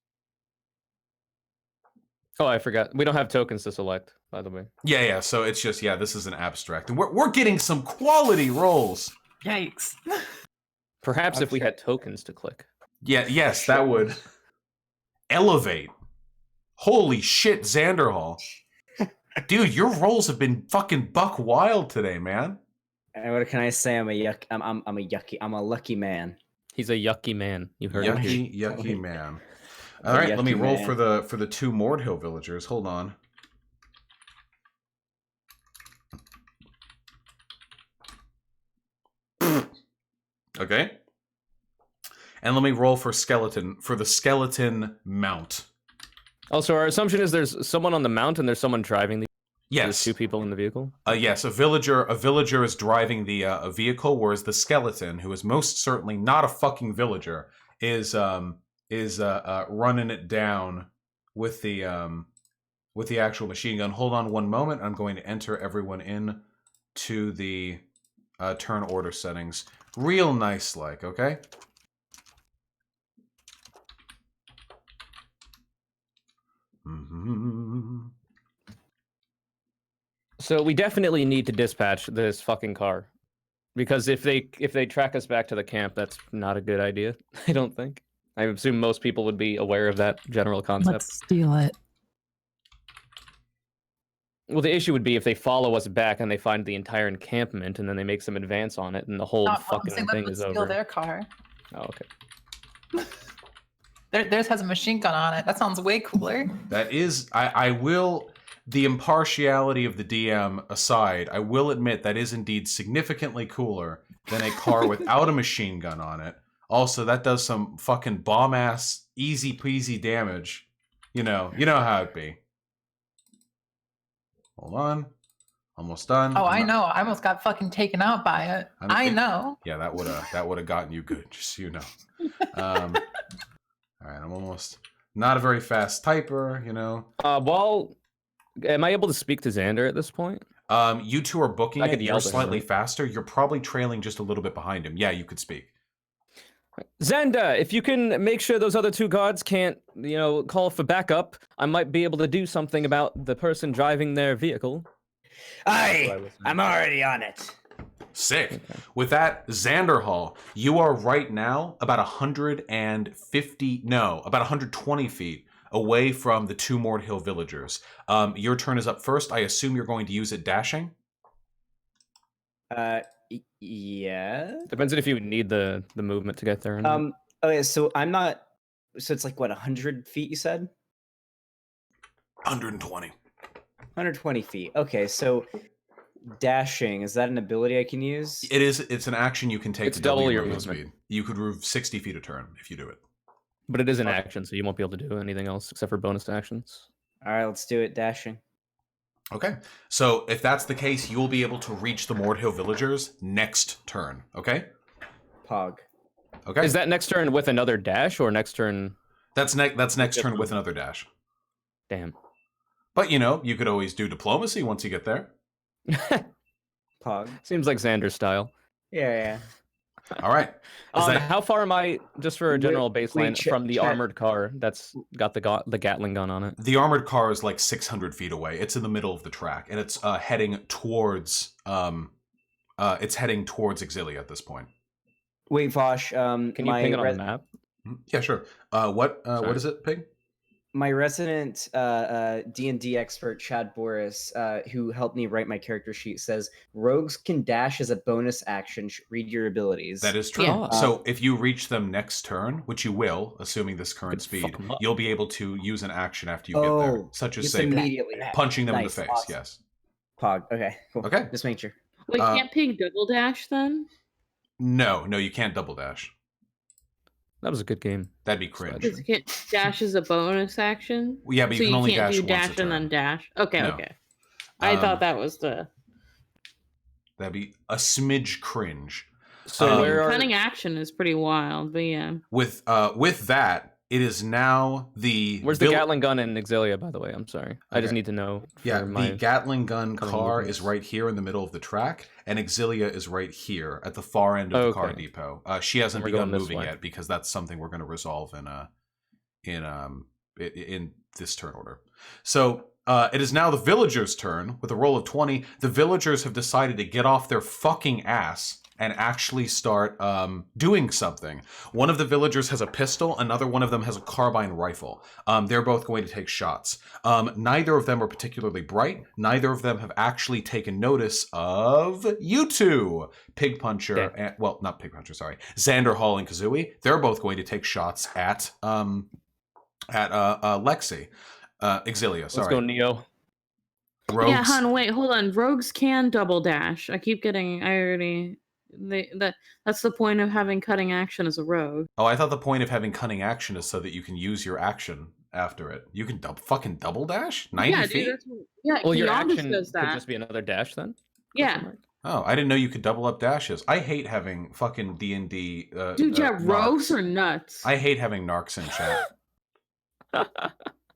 Oh, I forgot. We don't have tokens to select, by the way. Yeah. So it's just, this is an abstract. And we're getting some quality rolls. Yikes. Perhaps if we had tokens to click. Yeah, yes, that would elevate. Holy shit, Xanderhall. Dude, your rolls have been fucking buck wild today, man. And what can I say? I'm a lucky man. He's a yucky man. You heard it. Yucky man. All right, let me roll for the two Mordhill villagers. Hold on. Okay. And let me roll for the skeleton mount. Also, our assumption is there's someone on the mount and there's someone driving the. Yes. There's two people in the vehicle. Yes, a villager is driving the a vehicle, whereas the skeleton, who is most certainly not a fucking villager, is running it down with the actual machine gun. Hold on one moment. I'm going to enter everyone in to the turn order settings. Real nice like, okay? Mm-hmm. So we definitely need to dispatch this fucking car, because if they track us back to the camp, that's not a good idea. I don't think. I assume most people would be aware of that general concept. Let's steal it. Well, the issue would be if they follow us back and they find the entire encampment and then they make some advance on it and the whole fucking thing is over. Steal their car. Oh, okay. Theirs has a machine gun on it. That sounds way cooler. That is, I will, the impartiality of the DM aside, I will admit that is indeed significantly cooler than a car without a machine gun on it. Also, that does some fucking bomb-ass, easy-peasy damage. You know how it'd be. Hold on. Almost done. Oh, I know. I almost got fucking taken out by it. I know. Yeah, that would have gotten you good, just so you know. All right, I'm almost not a very fast typer, you know. Well, am I able to speak to Xander at this point? You two are booking it. You're slightly him. faster. You're probably trailing just a little bit behind him. Yeah, you could speak. Xander, if you can make sure those other two guards can't, call for backup, I might be able to do something about the person driving their vehicle. I'm already on it. Sick. Okay. With that, Xanderhall, you are right now about 120 feet away from the two Mordhill villagers. Your turn is up first. I assume you're going to use it dashing? Yeah. Depends on if you need the movement to get there. Okay, so I'm not. So it's like what, 100 feet? You said 120. 120 feet. Okay, so dashing, is that an ability I can use? It is. It's an action you can take. It's double your movement speed. You could move 60 feet a turn if you do it. But it is an action, so you won't be able to do anything else except for bonus actions. All right, let's do it. Dashing. Okay, so if that's the case, you will be able to reach the Mordhill villagers next turn. Okay. Pog. Okay. Is that next turn with another dash or next turn? That's next turn with another dash. Damn. But you could always do diplomacy once you get there. Pog. Seems like Xander's style. Yeah. All right. Is that How far am I, just for a general baseline, from the chat- armored car that's got the Gatling gun on it? the armored car is like 600 feet away. It's in the middle of the track, and it's heading towards Exilia at this point. Wait, Vosh. Can you ping it on the map? Yeah, sure. What is it, Pig? My resident D&D expert, Chad Boris, who helped me write my character sheet, says rogues can dash as a bonus action. Read your abilities. That is true. Yeah. So if you reach them next turn, which you will, assuming this current Could speed, fuck 'em up. you'll be able to use an action after you get there, such as just say immediately punching them in the Nice, face. awesome. Yes. Pog. Okay. Cool. Okay. Just make sure. Wait, can't Pig double dash then? No, you can't double dash. That was a good game. That'd be cringe. Because dash is a bonus action. Well, yeah, but So you can only can't dash do once a dash and then turn. dash. Okay, No. okay. I thought that was the That'd be a smidge cringe. So where are cunning action is pretty wild, but yeah. With that, it is now the where's the Gatling gun in Exilia, by the way? I'm sorry. I just Okay. need to know. Yeah, my the Gatling gun coming car movements. is right here in the middle of the track, and Exilia is right here at the far end of the car Okay. depot. She hasn't We're begun going this moving way. yet because that's something we're going to resolve in this turn order. So it is now the villagers' turn with a roll of 20. The villagers have decided to get off their fucking ass and actually start doing something. One of the villagers has a pistol, another one of them has a carbine rifle. They're both going to take shots. Neither of them are particularly bright. Neither of them have actually taken notice of you two, Pigpuncher, and, well, not Pigpuncher, sorry, Xander Hall and Kazooie. They're both going to take shots at Lexi, Exilia. Sorry. Let's go, Neo. Rogues. Yeah, hon, wait, hold on. Rogues can double dash. That's the point of having cutting action as a rogue. Oh, I thought the point of having cunning action is so that you can use your action after it. You can fucking double dash 90 yeah, feet. dude, that's what, yeah, Well, your Keandus action does could that. just be another dash then. Yeah, Oh, I didn't know you could double up dashes. I hate having fucking D&D. dude, yeah, narcs. rogues are nuts. I hate having narcs in chat.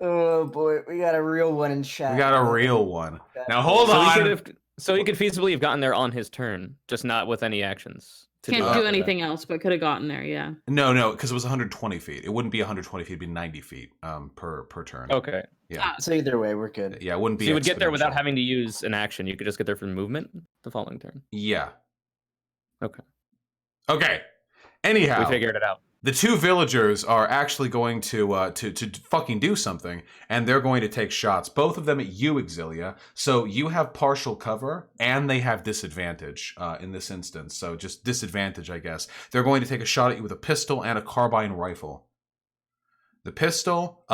Oh boy, we got a real one in chat. We got a real one. Now hold So on. he could feasibly have gotten there on his turn, just not with any actions. to Can't do do it. anything else, but could have gotten there. Yeah. No, because it was 120 feet. It wouldn't be 120 feet. It'd be 90 feet per turn. Okay. Yeah. So either way, we're good. Yeah, it wouldn't be. So you would get there without exponential. having to use an action. You could just get there from movement the following turn. Yeah. Okay. Okay. Anyhow, We figured it out. the two villagers are actually going to fucking do something, and they're going to take shots. Both of them at you, Exilia. So you have partial cover, and they have disadvantage in this instance. So just disadvantage, I guess. They're going to take a shot at you with a pistol and a carbine rifle. The pistol,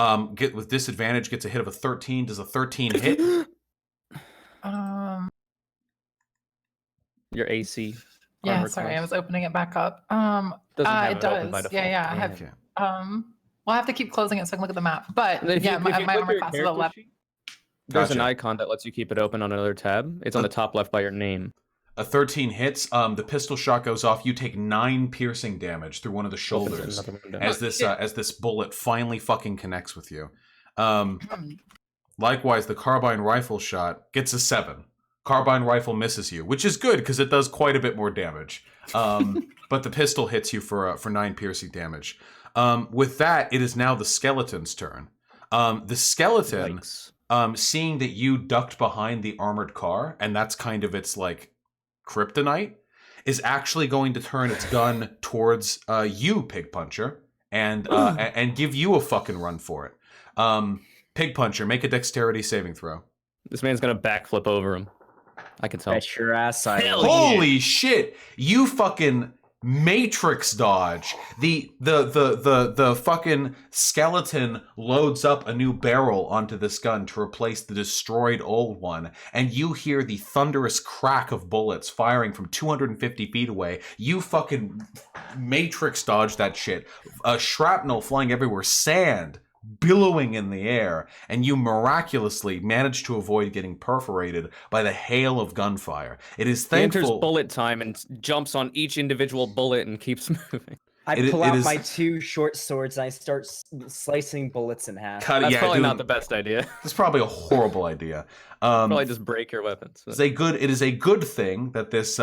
with disadvantage, gets a hit of a 13. Does a 13 hit? Your AC. Yeah, armor sorry, I class. was opening it back up. Doesn't have It it open by does. default. Yeah, I have. Okay. Well, I have to keep closing it so I can look at the map. But If yeah, you my click armor your class is character 11. sheet, there's an Gotcha. icon that lets you keep it open on another tab. It's on the top left by your name. A 13 hits. The pistol shot goes off. You take 9 piercing damage through one of the Opens shoulders another window. as this bullet finally fucking connects with you. Likewise, the carbine rifle shot gets a 7. Carbine rifle misses you, which is good because it does quite a bit more damage. But the pistol hits you for 9 piercing damage. With that, it is now the skeleton's turn. The skeleton, Yikes. seeing that you ducked behind the armored car, and that's kind of its like kryptonite, is actually going to turn its gun towards you, Pigpuncher, and give you a fucking run for it. Pigpuncher, make a dexterity saving throw. This man's gonna backflip over him. I can tell. Bet your ass I Hell will. Holy shit! You fucking matrix dodge. The fucking skeleton loads up a new barrel onto this gun to replace the destroyed old one, and you hear the thunderous crack of bullets firing from 250 feet away. You fucking matrix dodge that shit. Shrapnel flying everywhere, sand billowing in the air, and you miraculously manage to avoid getting perforated by the hail of gunfire. It is He enters thankful. bullet time and jumps on each individual bullet and keeps moving. pull out my 2 short swords and I start slicing bullets in half. That's probably not the best idea. That's probably a horrible idea. Probably just break your weapons. It is a good thing that this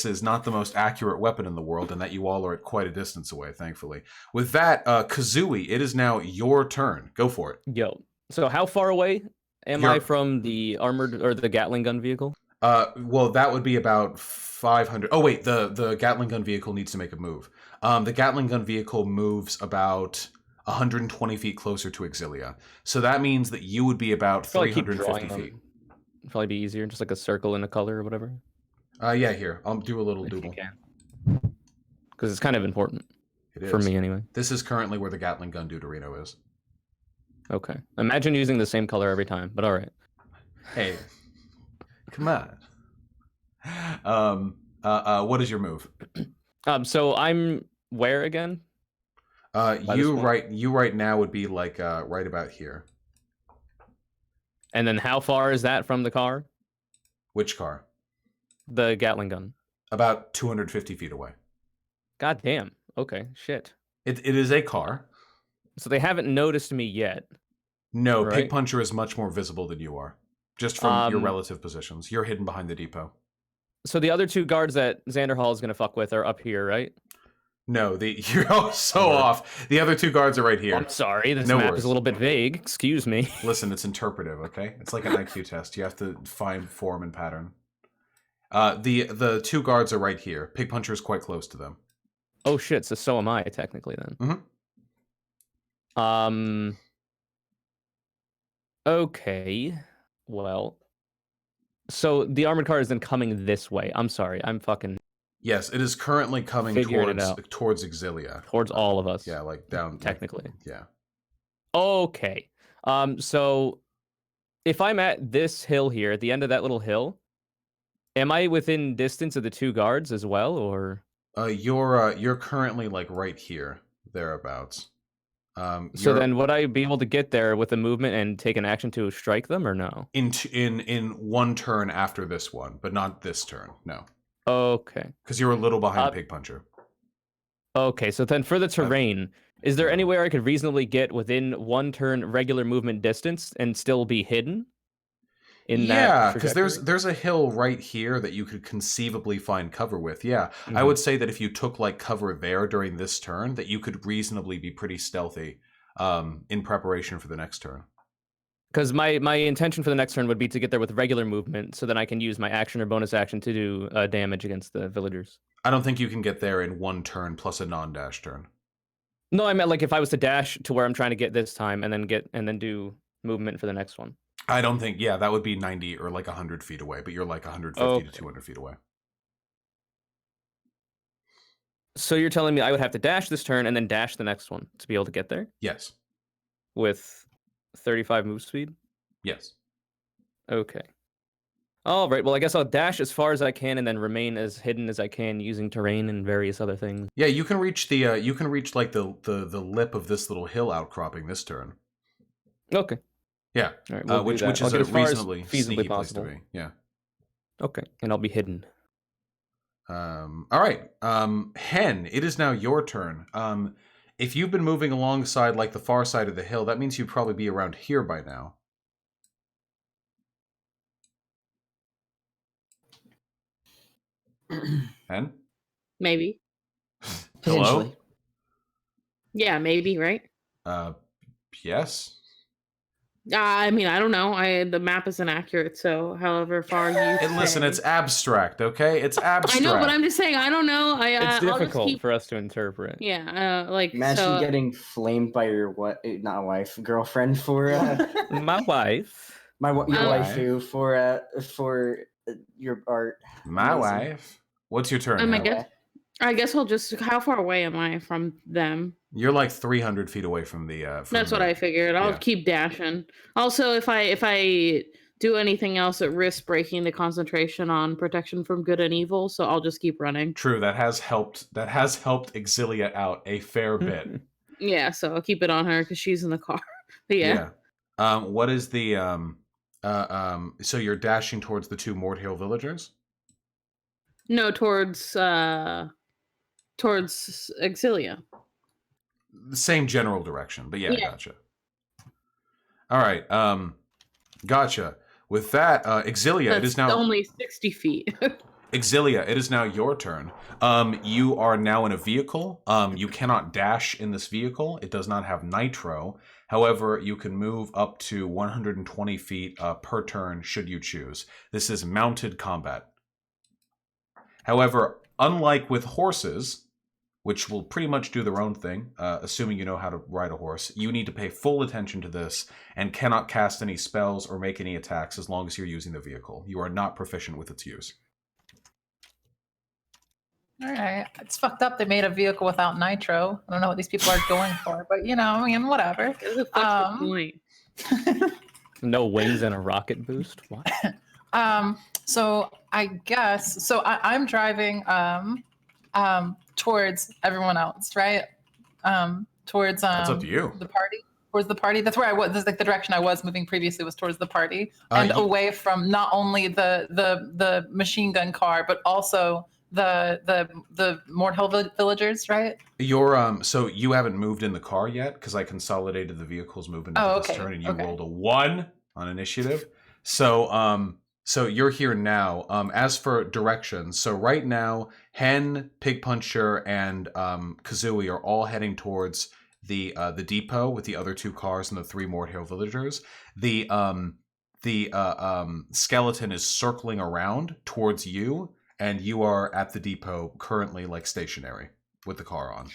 is not the most accurate weapon in the world, and that you all are at quite a distance away. Thankfully, with that, Kazooie, it is now your turn. Go for it. Yo, so how far away am I from the armored or the Gatling gun vehicle? Well, that would be about 500. Oh wait, the Gatling gun vehicle needs to make a move. The Gatling gun vehicle moves about 120 feet closer to Exilia, so that means that you would be about 350 feet. Probably be easier, just like a circle in a color or whatever. Yeah, here. I'll do a little doodle. Because it's kind of important. It is. For me, anyway. This is currently where the Gatling gun Deuterino is. Okay. Imagine using the same color every time, but all right. Hey, come on. What is your move? So I'm where again? You right now would be like right about here. And then how far is that from the car? Which car? The Gatling gun. About 250 feet away. God damn. Okay, shit. It is a car. So they haven't noticed me yet. No, right? Pigpuncher is much more visible than you are. Just from your relative positions. You're hidden behind the depot. So the other 2 guards that Xander Hall is going to fuck with are up here, right? No, you're so off. The other 2 guards are right here. I'm sorry, this No map worries. is a little bit vague. Excuse me. Listen, it's interpretive, okay? It's like an IQ test. You have to find form and pattern. The 2 guards are right here. Pigpuncher is quite close to them. Oh shit, so am I technically then. Mm-hmm. Okay. Well. So the armored car is then coming this way. I'm sorry. I'm fucking Yes, it is currently coming towards Exilia. Towards all of us. Yeah, like down technically. Like, yeah. Okay. So if I'm at this hill here, at the end of that little hill, am I within distance of the 2 guards as well, or? You're currently like right here, thereabouts. So then would I be able to get there with a movement and take an action to strike them, or no? In one turn after this one, but not this turn. No. Okay. Because you're a little behind Pigpuncher. Okay, so then for the terrain, is there anywhere I could reasonably get within 1 turn regular movement distance and still be hidden? Yeah, because there's a hill right here that you could conceivably find cover with. Yeah, I would say that if you took like cover there during this turn, that you could reasonably be pretty stealthy in preparation for the next turn. Because my intention for the next turn would be to get there with regular movement, so then I can use my action or bonus action to do damage against the villagers. I don't think you can get there in 1 turn plus a non-dash turn. No, I meant like if I was to dash to where I'm trying to get this time, and then do movement for the next one. I don't think. Yeah, that would be 90 or like 100 feet away, but you're like 150 to 200 feet away. So you're telling me I would have to dash this turn and then dash the next one to be able to get there? Yes. With 35 move speed? Yes. Okay. All right. Well, I guess I'll dash as far as I can and then remain as hidden as I can using terrain and various other things. Yeah, you can reach the like the lip of this little hill outcropping this turn. Okay. Yeah. All right, which is a reasonably sneaky place to be. Yeah. Okay, and I'll be hidden. All right. Hen, it is now your turn. If you've been moving alongside like the far side of the hill, that means you'd probably be around here by now. Hen? Maybe. Hello? Yeah, maybe, right? Yes. I mean, I don't know. The map is inaccurate, so however far you And listen, it's abstract, okay? It's abstract. I know, but I'm just saying, I don't know. It's difficult for us to interpret. Yeah, like imagine getting flamed by your not wife, girlfriend for my wife, your waifu for your art. My wife. What's your turn? I guess I'll just. How far away am I from them? You're like 300 feet away from the. That's what I figured. I'll keep dashing. Also, if I do anything else, it risks breaking the concentration on protection from good and evil. So I'll just keep running. True, that has helped. That has helped Exilia out a fair bit. Yeah, so I'll keep it on her because she's in the car. But yeah. What is the So you're dashing towards the 2 Mort Hill villagers? No, towards towards Exilia. The same general direction, but yeah, Yeah. gotcha. All right, gotcha. With that, Exilia, it That's is now only 60 feet. Exilia, it is now your turn. You are now in a vehicle. You cannot dash in this vehicle. It does not have nitro. However, you can move up to 120 feet per turn should you choose. This is mounted combat. However, unlike with horses, which will pretty much do their own thing, assuming you know how to ride a horse, you need to pay full attention to this and cannot cast any spells or make any attacks as long as you're using the vehicle. You are not proficient with its use. All right. It's fucked up they made a vehicle without nitro. I don't know what these people are going for, but I mean, whatever. That's the point. No wings and a rocket boost. What? So I guess I'm driving towards everyone else, right? Towards That's up to you. the party. Towards the party. That's where I was. That's like the direction I was moving previously was towards the party, and away from not only the machine gun car, but also the Mordhill villagers, right? You're so you haven't moved in the car yet because I consolidated the vehicle's movement into this turn, and you rolled a 1 on initiative. So so you're here now. As for directions, so right now, Hen, Pigpuncher, and Kazooie are all heading towards the depot with the other 2 cars and the 3 Mordhill villagers. The skeleton is circling around towards you. And you are at the depot currently, like, stationary with the car on.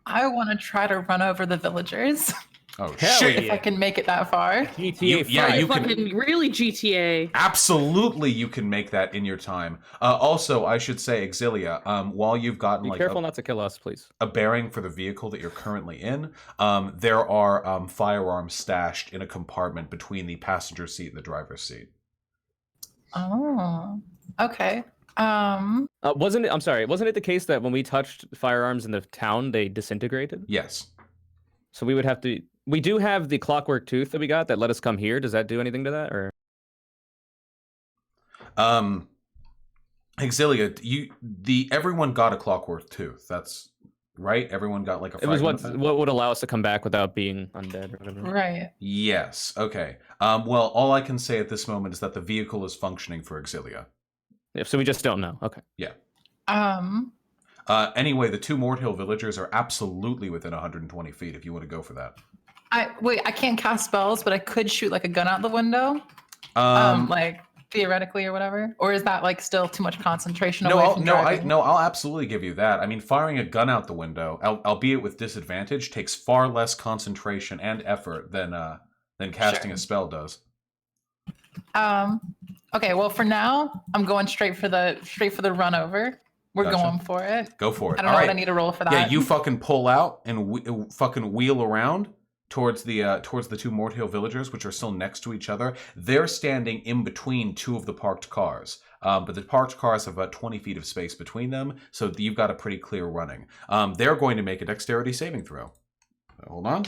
I want to try to run over the villagers. Oh, Hell shit. yeah. If I can make it that far. GTA 5. Yeah, you can. Fucking really GTA. Absolutely, you can make that in your time. Also, I should say, Exilia, while you've gotten Be careful not to kill us, please. a bearing for the vehicle that you're currently in, there are firearms stashed in a compartment between the passenger seat and the driver's seat. Oh, okay. Wasn't it the case that when we touched firearms in the town, they disintegrated? Yes. So we would have to. We do have the clockwork tooth that we got that let us come here. Does that do anything to that, or? Exilia, everyone got a clockwork tooth. That's right. Everyone got like a. It was what would allow us to come back without being undead or whatever. Right. Yes. Okay. Well, all I can say at this moment is that the vehicle is functioning for Exilia. Yeah, so we just don't know. Okay. Yeah. Um, Anyway, the 2 Mordhill villagers are absolutely within 120 feet if you want to go for that. I can't cast spells, but I could shoot like a gun out the window. Like theoretically or whatever. Or is that like still too much concentration away from driving? I'll absolutely give you that. I mean, firing a gun out the window, albeit with disadvantage, takes far less concentration and effort than casting a spell does. Okay, well for now, I'm going straight for the run over. We're Gotcha. going for it. Go for it. I don't know what I need to roll for that. Yeah, you fucking pull out and fucking wheel around towards the 2 Mordhill villagers, which are still next to each other. They're standing in between 2 of the parked cars. But the parked cars have about 20 feet of space between them, so you've got a pretty clear running. They're going to make a dexterity saving throw. Hold on.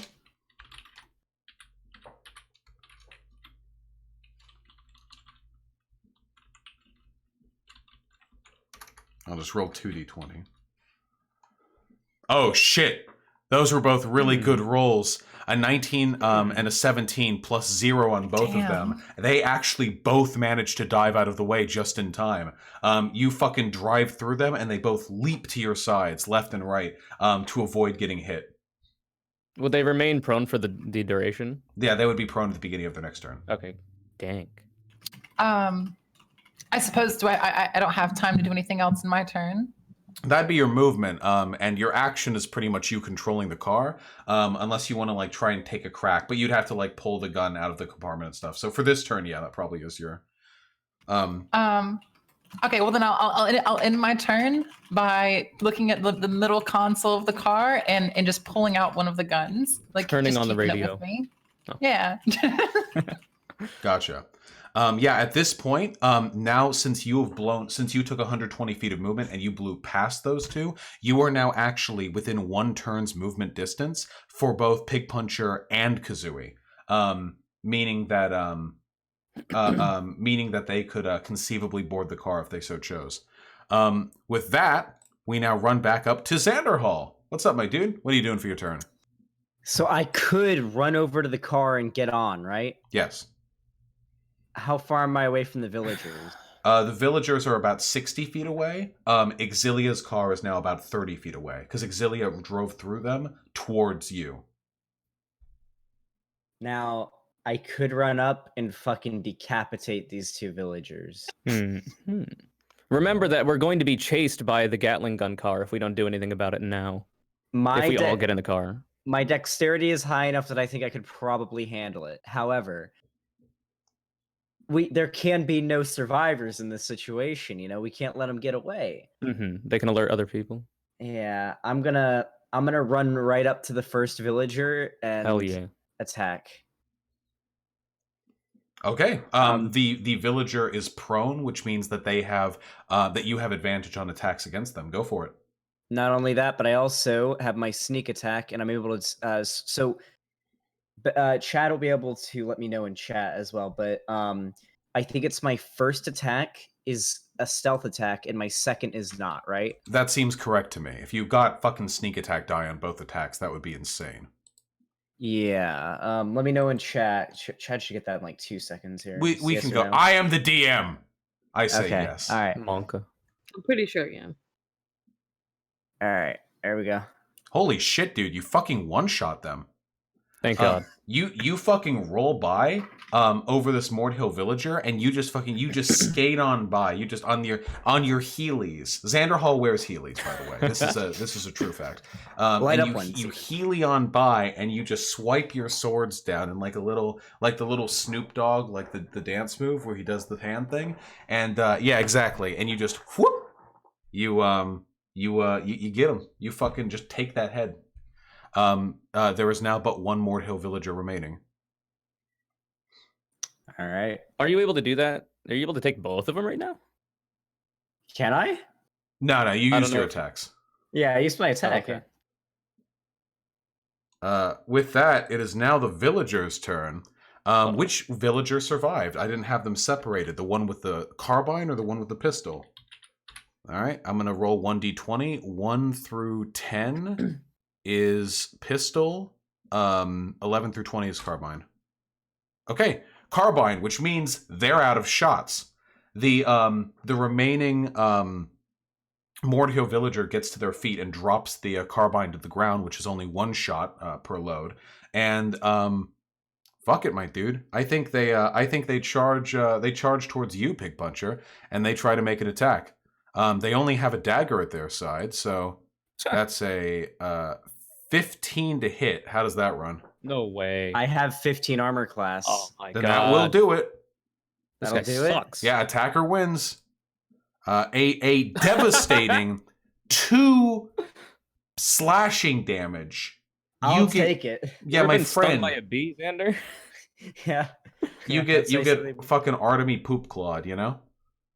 I'll just roll 2d20. Oh, shit. Those were both really good rolls. A 19 and a 17 plus 0 on both of them. They actually both managed to dive out of the way just in time. You fucking drive through them, and they both leap to your sides, left and right, to avoid getting hit. Would they remain prone for the duration? Yeah, they would be prone at the beginning of their next turn. Okay. Dang. I suppose I don't have time to do anything else in my turn. That'd be your movement, and your action is pretty much you controlling the car, unless you want to like try and take a crack, but you'd have to like pull the gun out of the compartment and stuff. So for this turn, yeah, that probably is your. Okay, well then I'll end my turn by looking at the middle console of the car and just pulling out one of the guns, like turning just on the keeping it radio. with me. Oh. Yeah. Gotcha. Yeah, at this point, now since you took 120 feet of movement and you blew past those 2, you are now actually within 1 turn's movement distance for both Pigpuncher and Kazooie, meaning that they could conceivably board the car if they so chose. With that, we now run back up to Xanderhall. What's up, my dude? What are you doing for your turn? So I could run over to the car and get on, right? Yes. How far am I away from the villagers? The villagers are about 60 feet away. Exilia's car is now about 30 feet away because Exilia drove through them towards you. Now, I could run up and fucking decapitate these 2 villagers. Remember that we're going to be chased by the Gatling gun car if we don't do anything about it now. If we all get in the car. My dexterity is high enough that I think I could probably handle it. However, there can be no survivors in this situation. You know, we can't let them get away. They can alert other people. Yeah, I'm gonna run right up to the first villager and Hell yeah. attack. Okay. The villager is prone, which means that they have that you have advantage on attacks against them. Go for it. Not only that, but I also have my sneak attack, and I'm able to. Chad will be able to let me know in chat as well. But I think it's my first attack is a stealth attack, and my second is not. Right? That seems correct to me. If you got fucking sneak attack die on both attacks, that would be insane. Yeah. Let me know in chat. Chad should get that in like 2 seconds here. We Yes can or go. no? I am the DM. I say Okay. yes. All right. Monka. I'm pretty sure, yeah. All right. There we go. Holy shit, dude! You fucking one-shot them. Thank God. You fucking roll by over this Mordhill villager, and you just skate on by. You just on your Heelys. Xanderhall wears Heelys, by the way. This is a true fact. Light and up ones. you Heely on by, and you just swipe your swords down in like the little Snoop Dogg, like the dance move where he does the hand thing. And yeah, exactly. And you just whoop. You get him. You fucking just take that head. There is now but one Mordhill villager remaining. All right. Are you able to do that? Are you able to take both of them right now? Can I? No, you I used don't your know. attacks. Yeah, I used my attack. Okay. With that, it is now the villager's turn. Which villager survived? I didn't have them separated. The one with the carbine or the one with the pistol? All right, I'm going to roll 1d20. 1 through 10 is pistol. 11 through 20 is carbine. Okay, carbine, which means they're out of shots. The remaining Mordhill villager gets to their feet and drops the carbine to the ground, which is only 1 shot per load. And fuck it, my dude. I think they charge towards you, Pigpuncher, and they try to make an attack. They only have a dagger at their side, so that's a 15 to hit. How does that run? No way. I have 15 armor class. Oh my Then God. that will do it. This That'll guy do it? sucks. Yeah, attacker wins. A devastating 2 slashing damage. I'll take it. Yeah, Ever my been stung friend. by a bee, Xander? Yeah. You That's get basically- fucking Artemy poop clawed, you know?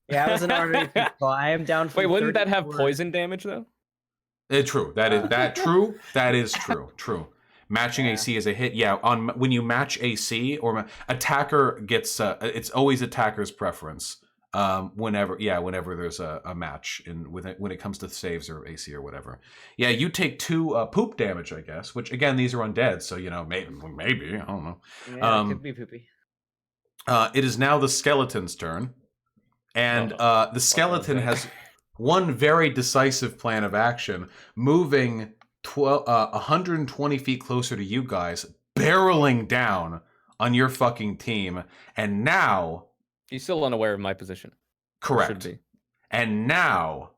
Yeah, I was an already. I am down. From Wait, wouldn't that have 34. poison damage though? True. That is true. True. Matching Yeah. AC is a hit. Yeah, when you match AC or attacker gets it's always attacker's preference. Whenever there's a match when it comes to saves or AC or whatever. Yeah, you take 2 poop damage, I guess. Which again, these are undead, so you know maybe I don't know. Yeah, it could be poopy. It is now the skeleton's turn, and the skeleton has one very decisive plan of action, moving 120 feet closer to you guys, barreling down on your fucking team, and now. He's still unaware of my position. Correct. Should be. And now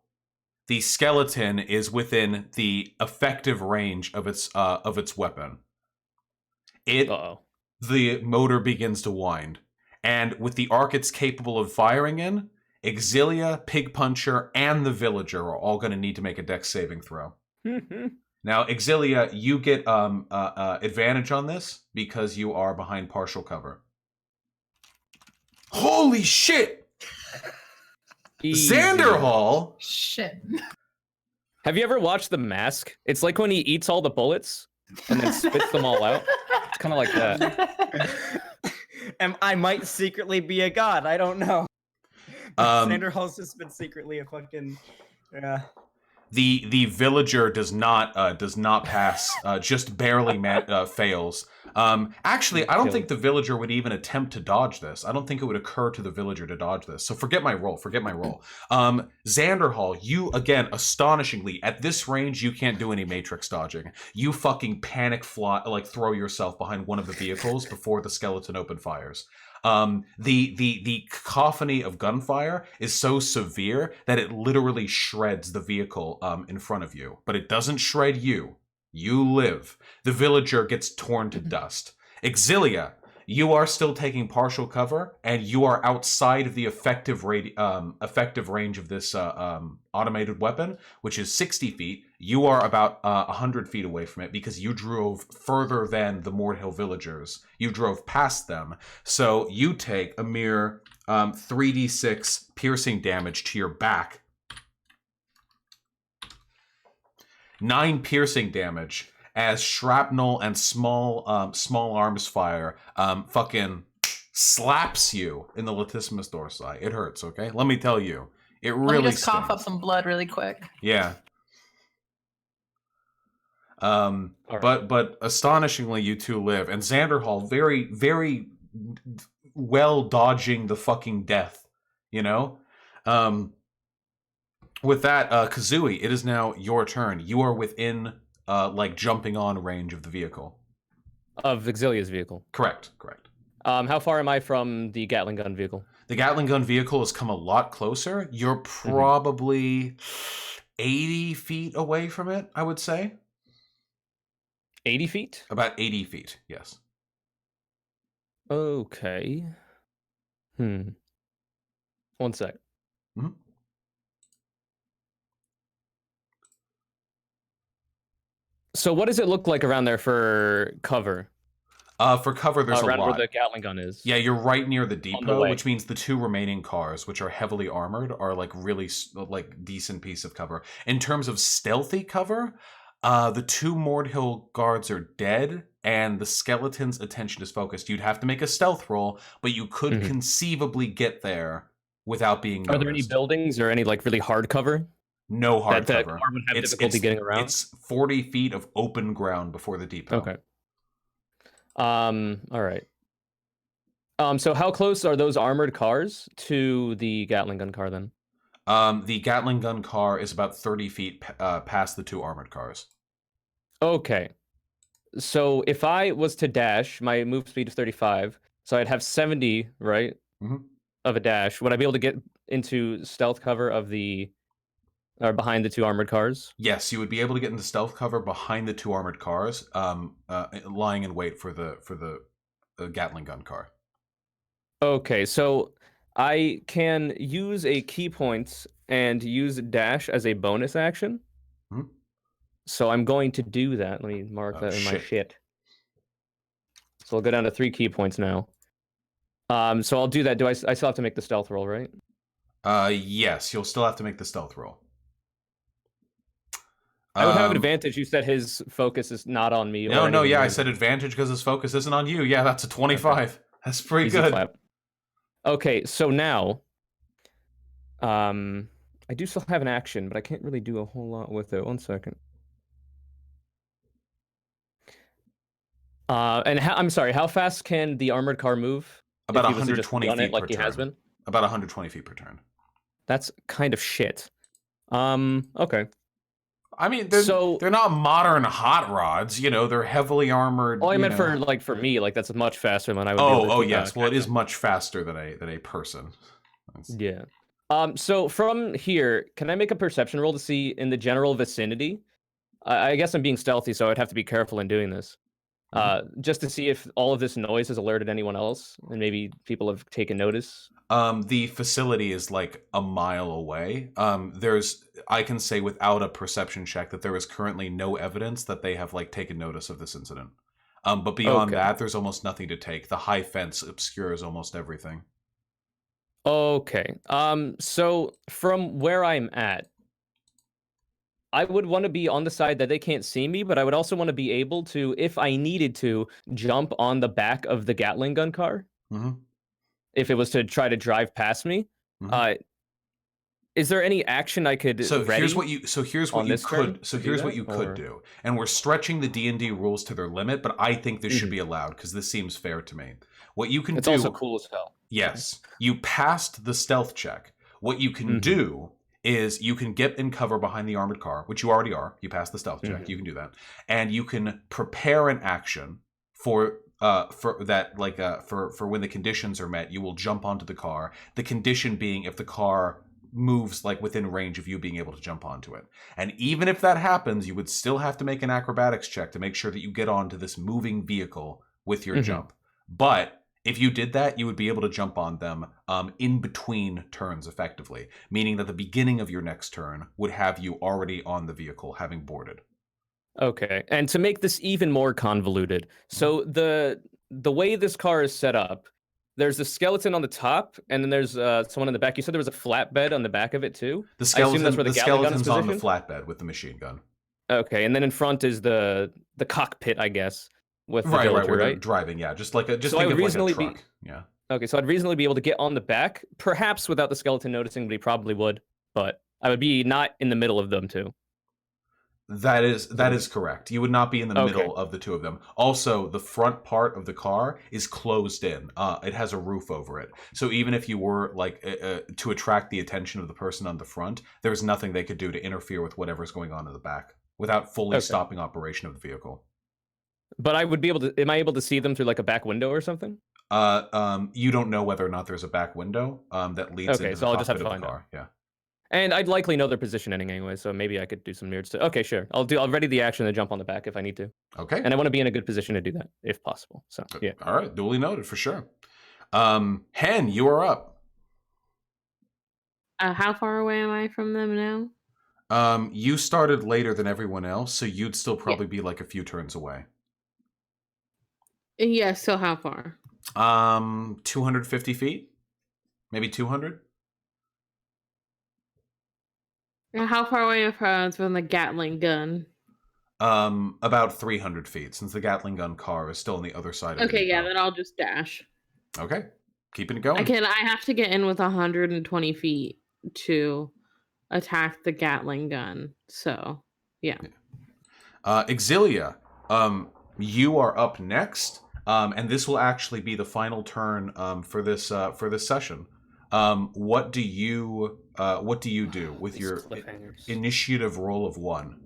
the skeleton is within the effective range of its weapon. Uh-oh. The motor begins to wind. And with the arc it's capable of firing in, Exilia, Pigpuncher, and the villager are all going to need to make a dex saving throw. Now, Exilia, you get advantage on this because you are behind partial cover. Holy shit! Easy. Xanderhall! Shit. Have you ever watched The Mask? It's like when he eats all the bullets and then spits them all out. It's kind of like that. And I might secretly be a god. I don't know. Xander Hall's just been secretly a fucking. Yeah. The villager does not pass, just barely fails. Actually, I don't think the villager would even attempt to dodge this. I don't think it would occur to the villager to dodge this. So forget my roll. Xanderhall, you, again, astonishingly, at this range, you can't do any matrix dodging. You fucking panic fly, like throw yourself behind one of the vehicles before the skeleton open fires. The cacophony of gunfire is so severe that it literally shreds the vehicle in front of you, but it doesn't shred you. You live. The villager gets torn to dust. Exilia, you are still taking partial cover, and you are outside of the effective range of this automated weapon, which is 60 feet. You are about 100 feet away from it because you drove further than the Mordhill villagers. You drove past them. So you take a mere 3d6 piercing damage to your back. 9 piercing damage as shrapnel and small arms fire fucking slaps you in the latissimus dorsi. It hurts, okay? Let me tell you. It really Let me just cough stings. up some blood really quick. Yeah. But astonishingly, you two live. And Xanderhall, very, very well dodging the fucking death, you know? With that, Kazooie, it is now your turn. You are within, like, jumping on range of the vehicle. Of Exilia's vehicle. Correct. How far am I from the Gatling gun vehicle? The Gatling gun vehicle has come a lot closer. You're probably 80 feet away from it, I would say. 80 feet? About 80 feet, yes. Okay. 1 sec. Mm-hmm. So what does it look like around there for cover? For cover, there's a lot. Around where the Gatling gun is. Yeah, you're right near the depot, way. which means the 2 remaining cars, which are heavily armored, are like really like decent piece of cover. In terms of stealthy cover, the 2 Mordhill guards are dead, and the skeleton's attention is focused. You'd have to make a stealth roll, but you could conceivably get there without being noticed. Are there any buildings or any like really hard cover? No hard cover. Car would have difficulty getting around? It's 40 feet of open ground before the depot. Okay. All right. So how close are those armored cars to the Gatling gun car then? The Gatling gun car is about 30 feet past the 2 armored cars. Okay. So if I was to dash, my move speed is 35, so I'd have 70, right? Of a dash. Would I be able to get into stealth cover of the or behind the 2 armored cars? Yes, you would be able to get into stealth cover behind the 2 armored cars, lying in wait for the Gatling gun car. Okay, so I can use a key point and use dash as a bonus action. So I'm going to do that. Let me mark that in my shit. So I'll go down to 3 key points now. So I'll do that. I still have to make the stealth roll, right? Yes, you'll still have to make the stealth roll. I would have an advantage. You said his focus is not on me. No, yeah, I said advantage because his focus isn't on you. Yeah, that's a 25. Okay. That's pretty Easy good. Clap. Okay, so now, I do still have an action, but I can't really do a whole lot with it. 1 second. And I'm sorry, how fast can the armored car move? About 120 feet like per he turn. has been? About 120 feet per turn. That's kind of shit. Okay. I mean, they're not modern hot rods, you know. They're heavily armored. Oh, I meant for me, like that's much faster than I would. Oh, yes. Well, it is much faster than a person. Yeah. So from here, can I make a perception roll to see in the general vicinity? I guess I'm being stealthy, so I'd have to be careful in doing this. Just to see if all of this noise has alerted anyone else, and maybe people have taken notice. The facility is like a mile away. I can say without a perception check that there is currently no evidence that they have like taken notice of this incident. But beyond that, there's almost nothing to take. The high fence obscures almost everything. Okay. So from where I'm at, I would want to be on the side that they can't see me, but I would also want to be able to, if I needed to, jump on the back of the Gatling gun car. If it was to try to drive past me. Is there any action I could ready here's what you could or... do. And we're stretching the D&D rules to their limit, but I think this should be allowed because this seems fair to me. What you can do... It's also cool as hell. Yes. You passed the stealth check. What you can do is you can get in cover behind the armored car, which you already are. You passed the stealth check. You can do that. And you can prepare an action for that, like for when the conditions are met, you will jump onto the car. The condition being if the car moves like within range of you being able to jump onto it. And even if that happens, you would still have to make an acrobatics check to make sure that you get onto this moving vehicle with your jump. But if you did that, you would be able to jump on them in between turns effectively, meaning that the beginning of your next turn would have you already on the vehicle having boarded. Okay, and to make this even more convoluted, so the way this car is set up, there's a skeleton on the top, and then there's someone in the back. You said there was a flatbed on the back of it too? The skeleton's on the flatbed with the machine gun. Okay, and then in front is the cockpit, I guess, with the villager, where they're driving, yeah. Just think of like a truck. Yeah. Okay, so I'd reasonably be able to get on the back, perhaps without the skeleton noticing, but he probably would. But I would be not in the middle of them too. That is correct. You would not be in the middle of the two of them. Also, the front part of the car is closed in. It has a roof over it. So even if you were like to attract the attention of the person on the front, there's nothing they could do to interfere with whatever's going on in the back without fully stopping operation of the vehicle. But I would be able to. Am I able to see them through like a back window or something? You don't know whether or not there's a back window that leads into the cockpit of the car. Yeah. And I'd likely know their positioning anyway, so maybe I could do some weird stuff. Okay, sure. I'll ready the action to jump on the back if I need to. Okay. And I want to be in a good position to do that, if possible. So yeah. All right, duly noted for sure. Hen, you are up. How far away am I from them now? You started later than everyone else, so you'd still probably be like a few turns away. Yeah, so how far? 250 feet? Maybe 200? How far away from the Gatling gun? About 300 feet, since the Gatling gun car is still on the other side of it. Okay, yeah, then I'll just dash. Okay, keeping it going. I have to get in with 120 feet to attack the Gatling gun. So, yeah. Exilia, you are up next, and this will actually be the final turn for this session. What do you do with your initiative roll of 1?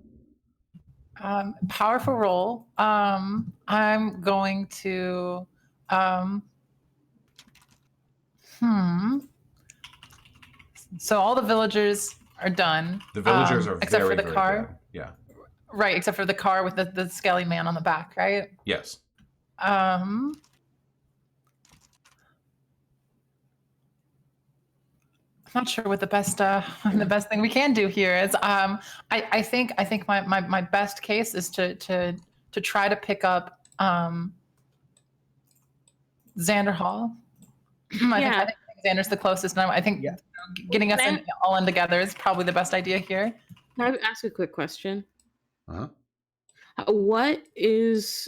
Powerful roll. I'm going to So all the villagers are done. The villagers are except very, for the very car. dead. Yeah. Right, except for the car with the skelly man on the back, right? Yes. I'm not sure what the best thing we can do here is. I think my best case is to try to pick up Xander Hall. I think Xander's the closest, and I think getting us all in together is probably the best idea here. Can I ask a quick question? Uh-huh. What is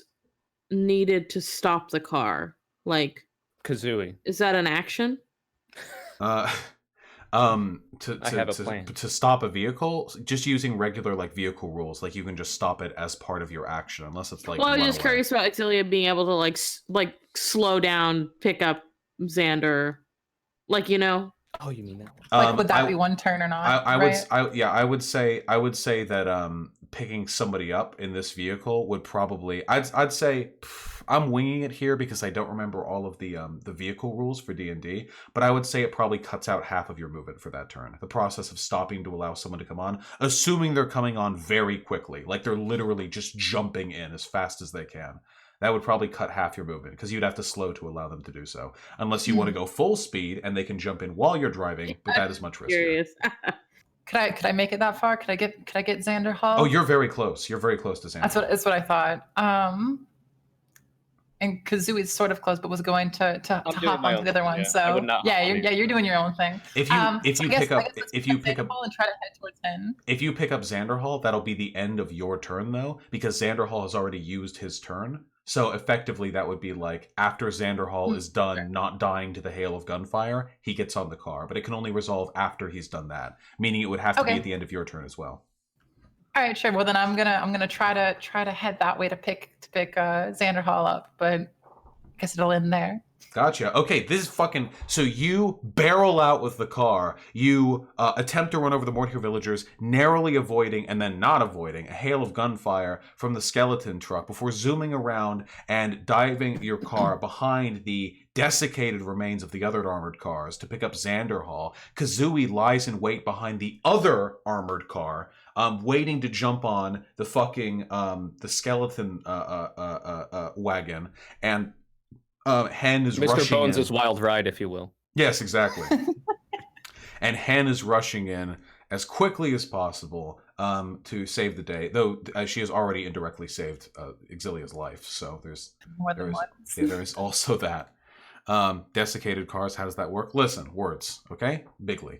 needed to stop the car? Like Kazooie. Is that an action? I have a plan. To stop a vehicle, just using regular like vehicle rules, like you can just stop it as part of your action, unless it's like. Well, I was just curious about Exilia being able to like slow down, pick up Xander, like Oh, you mean that one? Like, would that be one turn or not? I would say that picking somebody up in this vehicle would probably. I'd say I'm winging it here because I don't remember all of the vehicle rules for D&D, but I would say it probably cuts out half of your movement for that turn. The process of stopping to allow someone to come on, assuming they're coming on very quickly, like they're literally just jumping in as fast as they can. That would probably cut half your movement because you'd have to slow to allow them to do so. Unless you want to go full speed and they can jump in while you're driving, but that is much riskier. Could I make it that far? Could I get Xander Hall? Oh, you're very close. You're very close to Xander. That's what I thought. And Kazooie's sort of close, but was going to hop onto the other one. Yeah. So you're doing your own thing. If you pick up and try to head towards him. If you pick up Xander Hall, that'll be the end of your turn though, because Xander Hall has already used his turn. So effectively, that would be like after Xanderhall is done not dying to the hail of gunfire, he gets on the car. But it can only resolve after he's done that, meaning it would have to be at the end of your turn as well. All right, sure. Well, then I'm gonna try to head that way to pick Xanderhall up, but I guess it'll end there. Gotcha. Okay, this is fucking... So you barrel out with the car. You attempt to run over the Mortier villagers, narrowly avoiding and then not avoiding a hail of gunfire from the skeleton truck before zooming around and diving your car behind the desiccated remains of the other armored cars to pick up Xanderhall. Kazooie lies in wait behind the other armored car, waiting to jump on the fucking the skeleton wagon, and Hen is Mr. rushing Bones' in. wild ride, if you will. Yes, exactly. And Hen is rushing in as quickly as possible to save the day, though she has already indirectly saved Exilia's life. So there's there is also that. Desiccated cars, how does that work? Listen, words, okay? Bigly.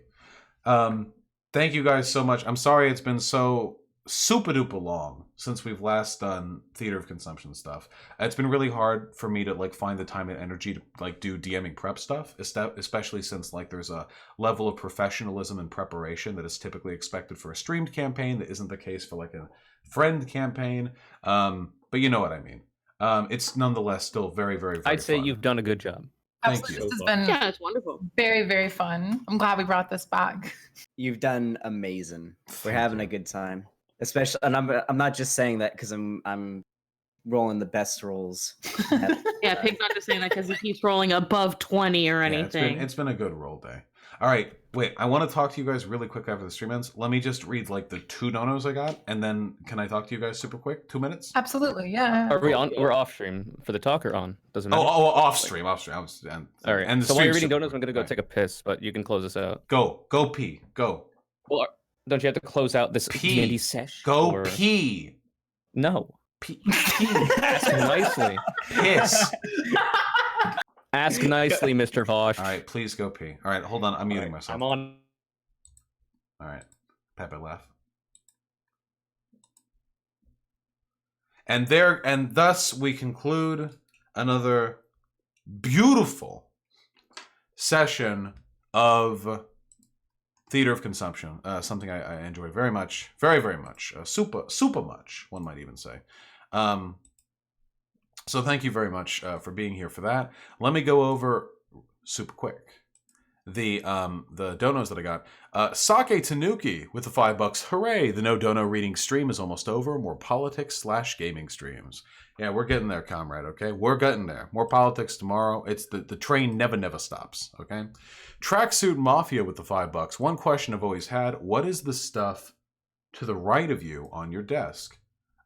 Thank you guys so much. I'm sorry it's been so super duper long since we've last done Theater of Consumption stuff. It's been really hard for me to like find the time and energy to like do DMing prep stuff, especially since like there's a level of professionalism and preparation that is typically expected for a streamed campaign that isn't the case for like a friend campaign. But you know what I mean. It's nonetheless still very, very, very I'd say fun. you've done a good job. Thank you. This has been it's wonderful. very, very fun. I'm glad we brought this back. You've done amazing. We're Thank having you. a good time. Especially, and I'm not just saying that because I'm rolling the best rolls. Yeah, Pig's not just saying that because he keeps rolling above 20 or Yeah, anything. it's been a good roll day. All right, wait. I want to talk to you guys really quick after the stream ends. Let me just read like the 2 donos I got, and then can I talk to you guys super quick? 2 minutes? Absolutely, yeah. Are we on? We're off stream for the talk or on? Doesn't matter. Off stream. I was, All right. And the So while you're stream's reading super donuts, I'm gonna go quick. take a piss, but you can close us out. Go pee. Go Well, don't you have to close out this Pee. D&D sesh? go or- pee. No. Pee. Ask nicely. Piss. Ask nicely, Mr. Vosh. All right, please go pee. All right, hold on. I'm muting myself. I'm on. All right, Pepe laugh. And thus we conclude another beautiful session of Theater of Consumption. Something I enjoy very much, very, very much, super much, one might even say. So thank you very much for being here for that. Let me go over super quick the donos that I got. Sake Tanuki with the $5. Hooray! The no dono reading stream is almost over. More politics/gaming streams. Yeah, we're getting there, comrade. Okay, we're getting there. More politics tomorrow. It's the train never stops. Okay. Tracksuit Mafia with the $5. One question I've always had: what is the stuff to the right of you on your desk?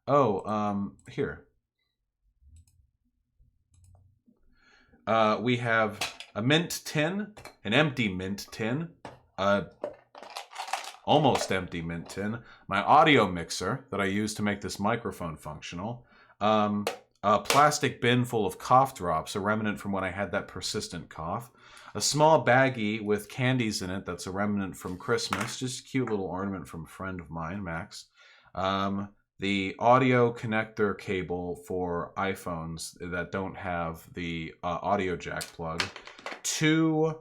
Oh, here. We have a mint tin, an empty mint tin, almost empty mint tin, my audio mixer that I use to make this microphone functional, a plastic bin full of cough drops, a remnant from when I had that persistent cough, a small baggie with candies in it that's a remnant from Christmas, just a cute little ornament from a friend of mine, Max, the audio connector cable for iPhones that don't have the audio jack plug, 2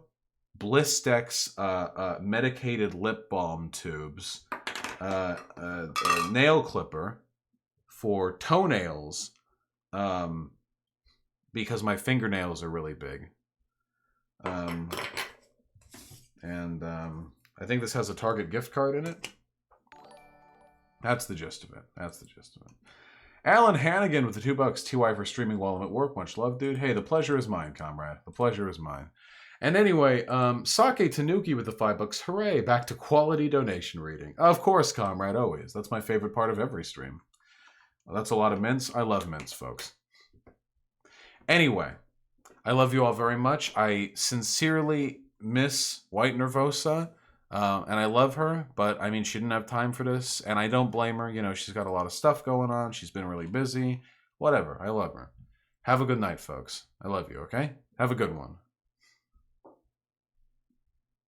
Blistex medicated lip balm tubes, a nail clipper for toenails, because my fingernails are really big, and I think this has a Target gift card in it. That's the gist of it. Alan Hannigan with the $2 TY for streaming while I'm at work. Much love, dude. Hey, the pleasure is mine, comrade. The pleasure is mine. And anyway, Sake Tanuki with the $5. Hooray! Back to quality donation reading. Of course, comrade, always. That's my favorite part of every stream. Well, that's a lot of mints. I love mints, folks. Anyway, I love you all very much. I sincerely miss White Nervosa. And I love her, but I mean, she didn't have time for this, and I don't blame her. You know, she's got a lot of stuff going on. She's been really busy. Whatever. I love her. Have a good night, folks. I love you, okay? Have a good one.